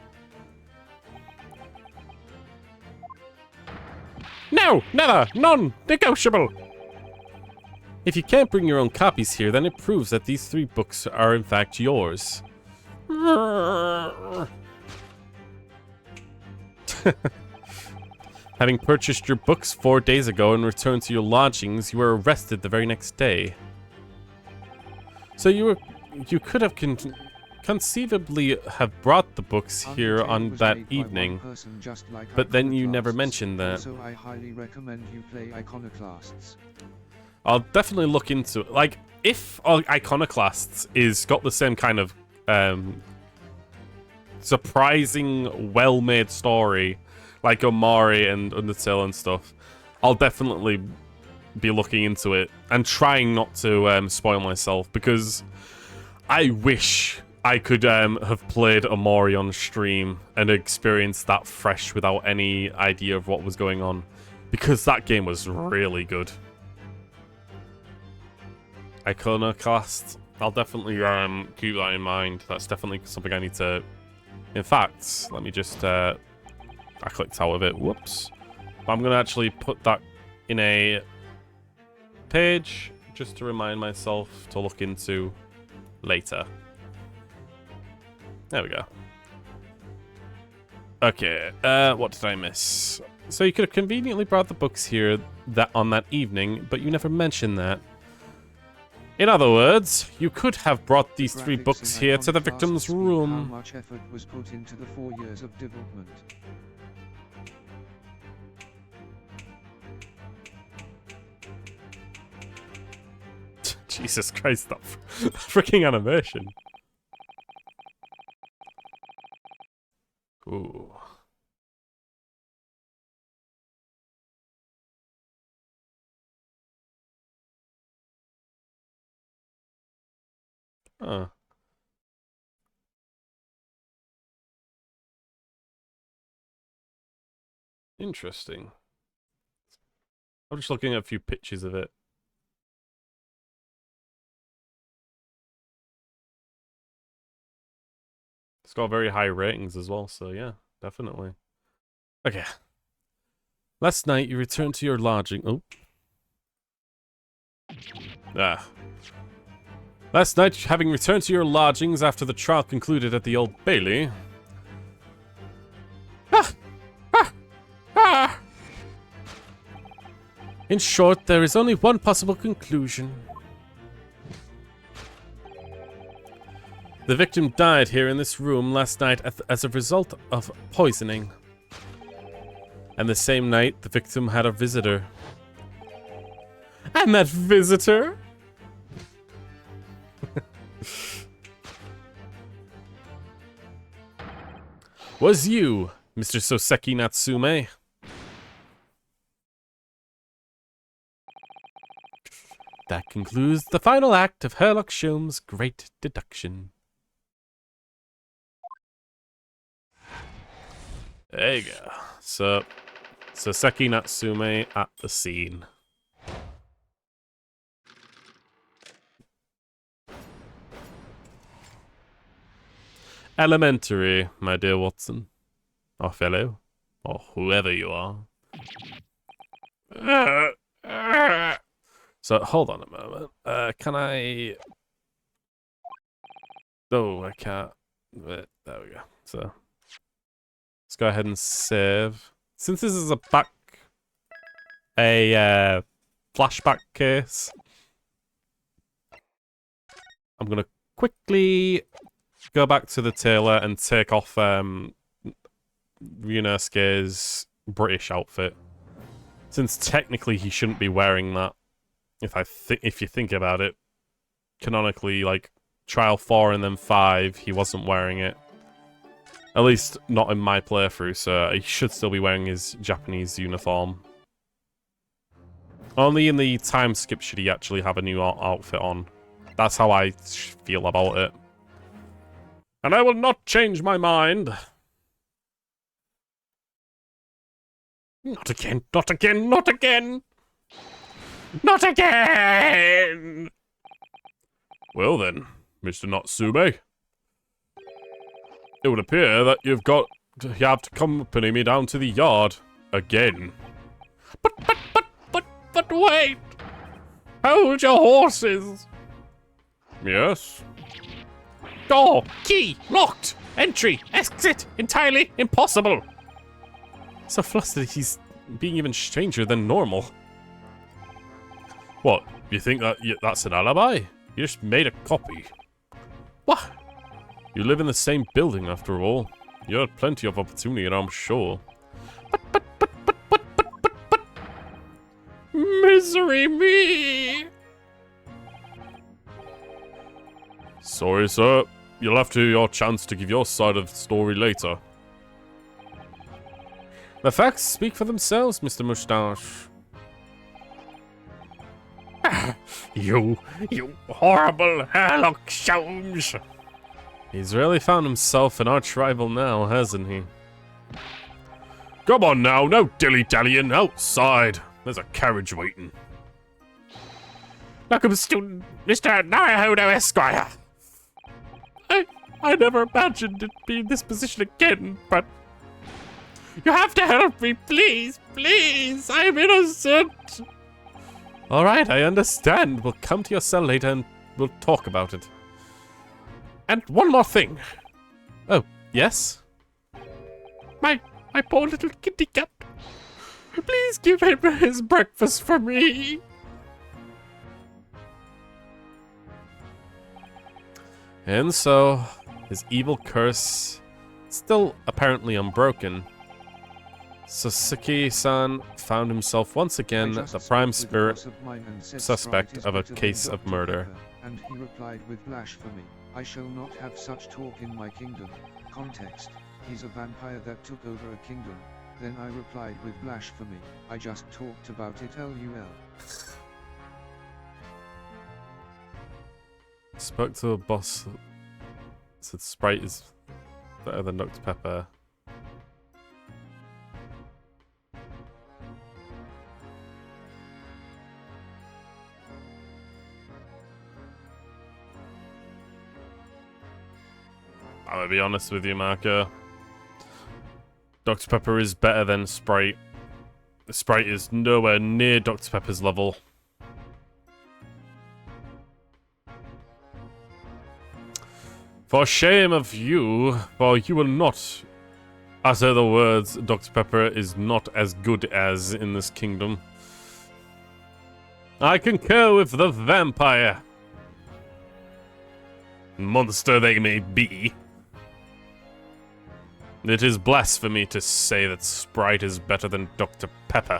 No! Never! Non-negotiable! If you can't bring your own copies here, then it proves that these 3 books are in fact yours. Having purchased your books 4 days ago and returned to your lodgings, you were arrested the very next day. So you could have conceivably have brought the books here on that evening, but then you never mentioned that. So I highly recommend you play Iconoclasts. I'll definitely look into it. Like, if Iconoclasts is got the same kind of surprising, well-made story like Omari and Undertale and stuff, I'll definitely be looking into it and trying not to spoil myself, because I wish I could have played Omori on stream and experienced that fresh without any idea of what was going on, because that game was really good. Iconoclast, I'll definitely keep that in mind. That's definitely something I need to... In fact, let me just... I clicked out of it, whoops. I'm going to actually put that in a page just to remind myself to look into later. There we go. Okay, what did I miss? So you could have conveniently brought the books here on that evening, but you never mentioned that. In other words, you could have brought these 3 books here to the victim's room. How much effort was put into the 4 years of development? Jesus Christ, that freaking animation. Ooh. Huh. Interesting. I'm just looking at a few pictures of it. It's got very high ratings as well, so yeah, definitely. Okay. Last night you returned to your lodging. Oh. Last night, having returned to your lodgings after the trial concluded at the Old Bailey. In short, there is only one possible conclusion. The victim died here in this room last night as a result of poisoning. And the same night, the victim had a visitor. And that visitor was you, Mr. Soseki Natsume. That concludes the final act of Herlock Sholmes' great deduction. There you go. So, Soseki Natsume at the scene. Elementary, my dear Watson. Or fellow. Or whoever you are. So, hold on a moment. Can I... Oh, I can't. There we go. So, let's go ahead and save. Since this is a flashback case, I'm gonna quickly go back to the tailor and take off Ryunosuke's British outfit, since technically he shouldn't be wearing that. If you think about it, canonically, like trial 4 and then 5, he wasn't wearing it. At least not in my playthrough, so he should still be wearing his Japanese uniform. Only in the time skip should he actually have a new outfit on. That's how I feel about it. And I will not change my mind. Not again, not again, not again! Not again! Well then, Mr. Natsume. It would appear that you have to accompany me down to the yard. Again. But wait! Hold your horses! Yes? Door! Key! Locked! Entry! Exit! Entirely impossible! So flustered he's being even stranger than normal. What? You think that's an alibi? You just made a copy. What? You live in the same building after all. You had plenty of opportunity, and I'm sure. But. Misery me! Sorry, sir. You'll have to your chance to give your side of the story later. The facts speak for themselves, Mr. Mustache. You horrible Herlock Sholmes! He's really found himself an arch rival now, hasn't he? Come on now, no dilly-dallying, outside. There's a carriage waiting. Welcome, student, Mr. Naruhodo Esquire. I never imagined it'd be in this position again, but... You have to help me, please, please, I'm innocent. Alright, I understand. We'll come to your cell later and we'll talk about it. And one more thing. Oh, yes? My poor little kitty cat. Please give him his breakfast for me. And so, his evil curse, still apparently unbroken, Soseki-san found himself once again the prime suspect of a case of murder. And he replied with blasphemy, I shall not have such talk in my kingdom. Context, he's a vampire that took over a kingdom. Then I replied with blasphemy, I just talked about it lol. Spoke to a boss, said Sprite is better than Dr. Pepper. I'm gonna be honest with you, Marco. Dr. Pepper is better than Sprite. Sprite is nowhere near Dr. Pepper's level. For shame of you, for you will not utter the words Dr. Pepper is not as good as in this kingdom. I concur with the vampire. Monster they may be. It is blasphemy to say that Sprite is better than Dr. Pepper.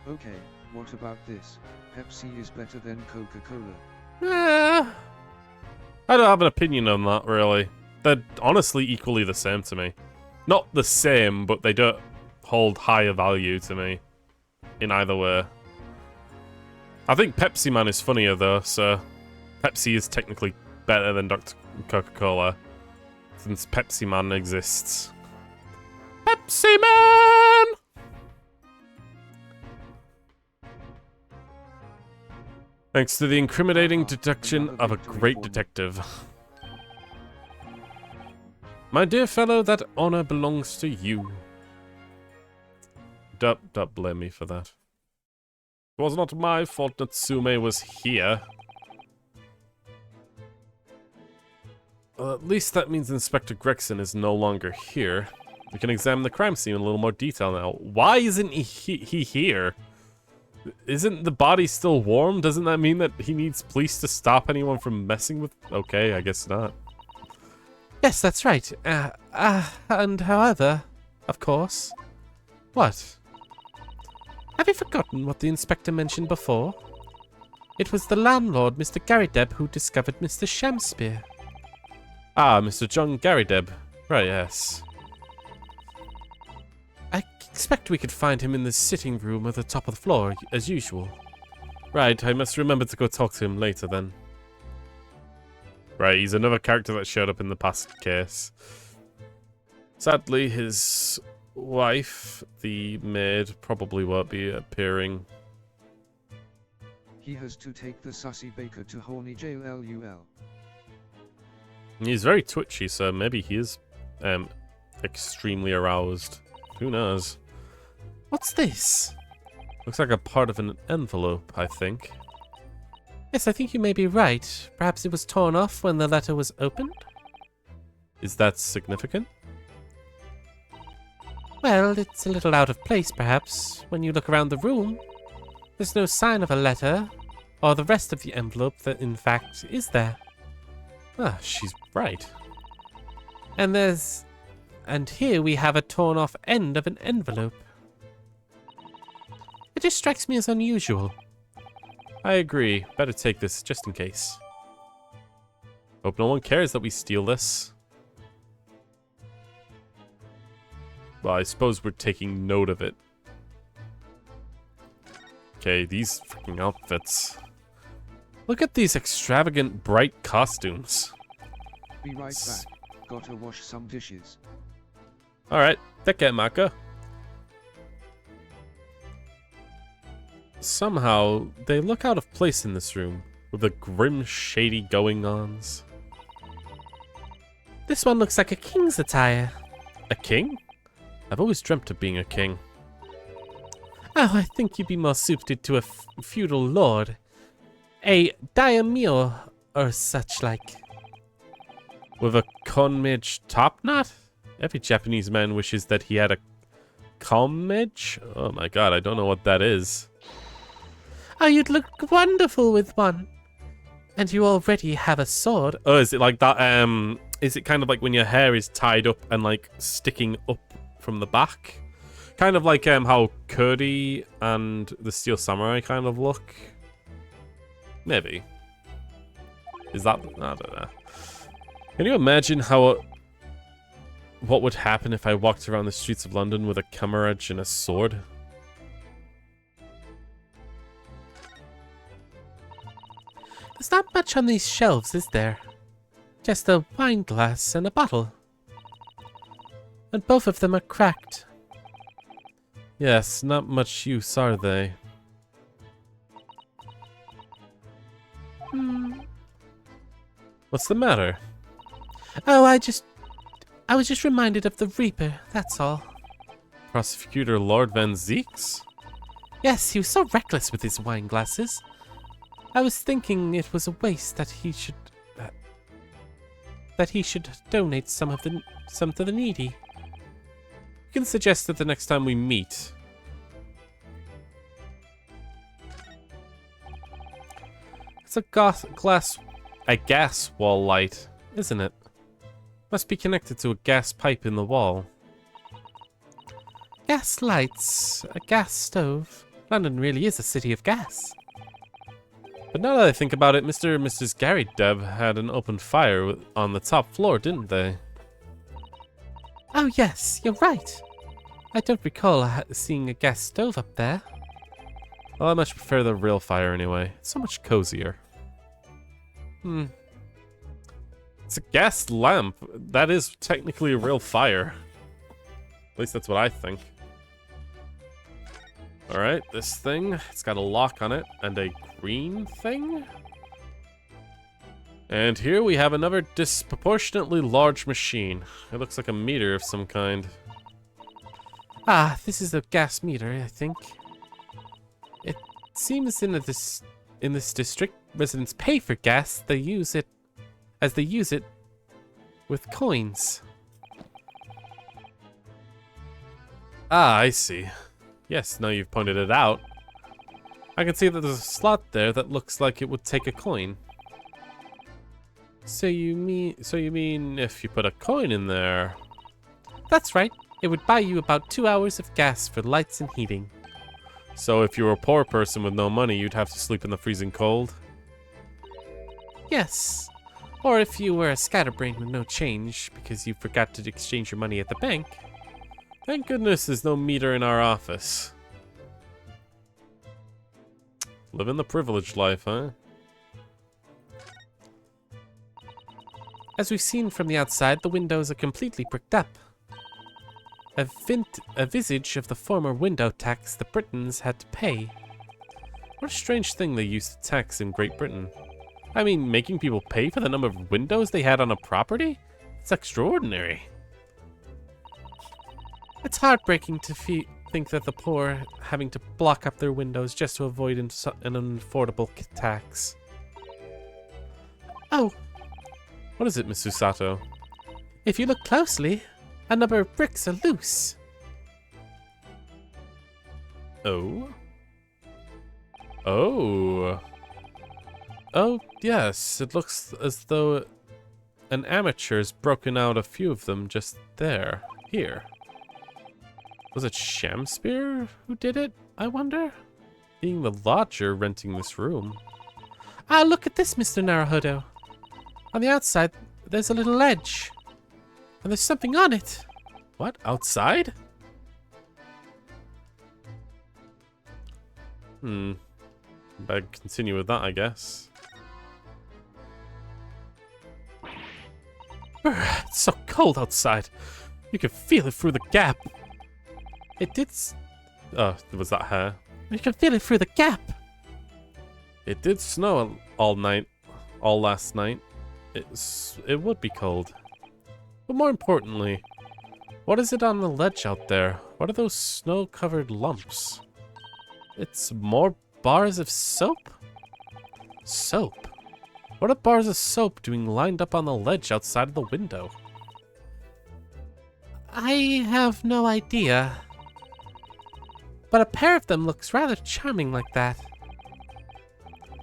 Okay, what about this? Pepsi is better than Coca-Cola. I don't have an opinion on that, really. They're honestly equally the same to me. Not the same, but they don't hold higher value to me in either way. I think Pepsi Man is funnier, though, so Pepsi is technically better than Dr. Coca-Cola, since Pepsi Man exists. Pepsi Man! Thanks to the incriminating deduction of a great detective. My dear fellow, that honor belongs to you. Don't blame me for that. It was not my fault Natsume was here. Well, at least that means Inspector Gregson is no longer here. We can examine the crime scene in a little more detail now. Why isn't he here? Isn't the body still warm? Doesn't that mean that he needs police to stop anyone from messing with... Okay, I guess not. Yes, that's right. And however, of course. What? Have you forgotten what the inspector mentioned before? It was the landlord, Mr. Garrydeb, who discovered Mr. Shamspear. Ah, Mr. John Garrydeb. Right, yes. I expect we could find him in the sitting room at the top of the floor, as usual. Right, I must remember to go talk to him later then. Right, he's another character that showed up in the past case. Sadly, his wife, the maid, probably won't be appearing. He has to take the sussy baker to horny jail LUL. He's very twitchy, so maybe he is extremely aroused. Who knows? What's this? Looks like a part of an envelope, I think. Yes, I think you may be right. Perhaps it was torn off when the letter was opened? Is that significant? Well, it's a little out of place, perhaps, when you look around the room. There's no sign of a letter, or the rest of the envelope that, in fact, is there. Ah, she's right. And here we have a torn off end of an envelope. It just strikes me as unusual. I agree. Better take this, just in case. Hope no one cares that we steal this. Well, I suppose we're taking note of it. Okay, these freaking outfits. Look at these extravagant, bright costumes. Be right back. Gotta wash some dishes. Alright, take care, Maka. Somehow, they look out of place in this room, with the grim, shady going-ons. This one looks like a king's attire. A king? I've always dreamt of being a king. Oh, I think you'd be more suited to a feudal lord. A daimyo or such like. With a konmage topknot? Every Japanese man wishes that he had a konmage? Oh my god, I don't know what that is. Oh, you'd look wonderful with one. And you already have a sword. Oh, is it like that, is it kind of like when your hair is tied up and like sticking up from the back? Kind of like how Cody and the Steel Samurai kind of look? Maybe. Is that... I don't know. Can you imagine what would happen if I walked around the streets of London with a kamaraj and a sword? There's not much on these shelves, is there? Just a wine glass and a bottle. And both of them are cracked. Yes, not much use, are they? What's the matter? Oh, I was just reminded of the Reaper, that's all. Prosecutor Lord Van Zeeks? Yes, he was so reckless with his wine glasses. I was thinking it was a waste that he should donate some to the needy. You can suggest it the next time we meet. It's a gas wall light, isn't it? Must be connected to a gas pipe in the wall. Gas lights, a gas stove. London really is a city of gas. But now that I think about it, Mr. and Mrs. Gary Deb had an open fire on the top floor, didn't they? Oh yes, you're right. I don't recall seeing a gas stove up there. Well, I much prefer the real fire anyway. It's so much cozier. It's a gas lamp. That is technically a real fire. At least that's what I think. Alright, this thing. It's got a lock on it and a green thing. And here we have another disproportionately large machine. It looks like a meter of some kind. Ah, this is a gas meter, I think. It seems in this district, residents pay for gas. They use it with coins. Ah, I see. Yes, now you've pointed it out. I can see that there's a slot there that looks like it would take a coin. So you mean if you put a coin in there? That's right. It would buy you about 2 hours of gas for lights and heating. So if you were a poor person with no money, you'd have to sleep in the freezing cold? Yes. Or if you were a scatterbrain with no change because you forgot to exchange your money at the bank. Thank goodness there's no meter in our office. Living the privileged life, huh? As we've seen from the outside, the windows are completely bricked up. A visage of the former window tax the Britons had to pay. What a strange thing they used to tax in Great Britain. I mean, making people pay for the number of windows they had on a property? It's extraordinary. It's heartbreaking to think that the poor having to block up their windows just to avoid an unaffordable tax. Oh. What is it, Miss Susato? If you look closely, a number of bricks are loose. Oh? Oh. Oh, yes. It looks as though an amateur's broken out a few of them just there. Here. Was it Shamspeare who did it, I wonder? Being the lodger renting this room. Ah, look at this, Mr. Naruhodo. On the outside, there's a little ledge. And there's something on it. What? Outside? Better continue with that, I guess. It's so cold outside. You can feel it through the gap. It did. Oh, was that her? You can feel it through the gap. It did snow all last night. It would be cold. But more importantly, what is it on the ledge out there? What are those snow-covered lumps? It's more bars of soap? Soap? What are bars of soap doing lined up on the ledge outside of the window? I have no idea. But a pair of them looks rather charming like that.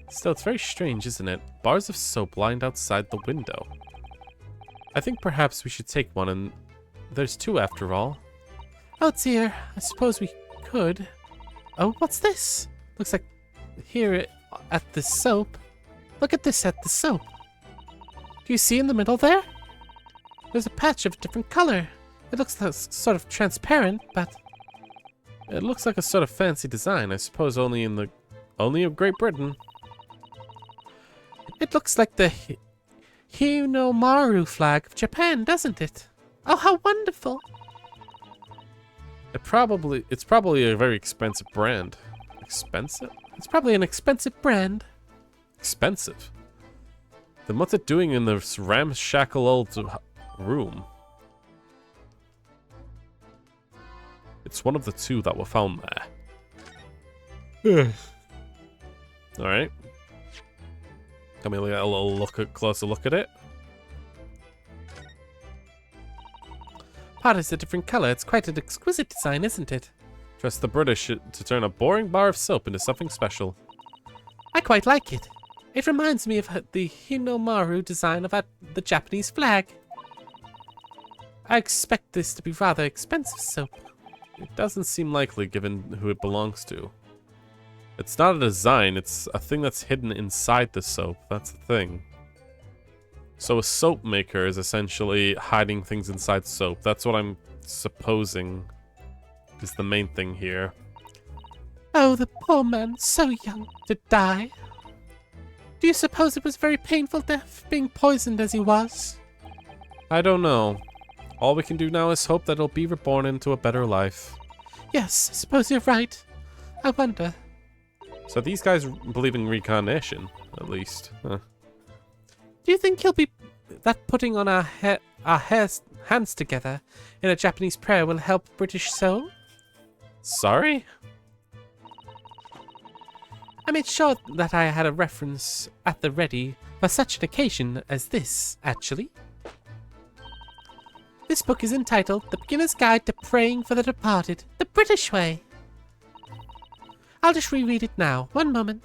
Still, it's very strange, isn't it? Bars of soap lined outside the window. I think perhaps we should take one, and there's two after all. Oh dear, I suppose we could. Oh, what's this? Looks like here at the soap. Look at this at the soap. Do you see in the middle there? There's a patch of a different color. It looks sort of transparent, but... It looks like a sort of fancy design, I suppose only of Great Britain. It looks like the Hinomaru flag of Japan, doesn't it? Oh, how wonderful! It's probably a very expensive brand. Expensive? It's probably an expensive brand. Expensive? Then what's it doing in this ramshackle old room? It's one of the two that were found there. Alright. Can we get a little closer look at it? Part is a different color. It's quite an exquisite design, isn't it? Trust the British to turn a boring bar of soap into something special. I quite like it. It reminds me of the Hinomaru design of the Japanese flag. I expect this to be rather expensive soap. It doesn't seem likely given who it belongs to. It's not a design, it's a thing that's hidden inside the soap. That's the thing. So a soap maker is essentially hiding things inside soap. That's what I'm supposing is the main thing here. Oh, the poor man, so young to die. Do you suppose it was a very painful death, being poisoned as he was? I don't know. All we can do now is hope that he'll be reborn into a better life. Yes, I suppose you're right. I wonder. So these guys believe in reincarnation, at least. Huh. Do you think he'll be... that putting on our hands together in a Japanese prayer will help British soul? Sorry? I made sure that I had a reference at the ready for such an occasion as this, actually. This book is entitled The Beginner's Guide to Praying for the Departed, the British Way. I'll just reread it now. One moment.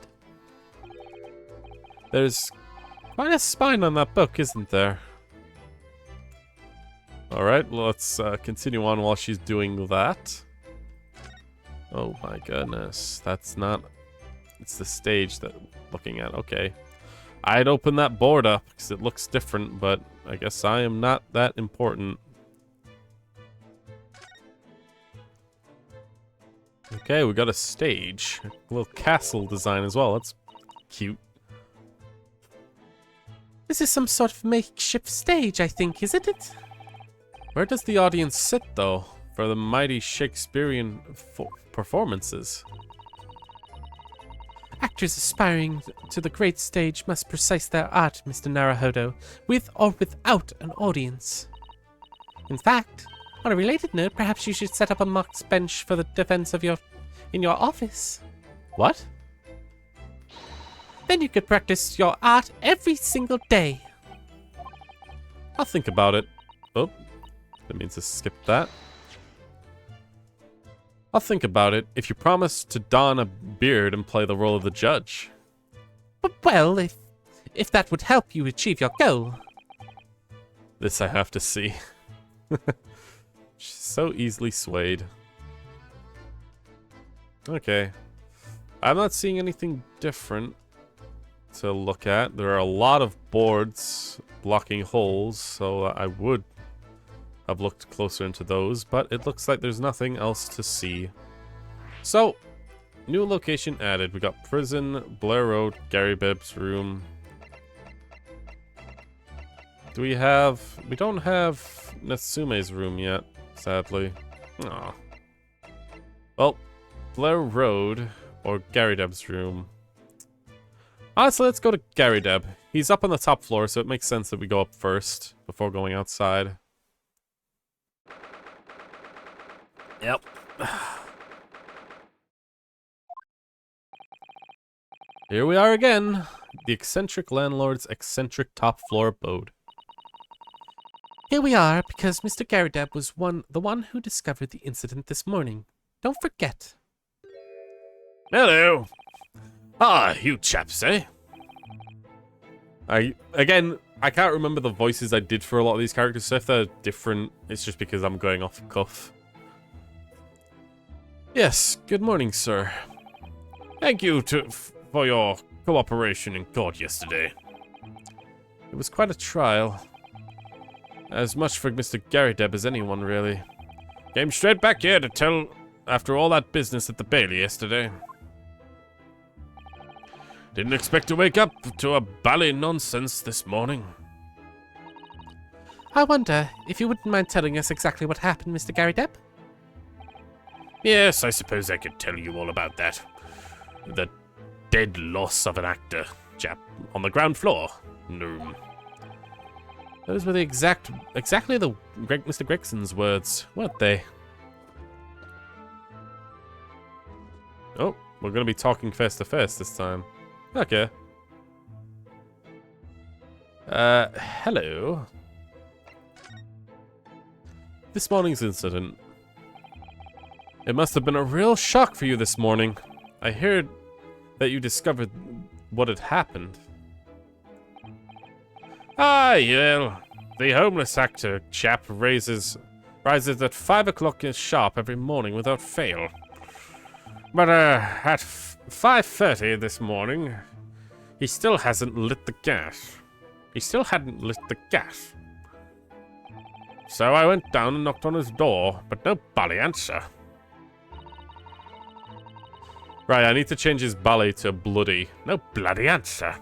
There's quite a spine on that book, isn't there? Alright, let's continue on while she's doing that. Oh my goodness, that's not... It's the stage that I'm looking at, okay. I'd open that board up because it looks different, but I guess I am not that important. Okay, we got a stage. A little castle design as well, that's cute. This is some sort of makeshift stage, I think, isn't it? Where does the audience sit, though, for the mighty Shakespearean performances? Actors aspiring to the great stage must precise their art, Mr. Naruhodo, with or without an audience. In fact, on a related note, perhaps you should set up a mock bench for the defense of in your office. What? Then you could practice your art every single day. I'll think about it. Oh, that means to skip that. I'll think about it if you promise to don a beard and play the role of the judge. But well, if that would help you achieve your goal. This I have to see. She's so easily swayed. Okay. I'm not seeing anything different to look at. There are a lot of boards blocking holes, so I would have looked closer into those, but it looks like there's nothing else to see. So, new location added. We got prison, Blair Road, Gary Bibb's room. Do we have... We don't have Natsume's room yet, sadly. Aw. Well, Blair Road or Gary Deb's room. Honestly, let's go to Gary Deb. He's up on the top floor, so it makes sense that we go up first before going outside. Yep. Here we are again. The eccentric landlord's eccentric top floor abode. Here we are, because Mr. Garideb was the one who discovered the incident this morning. Don't forget. Hello. Ah, you chaps, eh? I can't remember the voices I did for a lot of these characters, so if they're different, it's just because I'm going off the cuff. Yes, good morning, sir. Thank you for your cooperation in court yesterday. It was quite a trial. As much for Mr. Garideb as anyone, really. Came straight back here to tell after all that business at the Bailey yesterday. Didn't expect to wake up to a bally nonsense this morning. I wonder if you wouldn't mind telling us exactly what happened, Mr. Garideb? Yes, I suppose I could tell you all about that. The dead loss of an actor chap on the ground floor. No. Those were the exactly the Mr. Gregson's words, weren't they? Oh, we're gonna be talking face to face this time. Okay. Hello. This morning's incident. It must have been a real shock for you this morning. I heard that you discovered what had happened. Ah, well, the homeless actor chap rises at 5 o'clock sharp every morning without fail. But at 5:30 this morning, he still hasn't lit the gas. He still hadn't lit the gas. So I went down and knocked on his door, but no bally answer. Right, I need to change his bally to bloody. No bloody answer.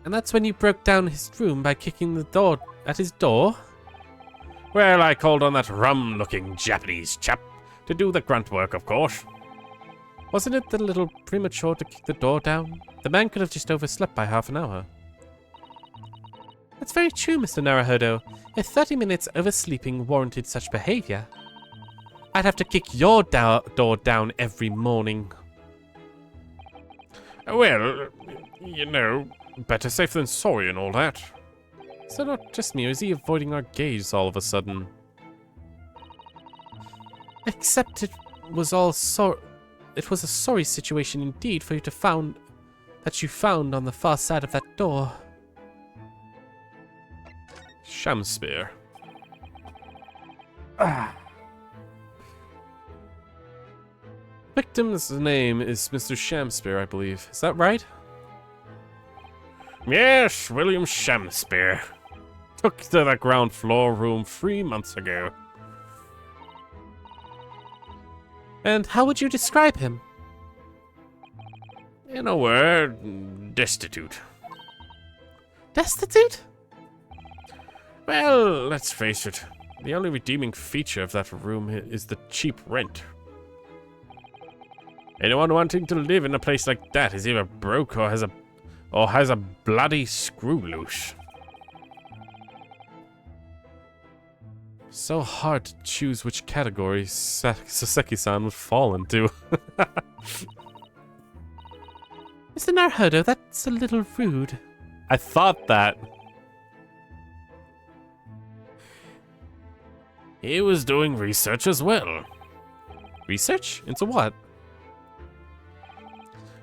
And that's when you broke down his room by kicking the door at his door? Well, I called on that rum-looking Japanese chap to do the grunt work, of course. Wasn't it a little premature to kick the door down? The man could have just overslept by half an hour. That's very true, Mr. Naruhodo. If 30 minutes oversleeping warranted such behavior, I'd have to kick your door down every morning. Well, you know, better safe than sorry and all that. So not just me, or is he avoiding our gaze all of a sudden? Except it was a sorry situation indeed for you to found on the far side of that door. Shamspear. Victim's name is Mr. Shamspear, I believe. Is that right? Yes, William Shamspear. Took to the ground floor room 3 months ago. And how would you describe him? In a word, destitute. Destitute? Well, let's face it. The only redeeming feature of that room is the cheap rent. Anyone wanting to live in a place like that is either broke or has a bloody screw loose. So hard to choose which category Saseki-san would fall into. Mr. Naruhodo, that's a little rude. I thought that. He was doing research as well. Research? Into what?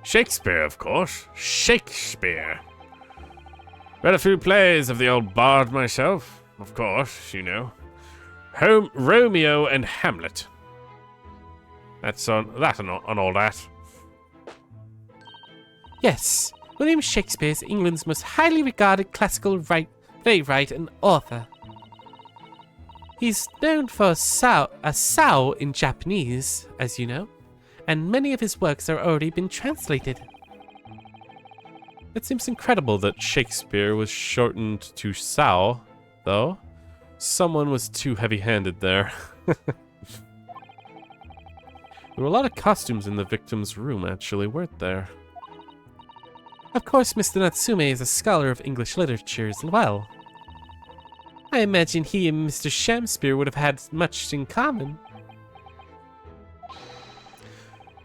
Shakespeare, of course. Shakespeare. Read a few plays of the old bard myself. Of course, you know. Romeo and Hamlet. That's on that and all that. Yes, William Shakespeare is England's most highly regarded classical playwright and author. He's known for a sao in Japanese, as you know, and many of his works have already been translated. It seems incredible that Shakespeare was shortened to sao, though. Someone was too heavy-handed there. There were a lot of costumes in the victim's room, actually, weren't there? Of course, Mr. Natsume is a scholar of English literature as well. I imagine he and Mr. Shamspear would have had much in common.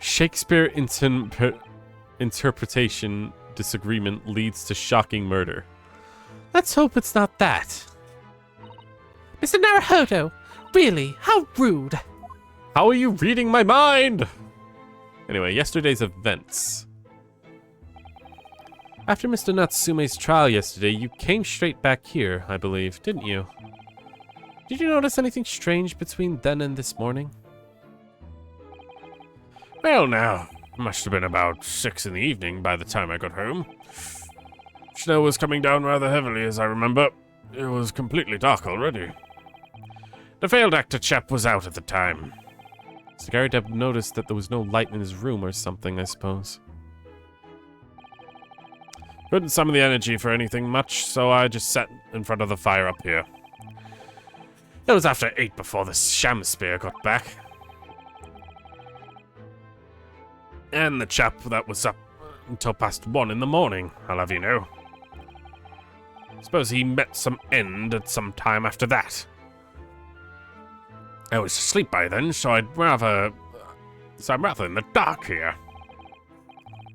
Shakespeare interpretation disagreement leads to shocking murder. Let's hope it's not that. Mr. Naruhodo, really, how rude. How are you reading my mind? Anyway, yesterday's events. After Mr. Natsume's trial yesterday, you came straight back here, I believe, didn't you? Did you notice anything strange between then and this morning? Well, now, it must have been about 6 in the evening by the time I got home. Snow was coming down rather heavily, as I remember. It was completely dark already. The failed actor chap was out at the time. Cigarideb noticed that there was no light in his room or something, I suppose. Couldn't summon the energy for anything much, so I just sat in front of the fire up here. It was after 8 before the Shamspear got back. And the chap that was up until past 1 in the morning, I'll have you know. Suppose he met some end at some time after that. I was asleep by then, so I'm rather in the dark here.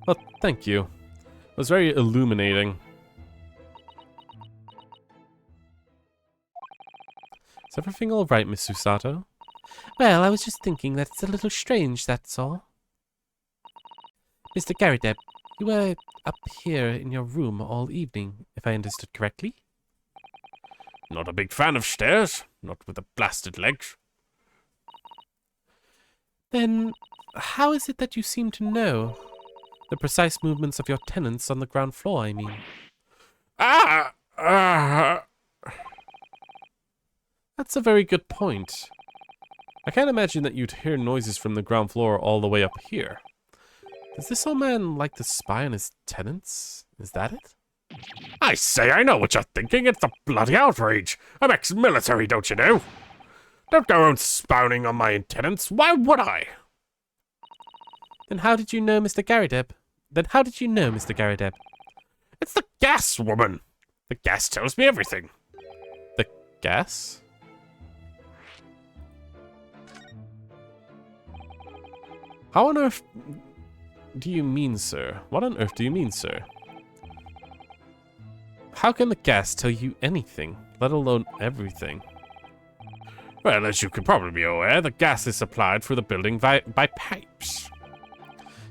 Well, thank you. It was very illuminating. Is everything all right, Miss Susato? Well, I was just thinking that it's a little strange, that's all. Mr. Garrideb, you were up here in your room all evening, if I understood correctly. Not a big fan of stairs, not with the blasted legs. Then, how is it that you seem to know? The precise movements of your tenants on the ground floor, I mean. That's a very good point. I can't imagine that you'd hear noises from the ground floor all the way up here. Does this old man like to spy on his tenants? Is that it? I say, I know what you're thinking. It's a bloody outrage. I'm ex-military, don't you know? Don't go around spouting on my tenants. Why would I? Then how did you know, Mr. Garrideb? It's the gas woman. The gas tells me everything. The gas? How on earth do you mean, sir? What on earth do you mean, sir? How can the gas tell you anything, let alone everything? Well, as you could probably be aware, the gas is supplied through the building by pipes.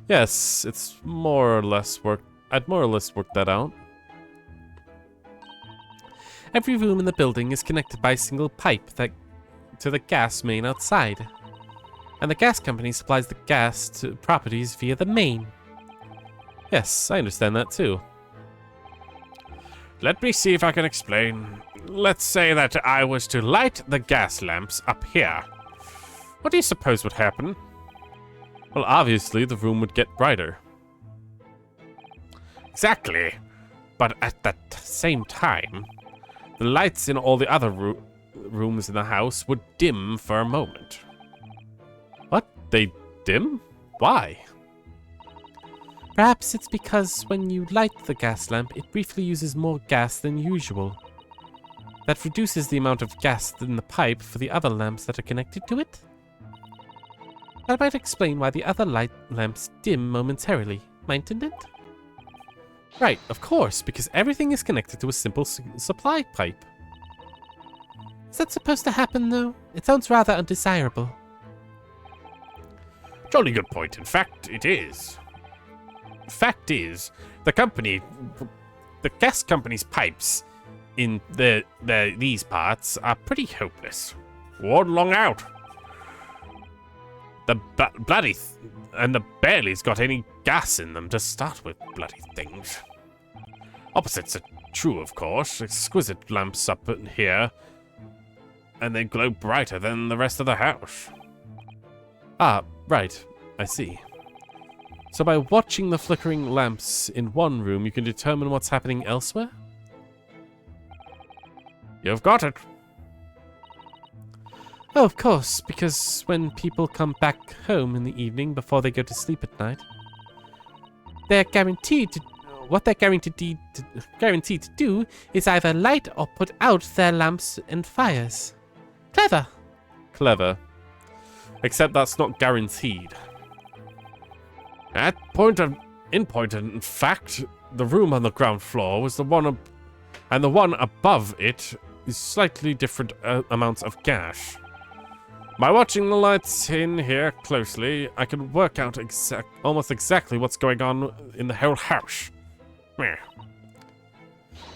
Yes, it's more or less worked. I'd more or less worked that out. Every room in the building is connected by a single pipe to the gas main outside. And the gas company supplies the gas to properties via the main. Yes, I understand that too. Let me see if I can explain. Let's say that I was to light the gas lamps up here. What do you suppose would happen? Well, obviously, the room would get brighter. Exactly. But at that same time, the lights in all the other rooms in the house would dim for a moment. What? They dim? Why? Perhaps it's because when you light the gas lamp, it briefly uses more gas than usual. That reduces the amount of gas in the pipe for the other lamps that are connected to it. That might explain why the other light lamps dim momentarily, mightn't it? Right, of course, because everything is connected to a simple supply pipe. Is that supposed to happen, though? It sounds rather undesirable. Jolly good point. In fact, it is. Fact is, the gas company's pipes in these parts are pretty hopeless. Worn long out. The the barely's got any gas in them to start with, bloody things. Opposites are true, of course. Exquisite lamps up in here, and they glow brighter than the rest of the house. Ah, right. I see. So by watching the flickering lamps in one room, you can determine what's happening elsewhere? You've got it. Oh, of course, because when people come back home in the evening before they go to sleep at night, what they're guaranteed to do is either light or put out their lamps and fires. Clever. Clever. Except that's not guaranteed. In fact, the room on the ground floor was the one and the one above it is slightly different amounts of gas. By watching the lights in here closely, I can work out almost exactly what's going on in the whole house. Meh.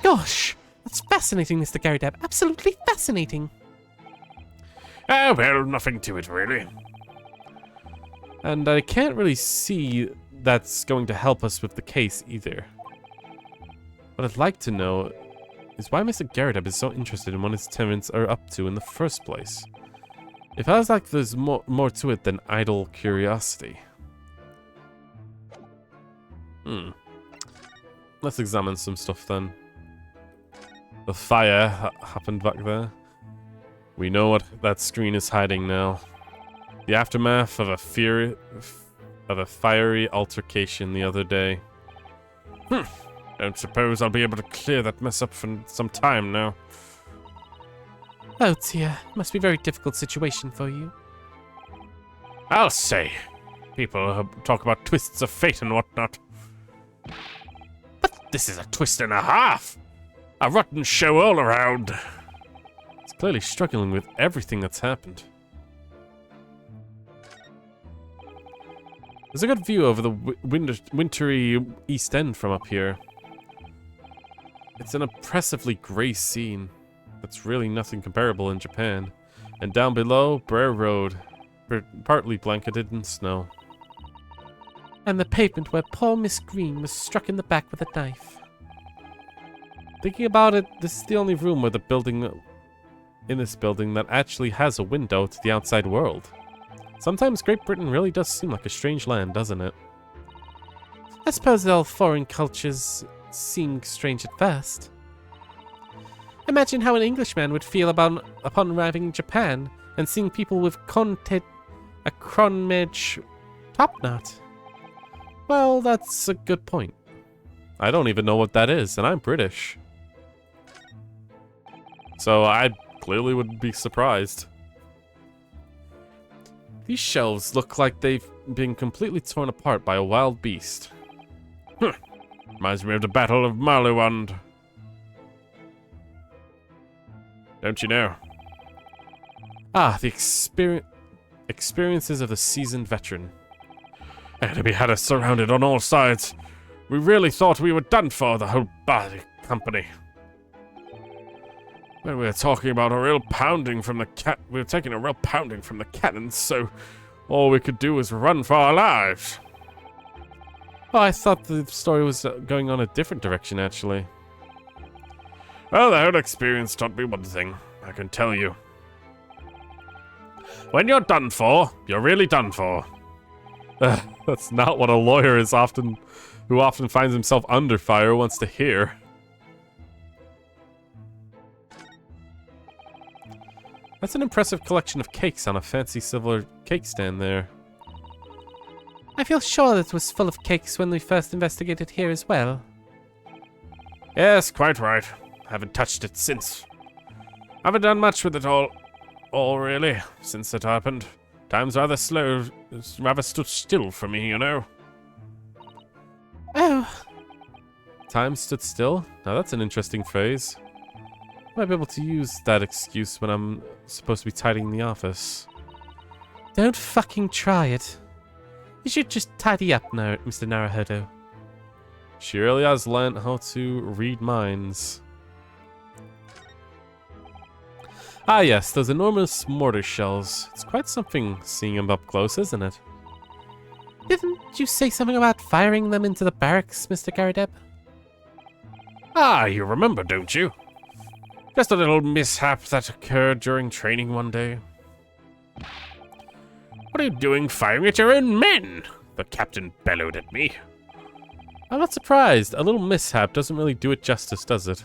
Gosh, that's fascinating, Mr. Garrideb. Absolutely fascinating. Oh, well, nothing to it, really. And I can't really see that's going to help us with the case either. What I'd like to know is why Mr. Garrideb is so interested in what his tenants are up to in the first place. It feels like there's more to it than idle curiosity. Let's examine some stuff then. The fire happened back there. We know what that screen is hiding now. The aftermath of a fiery altercation the other day. Don't suppose I'll be able to clear that mess up for some time now. Oh dear, must be a very difficult situation for you. I'll say. People talk about twists of fate and whatnot. But this is a twist and a half! A rotten show all around. It's clearly struggling with everything that's happened. There's a good view over the wintry East End from up here. It's an oppressively grey scene. That's really nothing comparable in Japan. And down below, Brer Road, partly blanketed in snow. And the pavement where poor Miss Green was struck in the back with a knife. Thinking about it, this is the only room where in this building that actually has a window to the outside world. Sometimes Great Britain really does seem like a strange land, doesn't it? I suppose all foreign cultures seem strange at first. Imagine how an Englishman would feel upon arriving in Japan and seeing people with a Cronmedge topknot. Well, that's a good point. I don't even know what that is, and I'm British. So I clearly would be surprised. These shelves look like they've been completely torn apart by a wild beast. Reminds me of the Battle of Marlewand. Don't you know? Ah, the experiences of the seasoned veteran. The enemy had us surrounded on all sides. We really thought we were done for, the whole body company. When we were talking about a real pounding from the we were taking a real pounding from the cannons, so all we could do was run for our lives. Oh, I thought the story was going on a different direction, actually. Well, the whole experience taught me one thing, I can tell you. When you're done for, you're really done for. That's not what a lawyer who often finds himself under fire wants to hear. That's an impressive collection of cakes on a fancy silver cake stand there. I feel sure that it was full of cakes when we first investigated here as well. Yes, quite right. Haven't touched it since. Haven't done much with it all really, since it happened. Time's rather slow, it's rather stood still for me, you know. Oh. Time stood still? Now that's an interesting phrase. Might be able to use that excuse when I'm supposed to be tidying the office. Don't fucking try it. You should just tidy up now, Mr. Naruhodo. She really has learned how to read minds. Ah yes, those enormous mortar shells. It's quite something seeing them up close, isn't it? Didn't you say something about firing them into the barracks, Mr. Garadeb? Ah, you remember, don't you? Just a little mishap that occurred during training one day. What are you doing firing at your own men? The captain bellowed at me. I'm not surprised. A little mishap doesn't really do it justice, does it?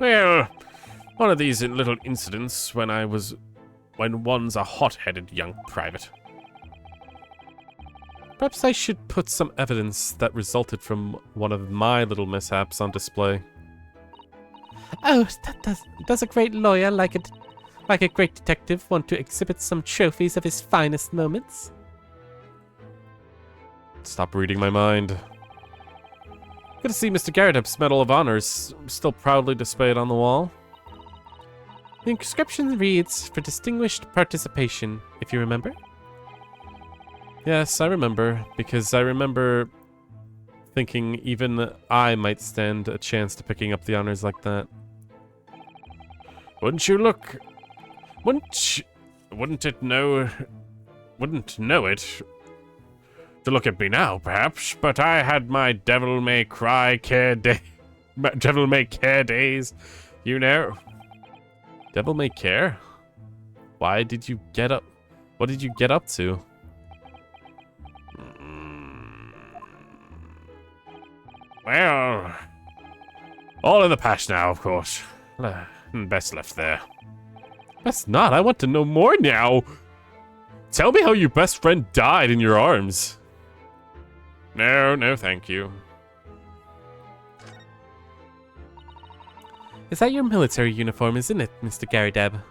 Well, one of these little incidents when one's a hot-headed young private. Perhaps I should put some evidence that resulted from one of my little mishaps on display. Oh, does a great lawyer like a great detective want to exhibit some trophies of his finest moments? Stop reading my mind. Good to see Mr. Garadeb's Medal of Honor is still proudly displayed on the wall. The inscription reads, "For distinguished participation," if you remember. Yes, I remember, because I remember thinking even I might stand a chance to picking up the honors like that. Wouldn't know it to look at me now, perhaps, but I had my devil may care days, you know. Devil may care? Why did you get up? What did you get up to? Well, all in the past now, of course. Best left there. Best not. I want to know more now. Tell me how your best friend died in your arms. No, thank you. Is that your military uniform, isn't it, Mr. Garrideb?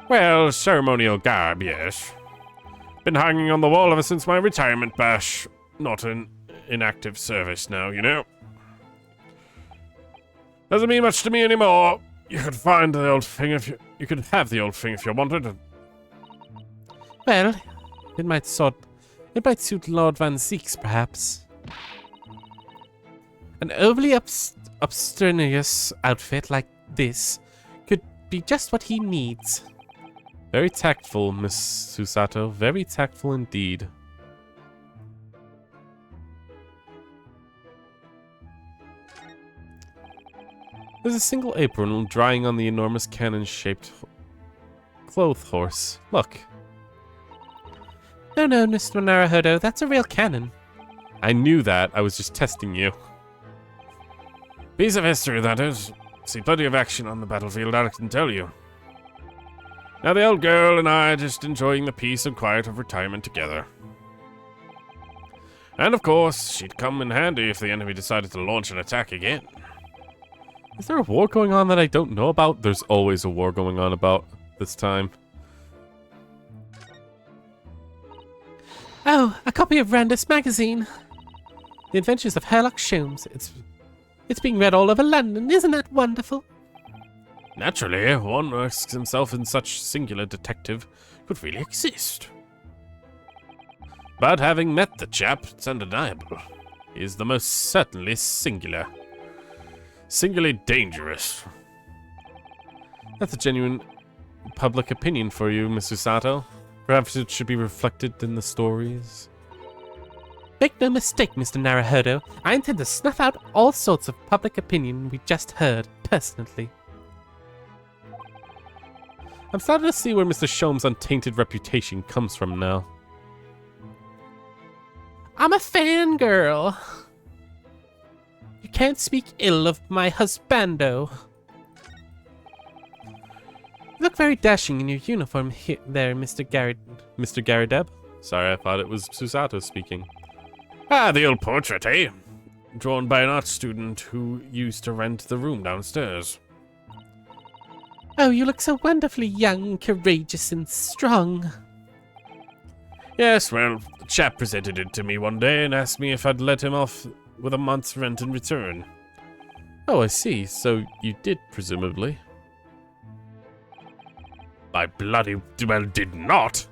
Well, ceremonial garb, yes. Been hanging on the wall ever since my retirement bash. Not in active service now, you know. Doesn't mean much to me anymore. You could find the old thing if you could have the old thing if you wanted. Well, it might suit Lord Van Zeeks, perhaps. An overly obstreperous outfit like this could be just what he needs. Very tactful, Miss Susato. Very tactful indeed. There's a single apron drying on the enormous cannon-shaped clothes horse. Look. No, Mr. Naruhodo, that's a real cannon. I knew that. I was just testing you. Piece of history, that is. See plenty of action on the battlefield, I can tell you. Now the old girl and I are just enjoying the peace and quiet of retirement together. And of course, she'd come in handy if the enemy decided to launch an attack again. Is there a war going on that I don't know about? There's always a war going on about this time. Oh, a copy of Randus magazine. The Adventures of Sherlock Holmes. It's being read all over London. Isn't that wonderful? Naturally, one asks himself in such singular detective could really exist. But having met the chap, it's undeniable. He is the most certainly singular. Singularly dangerous. That's a genuine public opinion for you, Miss Susato. Perhaps it should be reflected in the stories. Make no mistake, Mr. Naruhodo. I intend to snuff out all sorts of public opinion we just heard, personally. I'm starting to see where Mr. Sholmes' untainted reputation comes from now. I'm a fangirl. You can't speak ill of my husbando. You look very dashing in your uniform there, Mr. Garrideb. Sorry, I thought it was Susato speaking. Ah, the old portrait, eh? Drawn by an art student who used to rent the room downstairs. Oh, you look so wonderfully young, courageous, and strong. Yes, well, the chap presented it to me one day and asked me if I'd let him off with a month's rent in return. Oh, I see. So you did, presumably. I bloody well did not.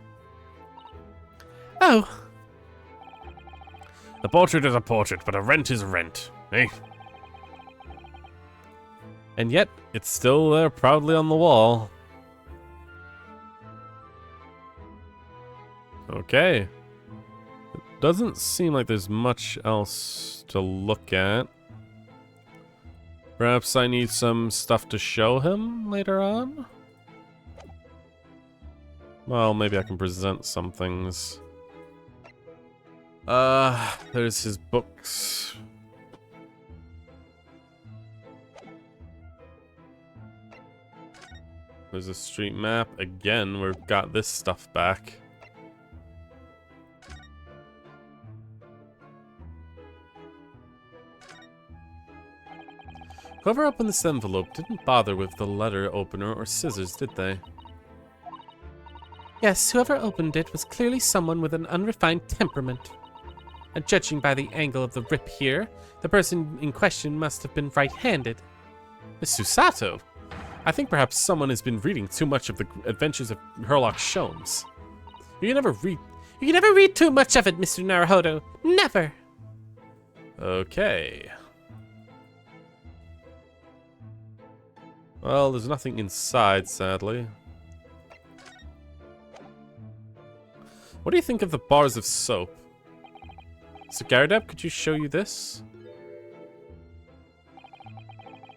Oh. The portrait is a portrait, but a rent is a rent, eh? And yet, it's still there proudly on the wall. Okay. It doesn't seem like there's much else to look at. Perhaps I need some stuff to show him later on? Well, maybe I can present some things. There's his books. There's a street map. Again, we've got this stuff back. Whoever opened this envelope didn't bother with the letter opener or scissors, did they? Yes, whoever opened it was clearly someone with an unrefined temperament. And judging by the angle of the rip here, the person in question must have been right-handed. Miss Susato? I think perhaps someone has been reading too much of the Adventures of Sherlock Holmes. You can never read too much of it, Mr. Naruhodo. Never! Okay. Well, there's nothing inside, sadly. What do you think of the bars of soap? So Garrideb, could you show you this?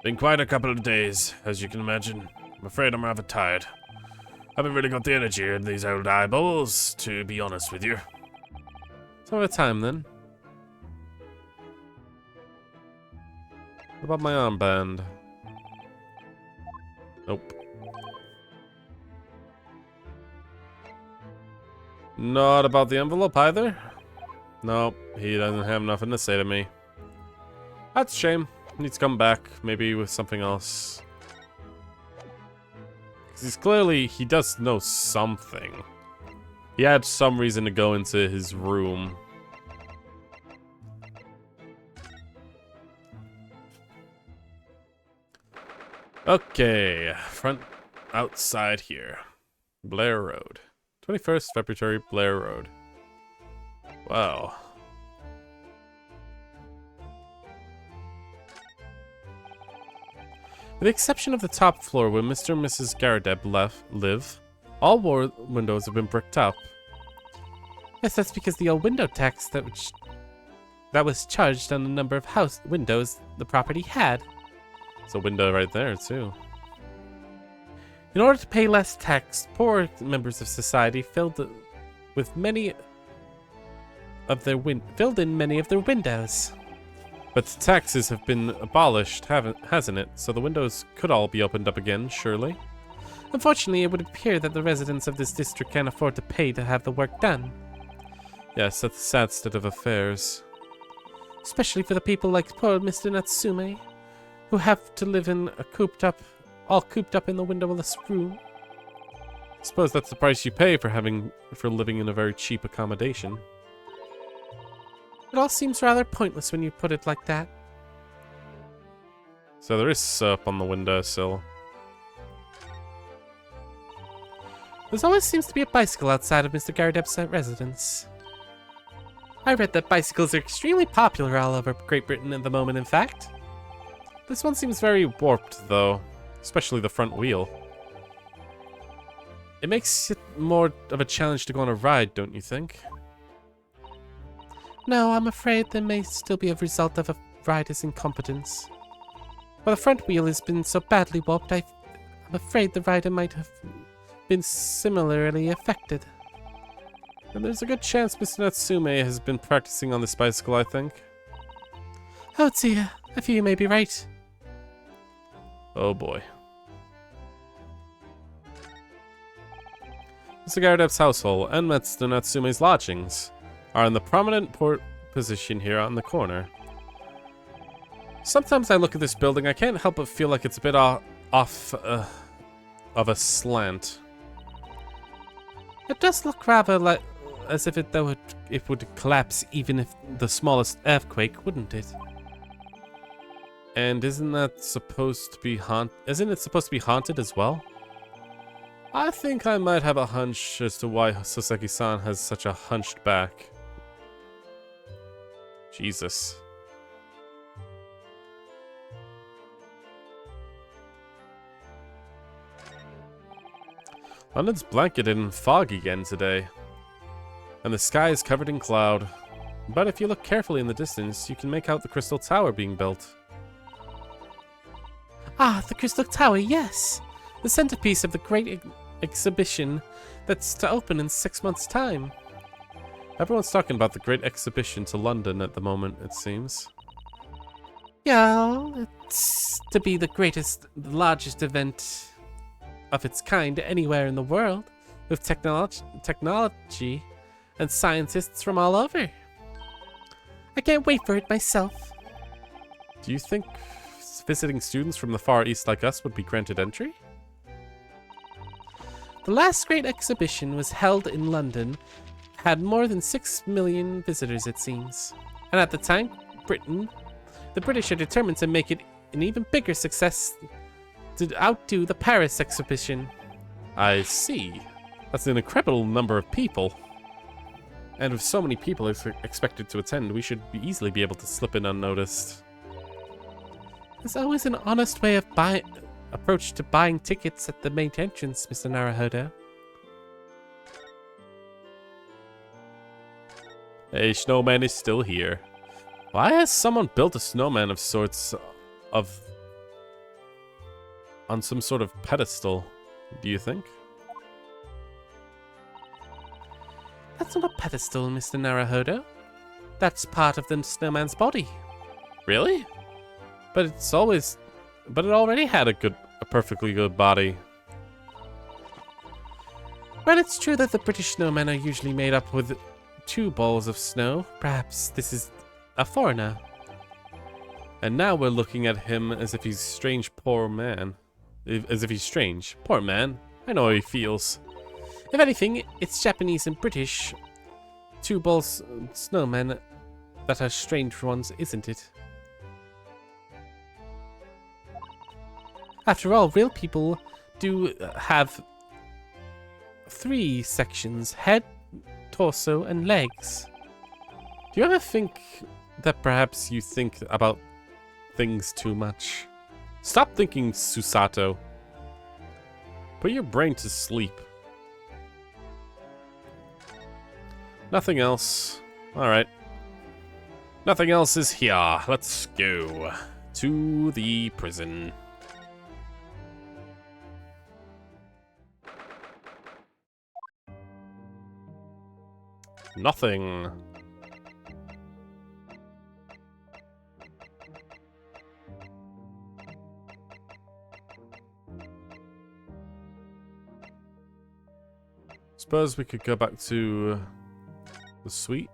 Been quite a couple of days, as you can imagine. I'm afraid I'm rather tired. Haven't really got the energy in these old eyeballs, to be honest with you. Some of the time, then. What about my armband? Nope. Not about the envelope either? Nope, he doesn't have nothing to say to me. That's a shame. Needs to come back, maybe with something else. 'Cause he does know something. He had some reason to go into his room. Okay, outside here. Blair Road. 21st February, Blair Road. Wow. With the exception of the top floor where Mr. and Mrs. Garadeb live, all windows have been bricked up. Yes, that's because the old window tax that was charged on the number of house windows the property had. There's a window right there, too. In order to pay less tax, poor members of society filled in many of their windows. But the taxes have been abolished, hasn't it? So the windows could all be opened up again, surely? Unfortunately, it would appear that the residents of this district can't afford to pay to have the work done. Yes, that's a sad state of affairs. Especially for the people like poor Mr. Natsume, who have to live in all cooped up in the windowless room. I suppose that's the price you pay for living in a very cheap accommodation. It all seems rather pointless when you put it like that. So there is soap on the windowsill. There always seems to be a bicycle outside of Mr. Garadeb's residence. I read that bicycles are extremely popular all over Great Britain at the moment, in fact. This one seems very warped, though. Especially the front wheel. It makes it more of a challenge to go on a ride, don't you think? No, I'm afraid there may still be a result of a rider's incompetence. While the front wheel has been so badly warped, I'm afraid the rider might have been similarly affected. And there's a good chance Mr. Natsume has been practicing on this bicycle, I think. Oh dear, I fear you may be right. Oh boy. Mr. Garadeb's household and Mr. Natsume's lodgings are in the prominent position here on the corner. Sometimes I look at this building, I can't help but feel like it's a bit off of a slant. It does look rather like as if it would collapse even if the smallest earthquake, wouldn't it? And isn't it supposed to be haunted as well? I think I might have a hunch as to why Soseki-san has such a hunched back. Jesus. London's blanketed in fog again today, and the sky is covered in cloud. But if you look carefully in the distance, you can make out the Crystal Tower being built. Ah, the Crystal Tower, yes! The centerpiece of the great exhibition that's to open in 6 months' time. Everyone's talking about the great exhibition to London at the moment, it seems. Yeah, it's to be the largest event of its kind anywhere in the world, with technology and scientists from all over. I can't wait for it myself. Do you think visiting students from the Far East like us would be granted entry? The last great exhibition was held in London, had more than 6 million visitors, it seems. And at the time, the British are determined to make it an even bigger success to outdo the Paris exhibition. I see. That's an incredible number of people. And with so many people expected to attend, we should easily be able to slip in unnoticed. There's always an honest way of approach to buying tickets at the main entrance, Mr. Naruhodo. A snowman is still here. Why has someone built a snowman of sorts on some sort of pedestal, do you think? That's not a pedestal, Mr. Naruhodo. That's part of the snowman's body. Really? But it already had a perfectly good body. Well, it's true that the British snowmen are usually made up with 2 balls of snow. Perhaps this is a foreigner. And now we're looking at him as if he's strange, poor man. As if he's strange. Poor man. I know how he feels. If anything, it's Japanese and British. Two balls snowmen that are strange ones, isn't it? After all, real people do have 3 sections: head, torso, and legs. Do you ever think that perhaps you think about things too much? Stop thinking, Susato. Put your brain to sleep. Nothing else. Alright. Nothing else is here. Let's go to the prison. Nothing. Suppose we could go back to the suite.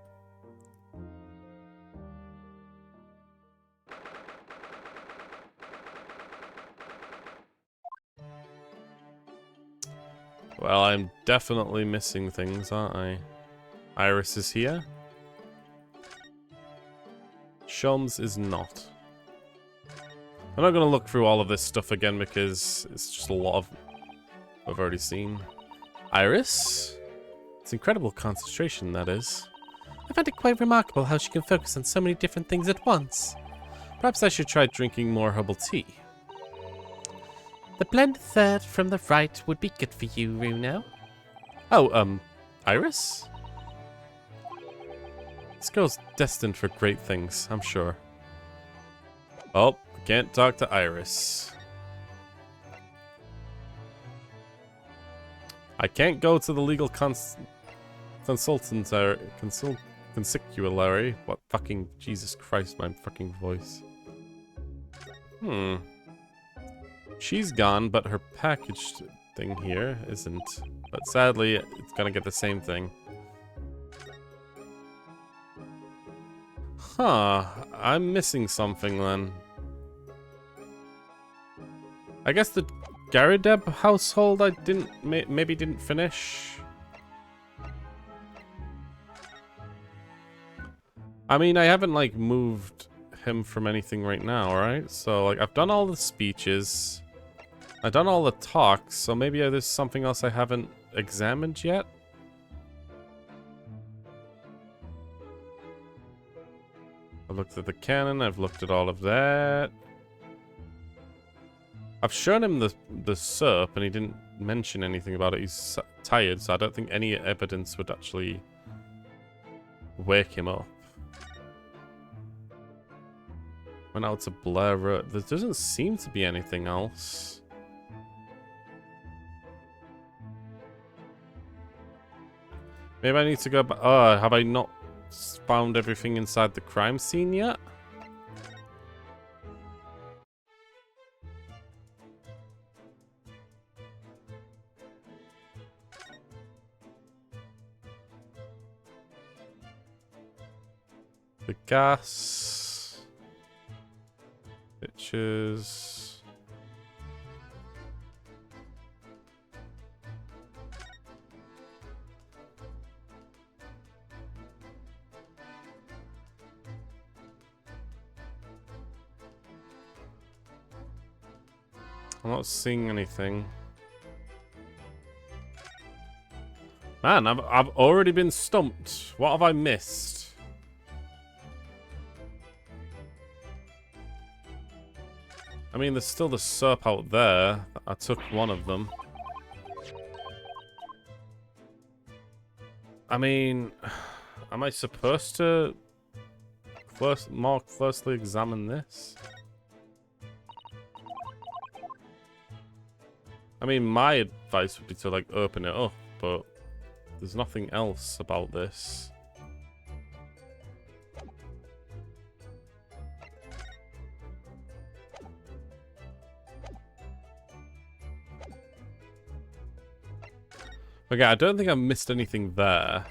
Well, I'm definitely missing things, aren't I? Iris is here. Sholmes is not. I'm not going to look through all of this stuff again because it's just a lot of what I've already seen. Iris? It's incredible concentration, that is. I find it quite remarkable how she can focus on so many different things at once. Perhaps I should try drinking more herbal tea. The blended third from the right would be good for you, Runo. Oh, Iris? This girl's destined for great things, I'm sure. Oh, can't talk to Iris. I can't go to the legal consiculary. What fucking Jesus Christ, my fucking voice. She's gone, but her package thing here isn't. But sadly, it's gonna get the same thing. Huh, I'm missing something then. I guess the Garadeb household I maybe didn't finish. I mean, I haven't like moved him from anything right now, right? So like I've done all the speeches. I've done all the talks, so maybe there's something else I haven't examined yet. I've looked at the cannon, I've looked at all of that. I've shown him the SERP and he didn't mention anything about it. He's tired, so I don't think any evidence would actually wake him up. Went out to Blair Road. There doesn't seem to be anything else. Maybe I need to go back. Oh, have I not found everything inside the crime scene yet? The gas. Pictures. I'm not seeing anything. Man, I've already been stumped. What have I missed? I mean, there's still the SERP out there. I took one of them. I mean, am I supposed to more closely examine this? I mean, my advice would be to, like, open it up, but there's nothing else about this. Okay, I don't think I've missed anything there.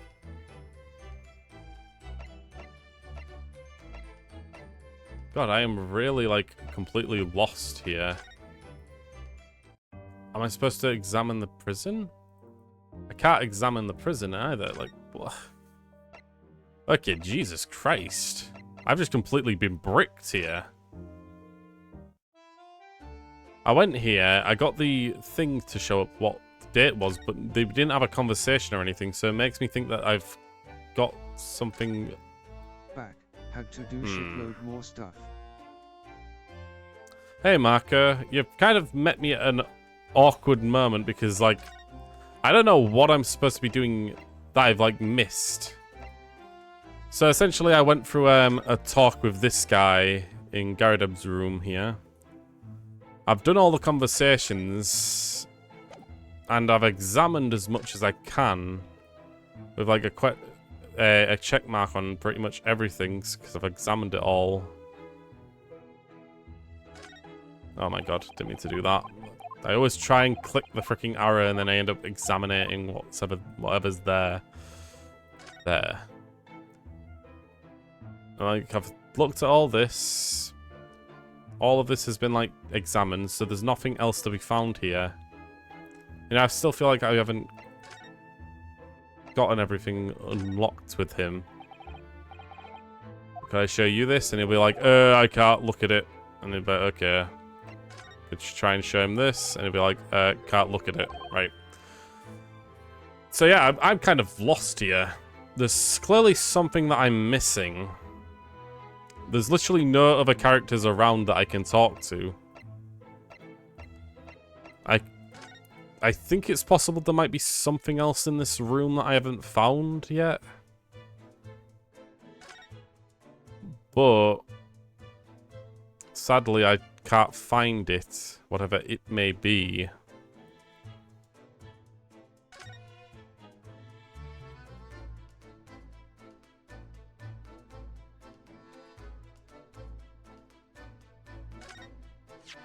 God, I am really, like, completely lost here. Am I supposed to examine the prison? I can't examine the prison either, like, what? Okay, Jesus Christ. I've just completely been bricked here. I went here, I got the thing to show up what the date was, but they didn't have a conversation or anything, so it makes me think that I've got something... Back, had to do shitload more stuff. Hey, Marker, you've kind of met me at an awkward moment because, like, I don't know what I'm supposed to be doing that I've, like, missed. So, essentially, I went through a talk with this guy in Garadeb's room here. I've done all the conversations, and I've examined as much as I can with, like, a check mark on pretty much everything because I've examined it all. Oh my god, didn't mean to do that. I always try and click the freaking arrow and then I end up examining whatever's there. There. Like, I've looked at all this. All of this has been, like, examined, so there's nothing else to be found here. You know, I still feel like I haven't gotten everything unlocked with him. Can I show you this? And he'll be like, I can't look at it. And he'll be like, okay. Could you try and show him this? And he'll be like, can't look at it. Right. So yeah, I'm kind of lost here. There's clearly something that I'm missing. There's literally no other characters around that I can talk to. I think it's possible there might be something else in this room that I haven't found yet. But sadly, I can't find it, whatever it may be.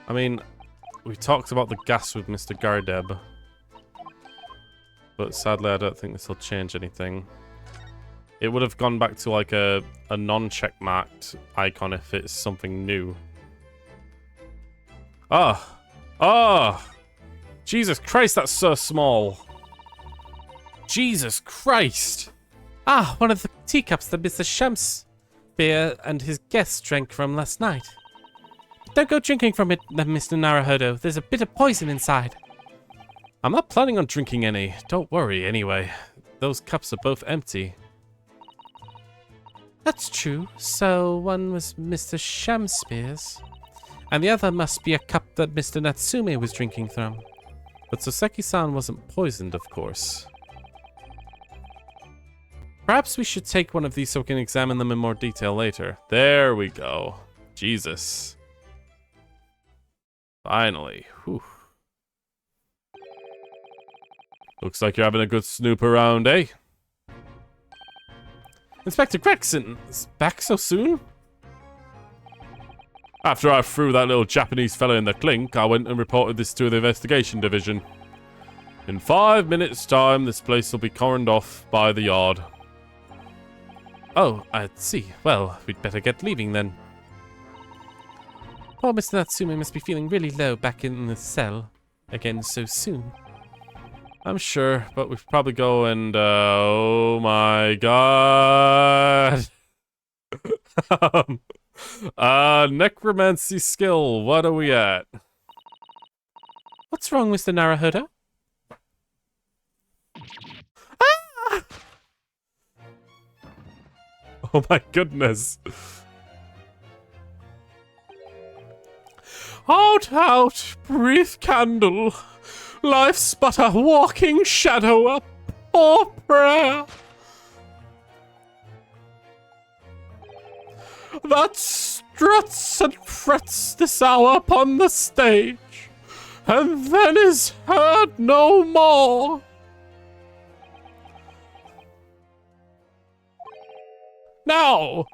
I mean, we talked about the gas with Mr. Garadeb, but sadly I don't think this will change anything. It would have gone back to like a non-check marked icon if it's something new. Oh! Oh! Jesus Christ, that's so small! Jesus Christ! Ah, one of the teacups that Mr. Shakespeare and his guests drank from last night. Don't go drinking from it, Mr. Naruhodo. There's a bit of poison inside. I'm not planning on drinking any. Don't worry, anyway. Those cups are both empty. That's true. So one was Mr. Shakespeare's, and the other must be a cup that Mr. Natsume was drinking from. But Soseki-san wasn't poisoned, of course. Perhaps we should take one of these so we can examine them in more detail later. There we go. Jesus. Finally. Whew. Looks like you're having a good snoop around, eh? Inspector Gregson is back so soon? After I threw that little Japanese fella in the clink, I went and reported this to the investigation division. In 5 minutes' time, this place will be cordoned off by the yard. Oh, I see. Well, we'd better get leaving then. Poor Mr. Natsume must be feeling really low back in the cell again so soon. I'm sure, but we should probably go and, oh my god. Necromancy skill, what are we at? What's wrong, Mr. Naruhodo? Ah! Oh my goodness. Out, out, breathe candle. Life's but a walking shadow, a poor prayer. That struts and frets this hour upon the stage, and then is heard no more. Now,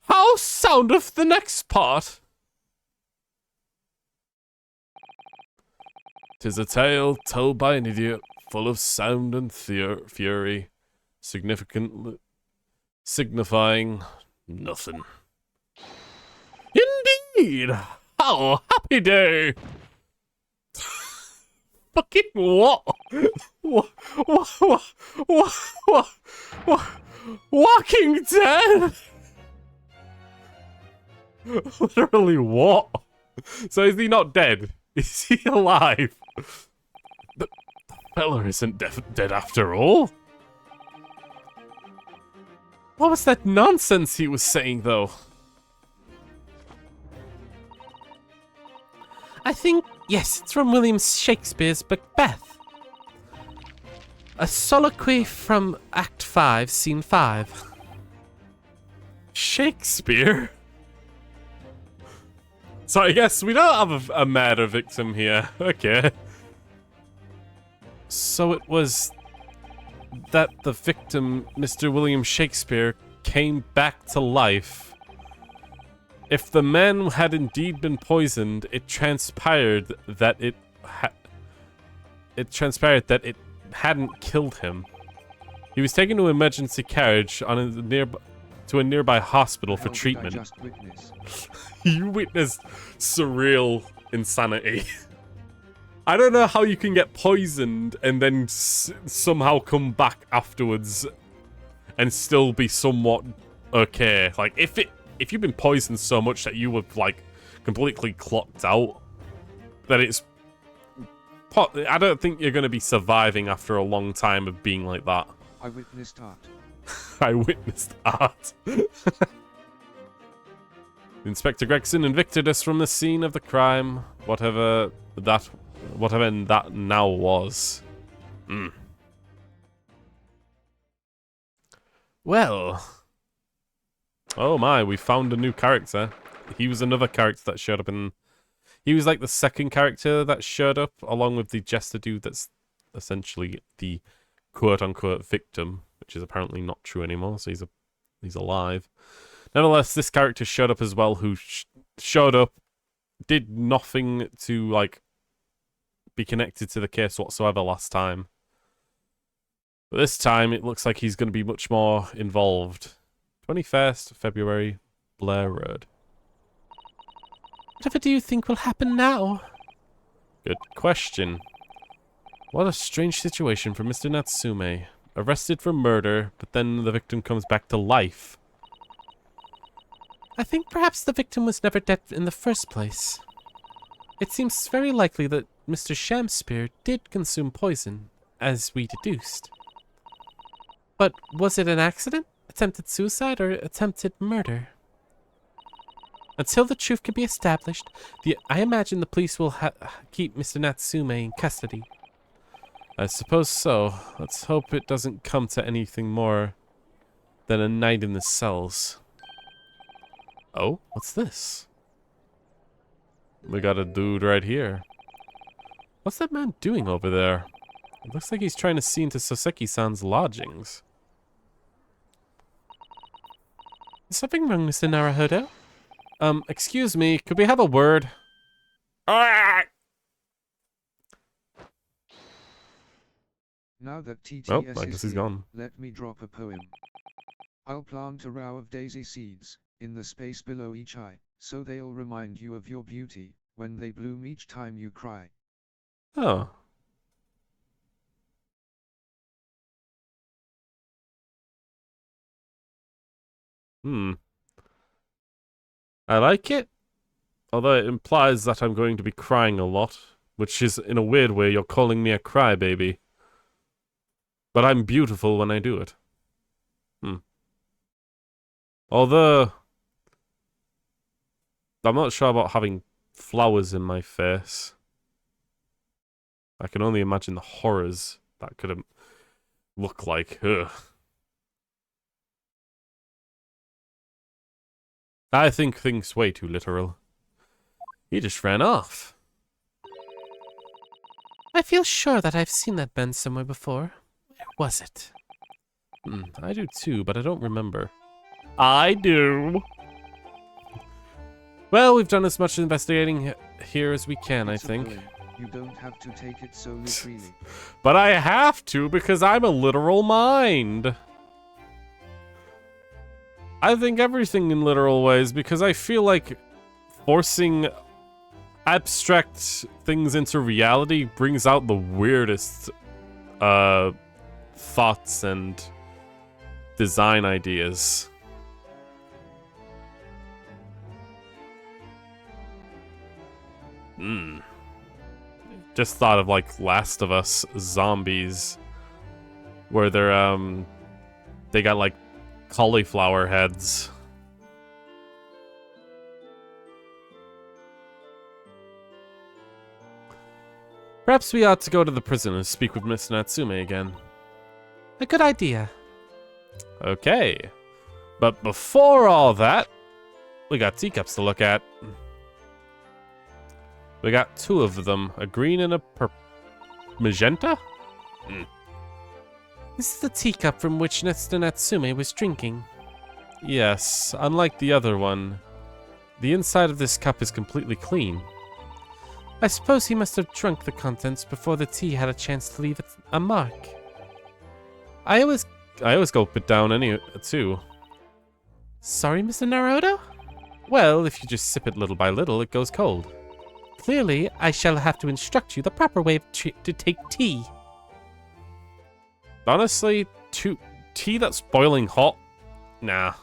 how soundeth the next part? 'Tis a tale told by an idiot, full of sound and fury, signifying nothing. indeed. How happy day. Fucking what? What? Walking Dead? Literally what? So is he not dead? Is he alive? The fella isn't dead after all. What was that nonsense he was saying, though? I think, yes, it's from William Shakespeare's Macbeth. A soliloquy from Act 5, Scene 5. Shakespeare? So I guess we don't have a murder victim here. Okay. So it was that the victim, Mr. William Shakespeare, came back to life. If the man had indeed been poisoned, it transpired that it hadn't killed him. He was taken to an emergency carriage on to a nearby hospital for treatment. You witnessed surreal insanity. I don't know how you can get poisoned and then somehow come back afterwards and still be somewhat okay. Like, if you've been poisoned so much that you were, like, completely clocked out, then it's... I don't think you're going to be surviving after a long time of being like that. I witnessed art. I witnessed art. Inspector Gregson evicted us from the scene of the crime, whatever that now was. Well. Oh my, we found a new character. He was another character that showed up in... He was like the second character that showed up, along with the jester dude that's essentially the quote-unquote victim, which is apparently not true anymore, so he's alive. Nevertheless, this character showed up as well, who showed up, did nothing to, like, be connected to the case whatsoever last time. But this time, it looks like he's going to be much more involved. 21st February, Blair Road. Whatever do you think will happen now? Good question. What a strange situation for Mr. Natsume. Arrested for murder, but then the victim comes back to life. I think perhaps the victim was never dead in the first place. It seems very likely that Mr. Shakespeare did consume poison, as we deduced. But was it an accident, attempted suicide, or attempted murder? Until the truth can be established, I imagine the police will keep Mr. Natsume in custody. I suppose so. Let's hope it doesn't come to anything more than a night in the cells. Oh, what's this? We got a dude right here. What's that man doing over there? It looks like he's trying to see into Soseki-san's lodgings. Is something wrong, Mr. Naruhodo? Excuse me, could we have a word? Now that TTS Oh, I guess is he's here, gone. let me drop a poem. I'll plant a row of daisy seeds in the space below each eye, so they'll remind you of your beauty when they bloom each time you cry. Oh. I like it. Although it implies that I'm going to be crying a lot, which is, in a weird way, you're calling me a crybaby. But I'm beautiful when I do it. Although, I'm not sure about having flowers in my face. I can only imagine the horrors that could look like. Ugh. I think things way too literal. He just ran off. I feel sure that I've seen that man somewhere before. Where was it? I do too, but I don't remember. I do. Well, we've done as much investigating here as we can, I It's a think. poem. You don't have to take it so literally. But I have to because I'm a literal mind. I think everything in literal ways because I feel like forcing abstract things into reality brings out the weirdest thoughts and design ideas. Just thought of like Last of Us zombies, where they got like cauliflower heads. Perhaps we ought to go to the prison and speak with Mr. Natsume again. A good idea. Okay. But before all that, we got teacups to look at. We got two of them, a green and a magenta? This is the teacup from which Mr. Natsume was drinking. Yes, unlike the other one, the inside of this cup is completely clean. I suppose he must have drunk the contents before the tea had a chance to leave a mark. I always gulp it down too. Sorry, Mr. Naruto? Well, if you just sip it little by little, it goes cold. Clearly, I shall have to instruct you the proper way to take tea. Honestly, tea that's boiling hot? Nah.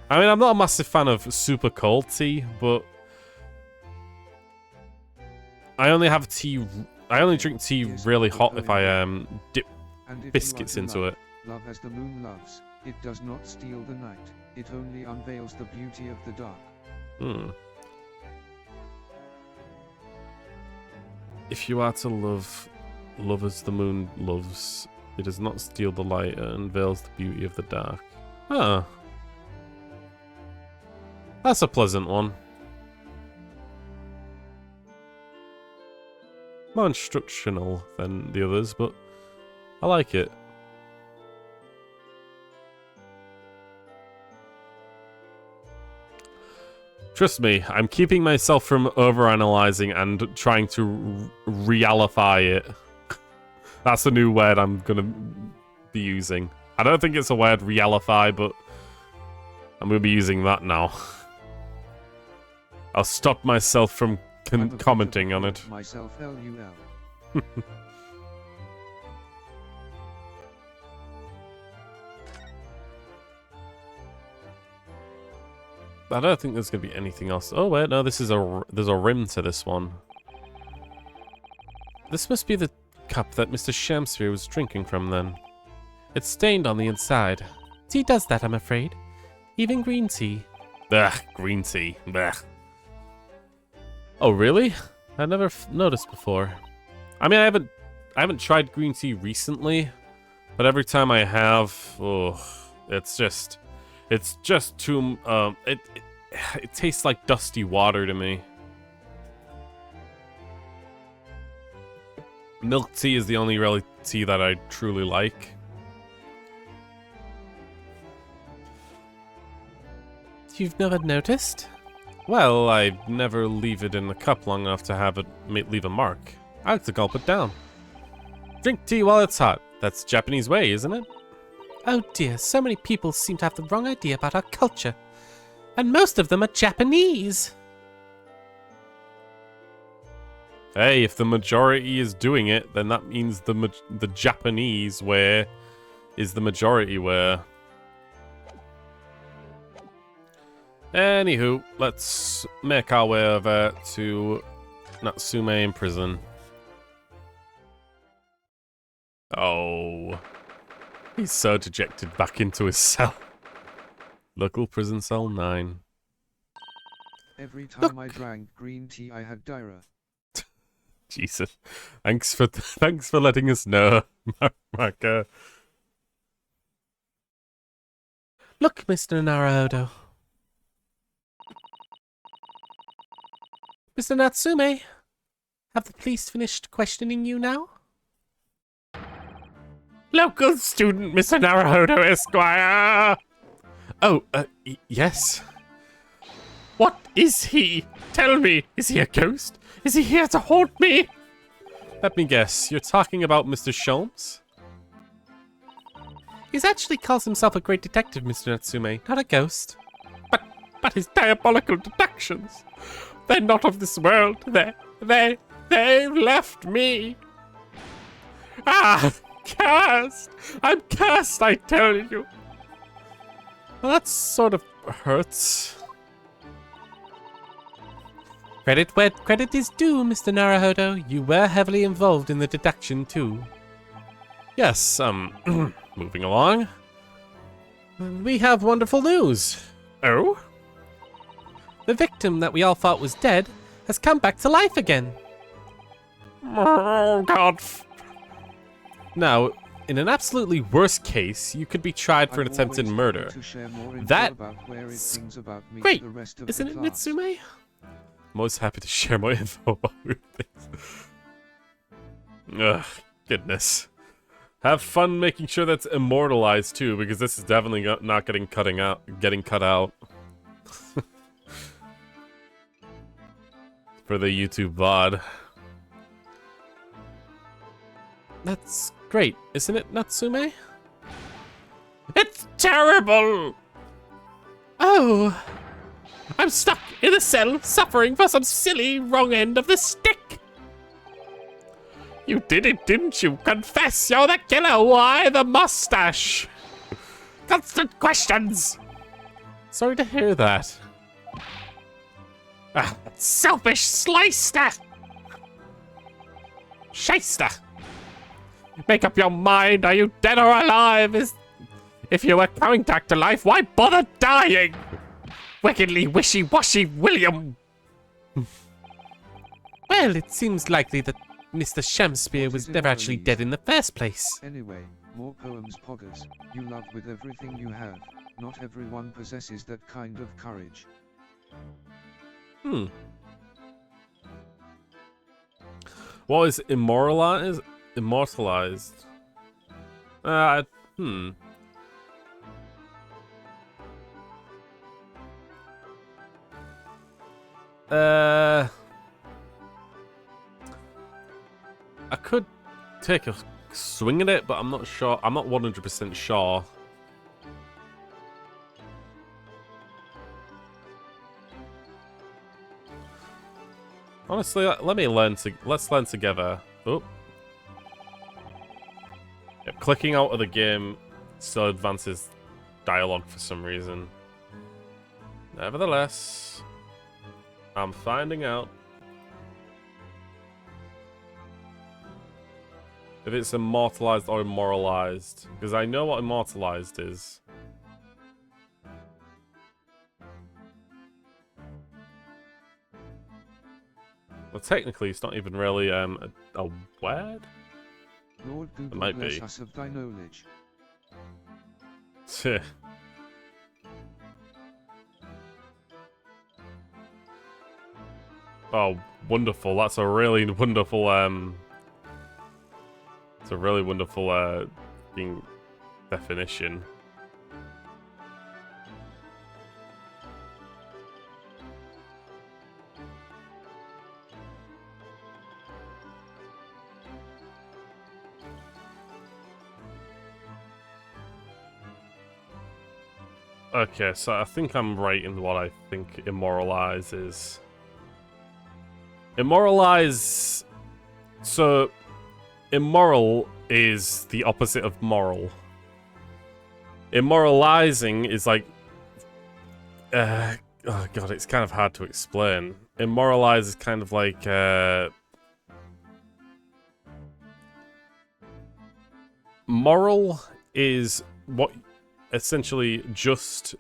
I mean, I'm not a massive fan of super cold tea, but I only drink tea really hot if I dip biscuits into it. Love as the moon loves, it does not steal the night, it only unveils the beauty of the dark. If you are to love as the moon loves, it does not steal the light and unveils the beauty of the dark. Huh. That's a pleasant one. More instructional than the others, but I like it. Trust me, I'm keeping myself from overanalyzing and trying to realify it. That's a new word I'm gonna be using. I don't think it's a word, realify, but I'm gonna be using that now. I'll stop myself from commenting on it. Myself, LUL. I don't think there's gonna be anything else. Oh wait, no, there's a rim to this one. This must be the cup that Mr. Shamsphere was drinking from then. It's stained on the inside. Tea does that, I'm afraid. Even green tea. Ugh, green tea. Ugh. Oh really? I never noticed before. I mean, I haven't tried green tea recently, but every time I have, oh, it's just too it tastes like dusty water to me. Milk tea is the only really tea that I truly like. You've never noticed? Well, I never leave it in the cup long enough to have it leave a mark. I like to gulp it down. Drink tea while it's hot. That's the Japanese way, isn't it? Oh dear, so many people seem to have the wrong idea about our culture. And most of them are Japanese. Hey, if the majority is doing it, then that means the Japanese way is the majority way. Anywho, let's make our way over to Natsume in prison. Oh, he's so dejected back into his cell. Local prison cell 9. Every time I drank green tea, I had diarrhea. Jesus, thanks for letting us know, Marco. Look, Mr. Naruto. Mr. Natsume, have the police finished questioning you now? Local student, Mr. Naruto Esquire! Oh, yes. What is he? Tell me, is he a ghost? Is he here to haunt me? Let me guess, you're talking about Mr. Sholmes? He actually calls himself a great detective, Mr. Natsume, not a ghost. but his diabolical deductions. They're not of this world. They've left me. Ah, cursed. I'm cursed, I tell you. Well, that sort of hurts. Credit where credit is due, Mr. Naruhodo. You were heavily involved in the deduction, too. Yes, moving along. We have wonderful news. Oh? The victim that we all thought was dead has come back to life again. Oh, God. Now, in an absolutely worst case, you could be tried for an attempted murder. That's great, isn't it, Mitsume? I'm always happy to share more info about weird things. Ugh, goodness. Have fun making sure that's immortalized too, because this is definitely not getting cut out. For the YouTube VOD. That's great, isn't it, Natsume? It's terrible! Oh, I'm stuck in a cell, suffering for some silly wrong end of the stick. You did it, didn't you? Confess you're the killer. Why the mustache? Constant questions. sorry to hear that. Ah, selfish slicer. Shyster. Make up your mind. Are you dead or alive? If you were coming back to life, why bother dying? Wickedly wishy-washy William. Well, it seems likely that Mr. Shamspeare was never actually dead in the first place. Anyway, more poems, Poggers. You love with everything you have. Not everyone possesses that kind of courage. What is immortalized? Immortalized. I could take a swing at it, but I'm not sure. I'm not 100% sure. Honestly, let's learn together. Oh. Yep, clicking out of the game still advances dialogue for some reason. Nevertheless, I'm finding out if it's immortalized or immoralized, because I know what immortalized is. Well, technically, it's not even really a word. Lord Google, might bless be. us of thy knowledge. Oh, wonderful! That's a really wonderful it's a really wonderful definition. Okay, so I think I'm right in what I think immoralize is. Immoralize. So, immoral is the opposite of moral. Immoralizing is like. Oh god, it's kind of hard to explain. Immoralize is kind of like. Moral is what essentially just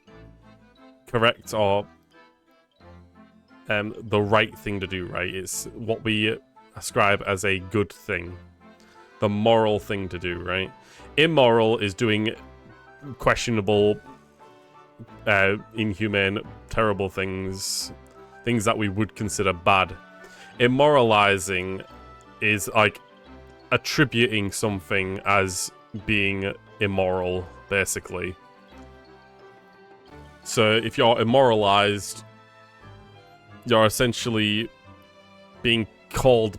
correct or the right thing to do, right? It's what we ascribe as a good thing. The moral thing to do, right? Immoral is doing questionable, inhumane, terrible things. Things that we would consider bad. Immoralizing is like attributing something as being immoral, basically. So if you're immoralized, you're essentially being called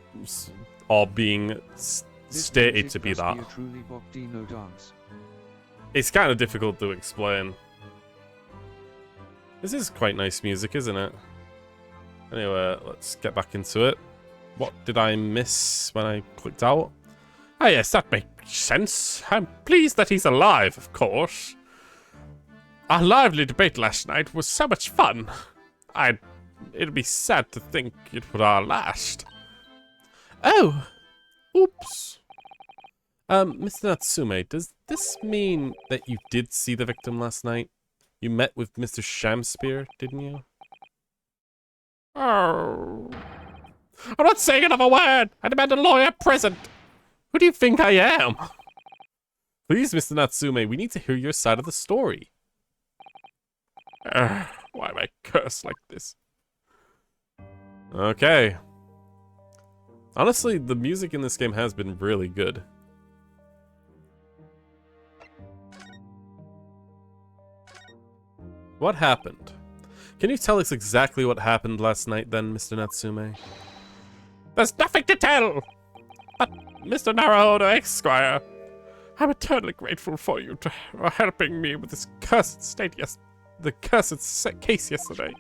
or being stated to be that. It's kind of difficult to explain. This is quite nice music, isn't it? Anyway, let's get back into it. What did I miss when I clicked out? Ah, yes, that makes sense. I'm pleased that he's alive, of course. Our lively debate last night was so much fun. It'd be sad to think it was our last. Oh! Oops. Mr. Natsume, does this mean that you did see the victim last night? You met with Mr. Shamspear, didn't you? Oh. I'm not saying another word! I demand a lawyer present! Who do you think I am? Please, Mr. Natsume, we need to hear your side of the story. Why am I cursed like this? Okay. Honestly, the music in this game has been really good. What happened? Can you tell us exactly what happened last night then, Mr. Natsume? There's nothing to tell! But, Mr. Naruhodo Esquire, I'm eternally grateful for you for helping me with this cursed case yesterday.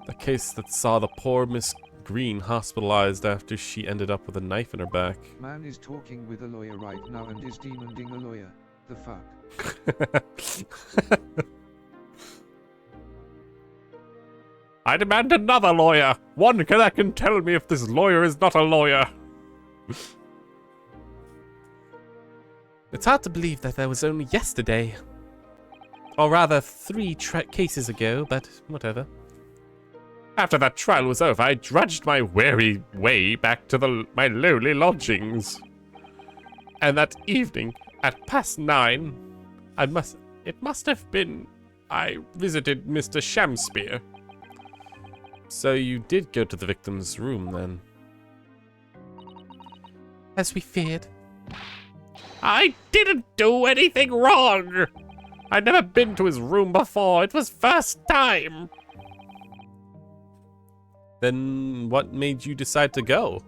The case that saw the poor Miss Green hospitalized after she ended up with a knife in her back. Man is talking with a lawyer right now and is demanding a lawyer. The fuck? I demand another lawyer! One that can tell me if this lawyer is not a lawyer! It's hard to believe that that was only yesterday. Or rather, 3 cases ago, but whatever. After that trial was over, I drudged my weary way back to my lowly lodgings. And that evening, at 9:30, it must have been, I visited Mr. Shamspear. So you did go to the victim's room, then? As we feared. I didn't do anything wrong! I'd never been to his room before. It was first time. Then what made you decide to go?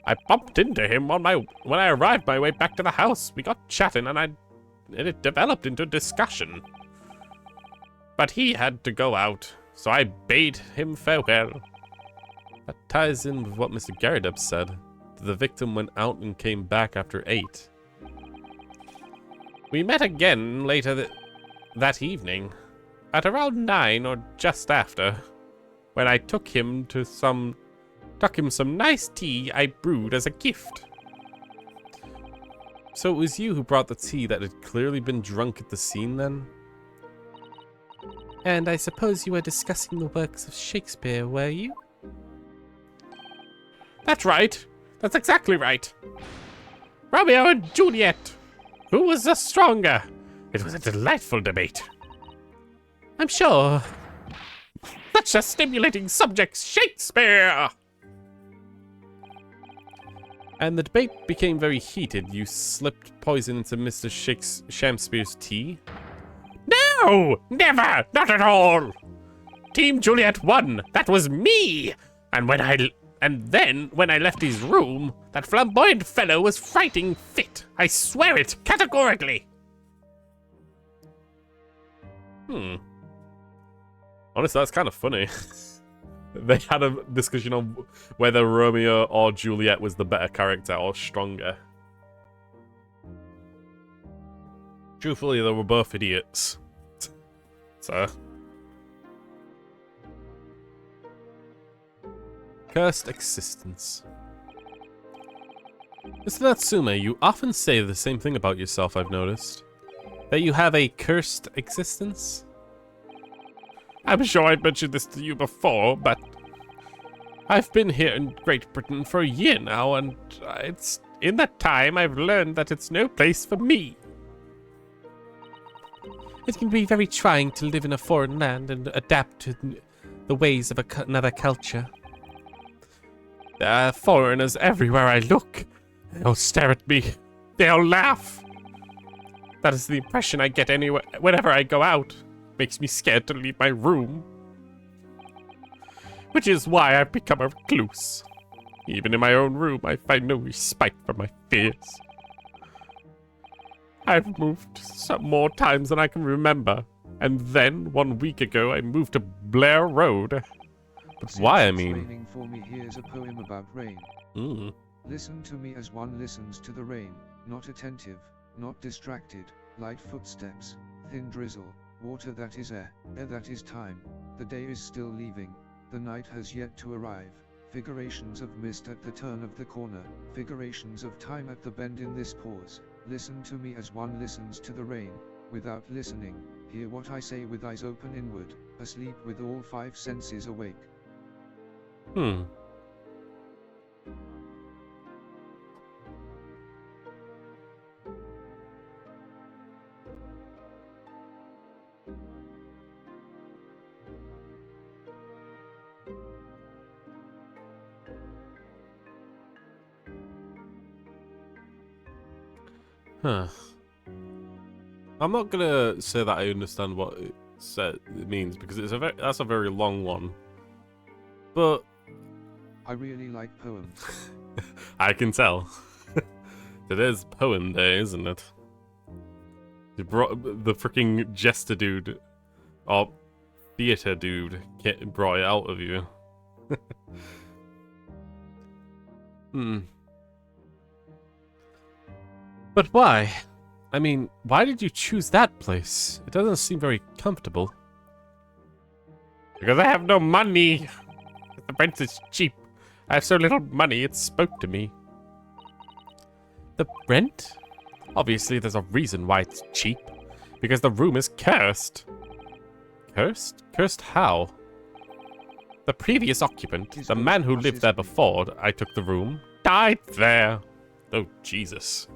I bumped into him when I arrived my way back to the house. We got chatting and it developed into discussion. But he had to go out, so I bade him farewell. That ties in with what Mr. Garrideb said. The victim went out and came back after 8. We met again later that evening, at around 9 or just after, when I took him some nice tea I brewed as a gift. So it was you who brought the tea that had clearly been drunk at the scene, then? And I suppose you were discussing the works of Shakespeare, were you? That's right. That's exactly right. Romeo and Juliet. Who was the stronger? It was a delightful debate. I'm sure. Such a stimulating subject, Shakespeare! And the debate became very heated. You slipped poison into Mr. Shamspear's tea? No! Never! Not at all! Team Juliet won! That was me! And then, when I left his room, that flamboyant fellow was fighting fit. I swear it, categorically! Honestly, that's kind of funny. They had a discussion on whether Romeo or Juliet was the better character or stronger. Truthfully, they were both idiots. So... Cursed existence. Mr. Natsume, you often say the same thing about yourself, I've noticed. That you have a cursed existence? I'm sure I mentioned this to you before, but I've been here in Great Britain for a year now, and in that time I've learned that it's no place for me. It can be very trying to live in a foreign land and adapt to the ways of another culture. There are foreigners everywhere I look. They'll stare at me. They'll laugh. That is the impression I get whenever I go out. Makes me scared to leave my room. Which is why I've become a recluse. Even in my own room, I find no respite from my fears. I've moved some more times than I can remember, And then, 1 week ago, I moved to Blair Road. But Since why, I it's mean? raining for me, here's a poem about rain. Mm. Listen to me as one listens to the rain, not attentive, not distracted, light footsteps, thin drizzle, water that is air that is time. The day is still leaving, the night has yet to arrive. Figurations of mist at the turn of the corner, figurations of time at the bend in this pause. Listen to me as one listens to the rain, without listening. Hear what I say with eyes open inward, asleep with all 5 senses awake. Hmm. Huh. I'm not gonna say that I understand what it means because that's a very long one. But I really like poems. I can tell. Today's poem day, isn't it? You brought the freaking jester dude, or theater dude, brought it out of you. Hmm. But why? I mean, why did you choose that place? It doesn't seem very comfortable. Because I have no money. The rent is cheap. I have so little money, it spoke to me. The rent? Obviously, there's a reason why it's cheap. Because the room is cursed. Cursed? Cursed how? The previous occupant, the man who lived there before I took the room, died there. Oh, Jesus.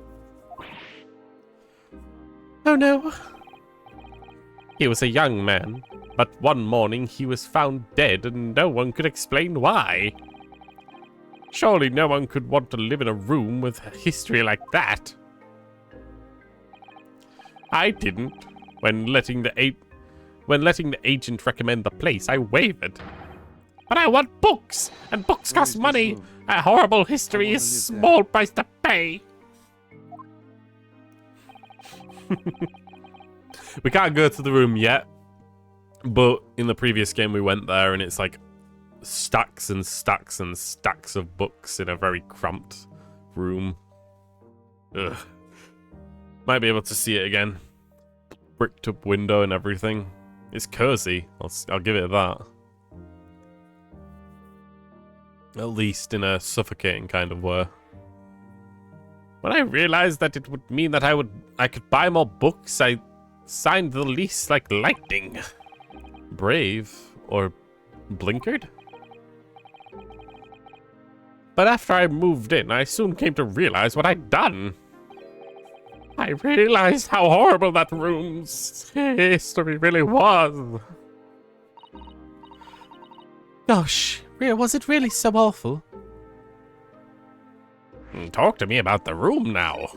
Oh no. He was a young man, but one morning he was found dead and no one could explain why. Surely no one could want to live in a room with a history like that. I didn't. When letting the agent recommend the place, I wavered. But I want books, and books Where cost is this money. room? A horrible history I is wanna live small price to pay. We can't go to the room yet, but in the previous game we went there and it's like stacks and stacks and stacks of books in a very cramped room. Ugh. Might be able to see it again. Bricked up window and everything. It's cozy. I'll give it that. At least in a suffocating kind of way. When I realized that it would mean that I could buy more books, I signed the lease like lightning. Brave or blinkered? But after I moved in, I soon came to realize what I'd done. I realized how horrible that room's history really was. Gosh, Rhea, was it really so awful? Talk to me about the room now.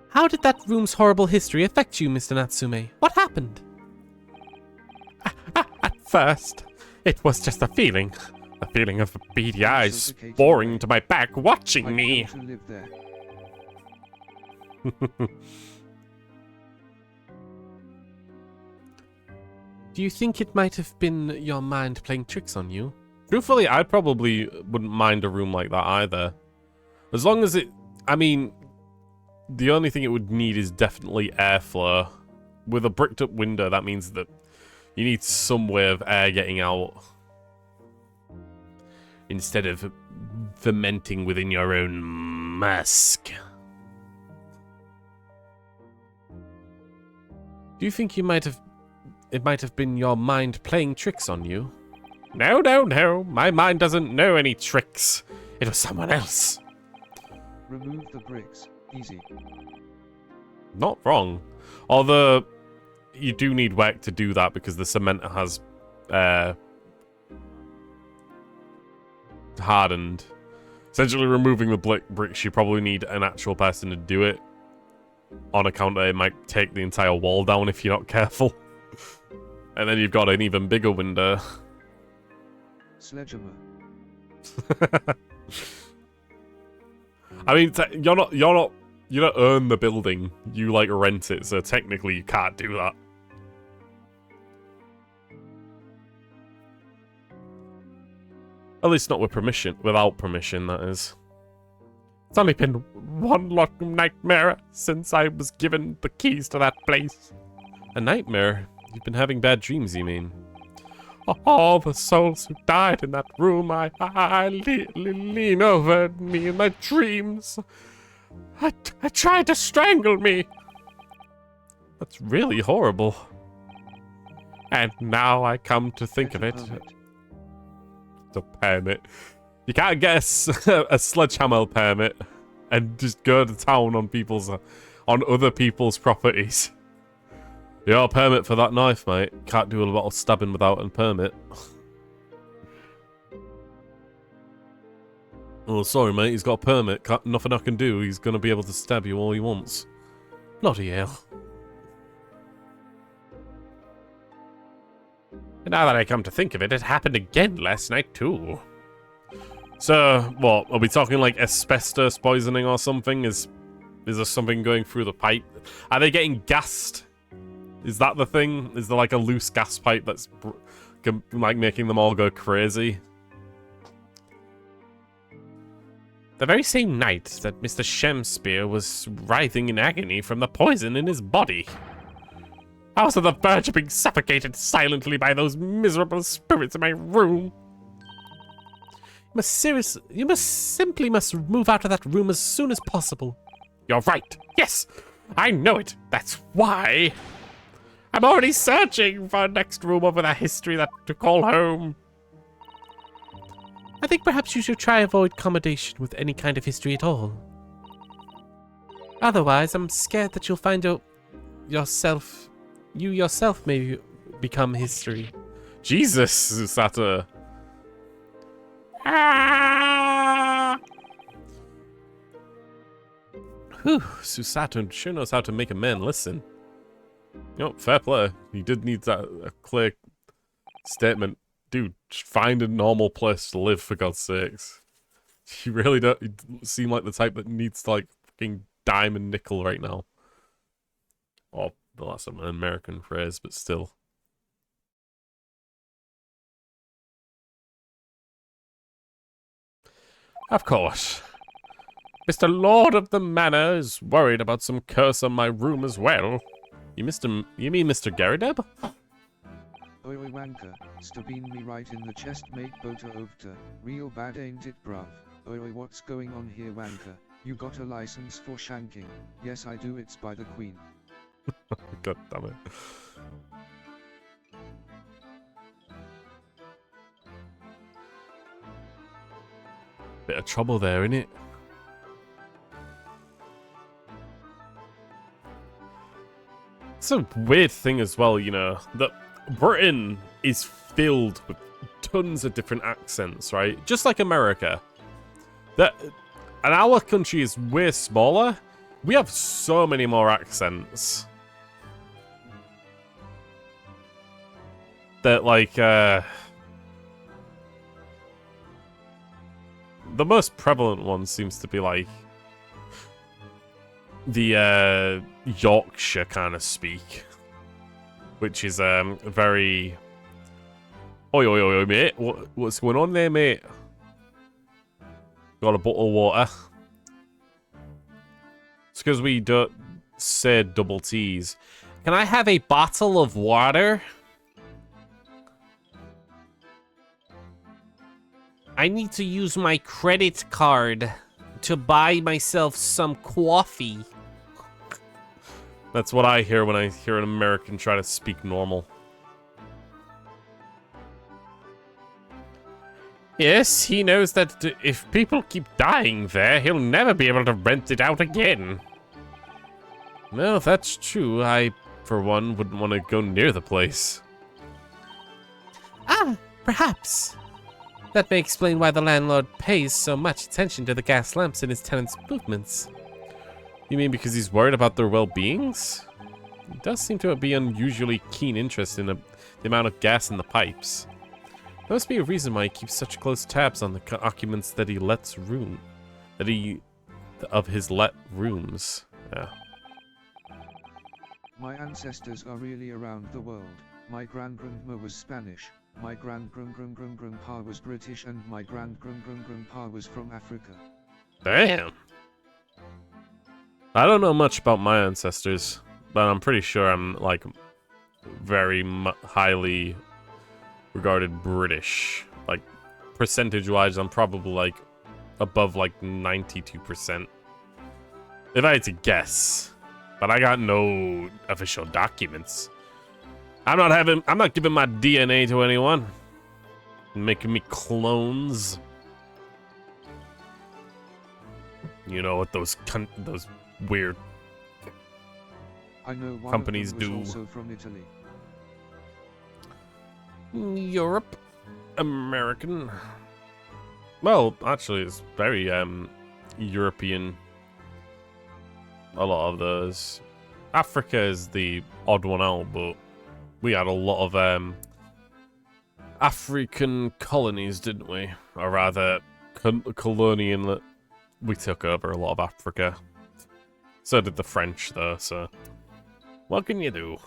How did that room's horrible history affect you, Mr. Natsume? What happened? At first, it was just a feeling. A feeling of beady eyes boring into my back, watching I me. want to live there. Do you think it might have been your mind playing tricks on you? Truthfully, I probably wouldn't mind a room like that either. As long as I mean, the only thing it would need is definitely airflow. With a bricked up window, that means that you need some way of air getting out. Instead of fermenting within your own musk. Do you think it might have been your mind playing tricks on you? No, no, no. My mind doesn't know any tricks. It was someone else. Remove the bricks. Easy. Not wrong. Although, you do need work to do that because the cement has hardened. Essentially removing the bricks, you probably need an actual person to do it. On account that it might take the entire wall down if you're not careful. And then you've got an even bigger window. Sledgehammer. I mean, you're not you don't own the building. You like rent it, so technically you can't do that. At least not with permission. Without permission, that is. It's only been one long nightmare since I was given the keys to that place. A nightmare? You've been having bad dreams, you mean? All the souls who died in that room, I lean over me in my dreams. I tried to strangle me. That's really horrible. And now I come to think of it. The permit. You can't get a sledgehammer permit and just go to town on other people's properties. Your permit for that knife, mate. Can't do a lot of stabbing without a permit. Oh, sorry, mate. He's got a permit. Nothing I can do. He's gonna be able to stab you all he wants. Bloody hell. And now that I come to think of it, it happened again last night, too. So, what? Are we talking like asbestos poisoning or something? Is there something going through the pipe? Are they getting gassed? Is that the thing? Is there like a loose gas pipe that's like making them all go crazy? The very same night that Mr. Shemspeare was writhing in agony from the poison in his body. I was on the verge of being suffocated silently by those miserable spirits in my room. You simply must move out of that room as soon as possible. You're right. Yes, I know it. That's why. I'm already searching for a next room over the history to call home. I think perhaps you should try avoid accommodation with any kind of history at all. Otherwise, I'm scared that you'll find out you yourself may become history. Jesus, Susato. Ah! Whew, Susato sure knows how to make a man listen. You know, fair play. He did need a clear statement. Dude, just find a normal place to live, for God's sakes. You really don't seem like the type that needs to, like, fucking dime and nickel right now. Oh, well, that's an American phrase, but still. Of course. Mr. Lord of the Manor is worried about some curse on my room as well. You mean Mr. Garideb? Oi wanker, stabbing me right in the chest mate bota ovta, real bad ain't it bruv? Oi what's going on here wanker, you got a license for shanking? Yes I do, it's by the queen. God damn it. Bit of trouble there, innit? It's a weird thing as well, you know, that Britain is filled with tons of different accents, right? Just like America. And our country is way smaller. We have so many more accents. That, like, the most prevalent one seems to be, like, the Yorkshire kind of speak. Which is very... Oi, oi, oi, oi, mate. What's going on there, mate? Got a bottle of water. It's because we don't say double T's. Can I have a bottle of water? I need to use my credit card to buy myself some coffee. That's what I hear when I hear an American try to speak normal. Yes, he knows that if people keep dying there, he'll never be able to rent it out again. Well, that's true. I, for one, wouldn't want to go near the place. Ah, perhaps. That may explain why the landlord pays so much attention to the gas lamps in his tenants' movements. You mean because he's worried about their well-beings? He does seem to be unusually keen interest in the amount of gas in the pipes. There must be a reason why he keeps such close tabs on the occupants that he lets room. That he of his let rooms. Yeah. My ancestors are really around the world. My grand-grandma was Spanish, my grand-grand-grand-grand-grandpa was British, and my grand-grand-grand-grandpa was from Africa. Damn. I don't know much about my ancestors, but I'm pretty sure I'm, like, very highly regarded British. Like, percentage-wise, I'm probably, like, above, like, 92%. If I had to guess. But I got no official documents. I'm not giving my DNA to anyone. Making me clones. You know what those weird I know one companies of them do. was also from Italy. Europe, American. Well, actually, it's very European. A lot of those. Africa is the odd one out, but we had a lot of African colonies, didn't we? Or rather, colonial. We took over a lot of Africa. So did the French, though, so... What can you do?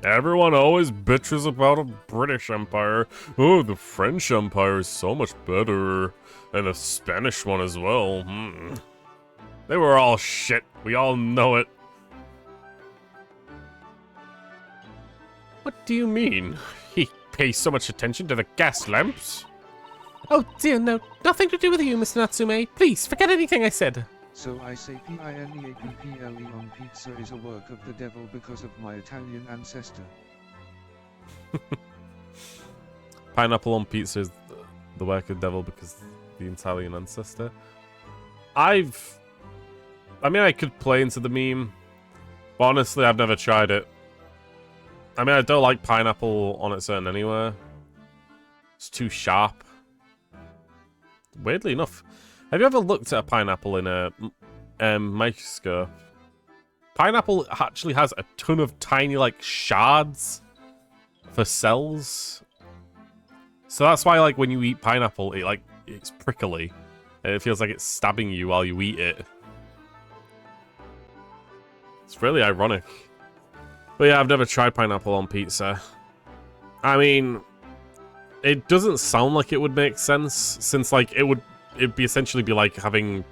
Everyone always bitches about a British Empire. Oh, the French Empire is so much better. And the Spanish one as well. They were all shit. We all know it. What do you mean? He pays so much attention to the gas lamps? Oh dear, no. Nothing to do with you, Mr. Natsume. Please, forget anything I said. So I say pineapple on pizza is a work of the devil because of my Italian ancestor. Pineapple on pizza is the work of the devil because the Italian ancestor. I mean, I could play into the meme, but honestly, I've never tried it. I mean, I don't like pineapple on its own anywhere. It's too sharp. Weirdly enough, have you ever looked at a pineapple in a microscope? Pineapple actually has a ton of tiny, like, shards for cells. So that's why, like, when you eat pineapple, it's prickly. And it feels like it's stabbing you while you eat it. It's really ironic. But yeah, I've never tried pineapple on pizza. I mean, it doesn't sound like it would make sense, since, like, it'd be essentially be like having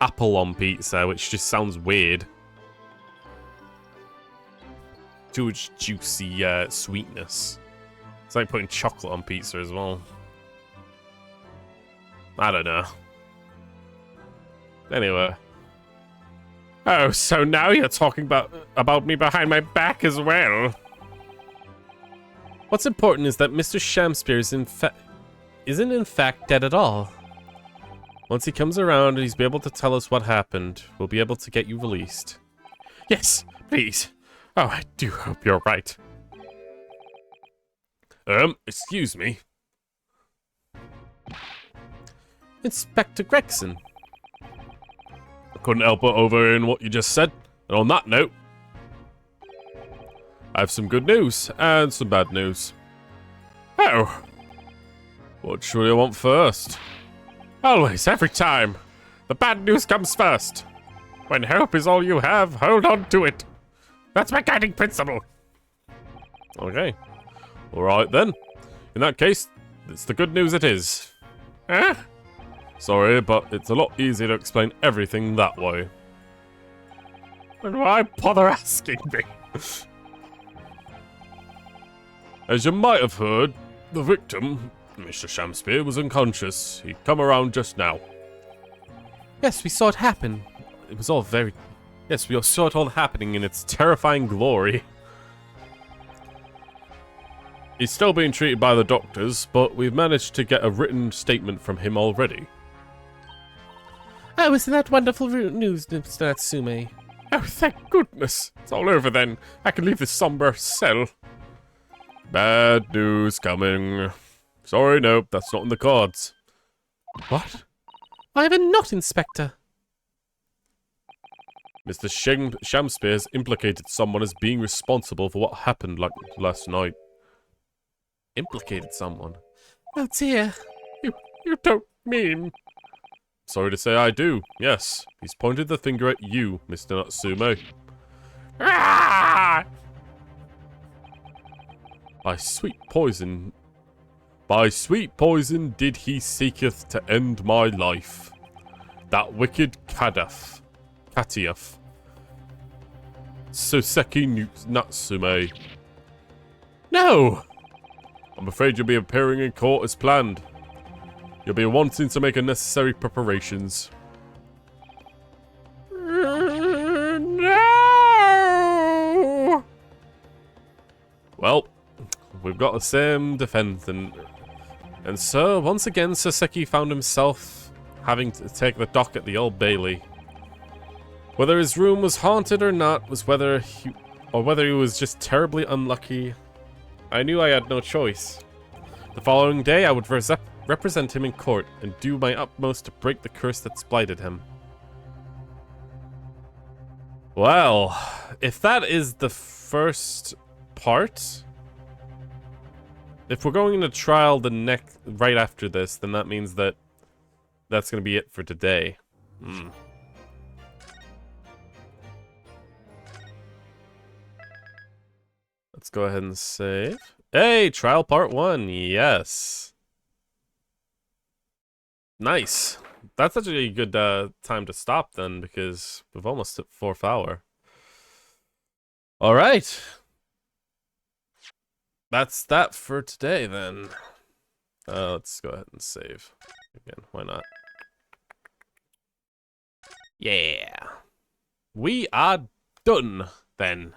apple on pizza, which just sounds weird. Too much juicy sweetness. It's like putting chocolate on pizza as well. I don't know. Anyway. Oh, so now you're talking about me behind my back as well. What's important is that Mr. Shamspear isn't in fact dead at all. Once he comes around and he's be able to tell us what happened, we'll be able to get you released. Yes, please. Oh, I do hope you're right. Excuse me. Inspector Gregson. I couldn't help but overhearing what you just said. And on that note, I have some good news and some bad news. Oh. What should we want first? Always, every time. The bad news comes first. When hope is all you have, hold on to it. That's my guiding principle. Okay. Alright then. In that case, it's the good news it is. Eh? Sorry, but it's a lot easier to explain everything that way. And why bother asking me? As you might have heard, the victim, Mr. Shamspear, was unconscious. He'd come around just now. Yes, we saw it happen. It was all very... Yes, we saw it all happening in its terrifying glory. He's still being treated by the doctors, but we've managed to get a written statement from him already. Oh, isn't that wonderful news, Mr. Natsume? Oh, thank goodness. It's all over then. I can leave this somber cell. Bad news coming. Sorry, no, that's not in the cards. What? Why have not, Inspector? Mr. Shamspear's implicated someone as being responsible for what happened last night. Implicated someone? Oh dear. You don't mean... Sorry to say I do. Yes, he's pointed the finger at you, Mr. Natsume. Ah! By sweet poison did he seeketh to end my life. That wicked Katiaf. Soseki Natsume. No! I'm afraid you'll be appearing in court as planned. You'll be wanting to make unnecessary preparations. No! Well, we've got the same defendant. And so, once again, Soseki found himself having to take the dock at the Old Bailey. Whether his room was haunted or not, whether he was just terribly unlucky, I knew I had no choice. The following day, I would represent him in court and do my utmost to break the curse that's blighted him. Well, if that is the first part, if we're going into trial right after this, then that means that that's going to be it for today. Let's go ahead and save. Hey, trial part 1, yes. Nice. That's actually a good time to stop then, because we've almost hit 4th hour. All right. That's that for today then. Let's go ahead and save. Again, why not? Yeah. We are done then.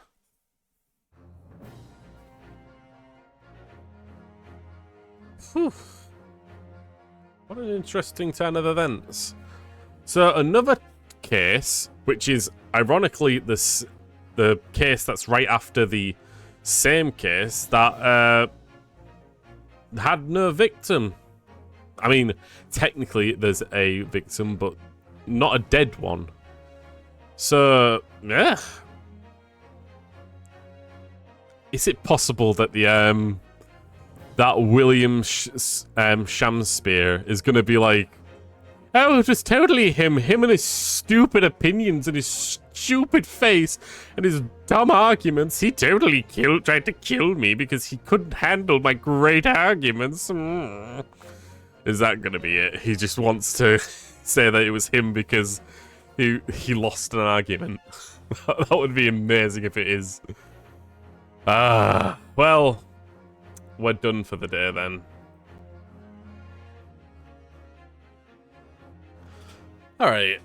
Whew. What an interesting turn of events. So another case, which is ironically the case that's right after the same case that had no victim. I mean, technically there's a victim, but not a dead one. So, yeah. Is it possible that the that William Shamspeare is gonna be like, oh, it was totally him and his stupid opinions and his stupid face and his dumb arguments. He totally tried to kill me because he couldn't handle my great arguments. Is that gonna be it? He just wants to say that it was him because he lost an argument. That would be amazing if it is. Well, we're done for the day then. Alright.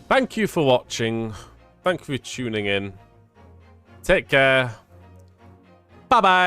Thank you for watching. Thank you for tuning in. Take care. Bye-bye.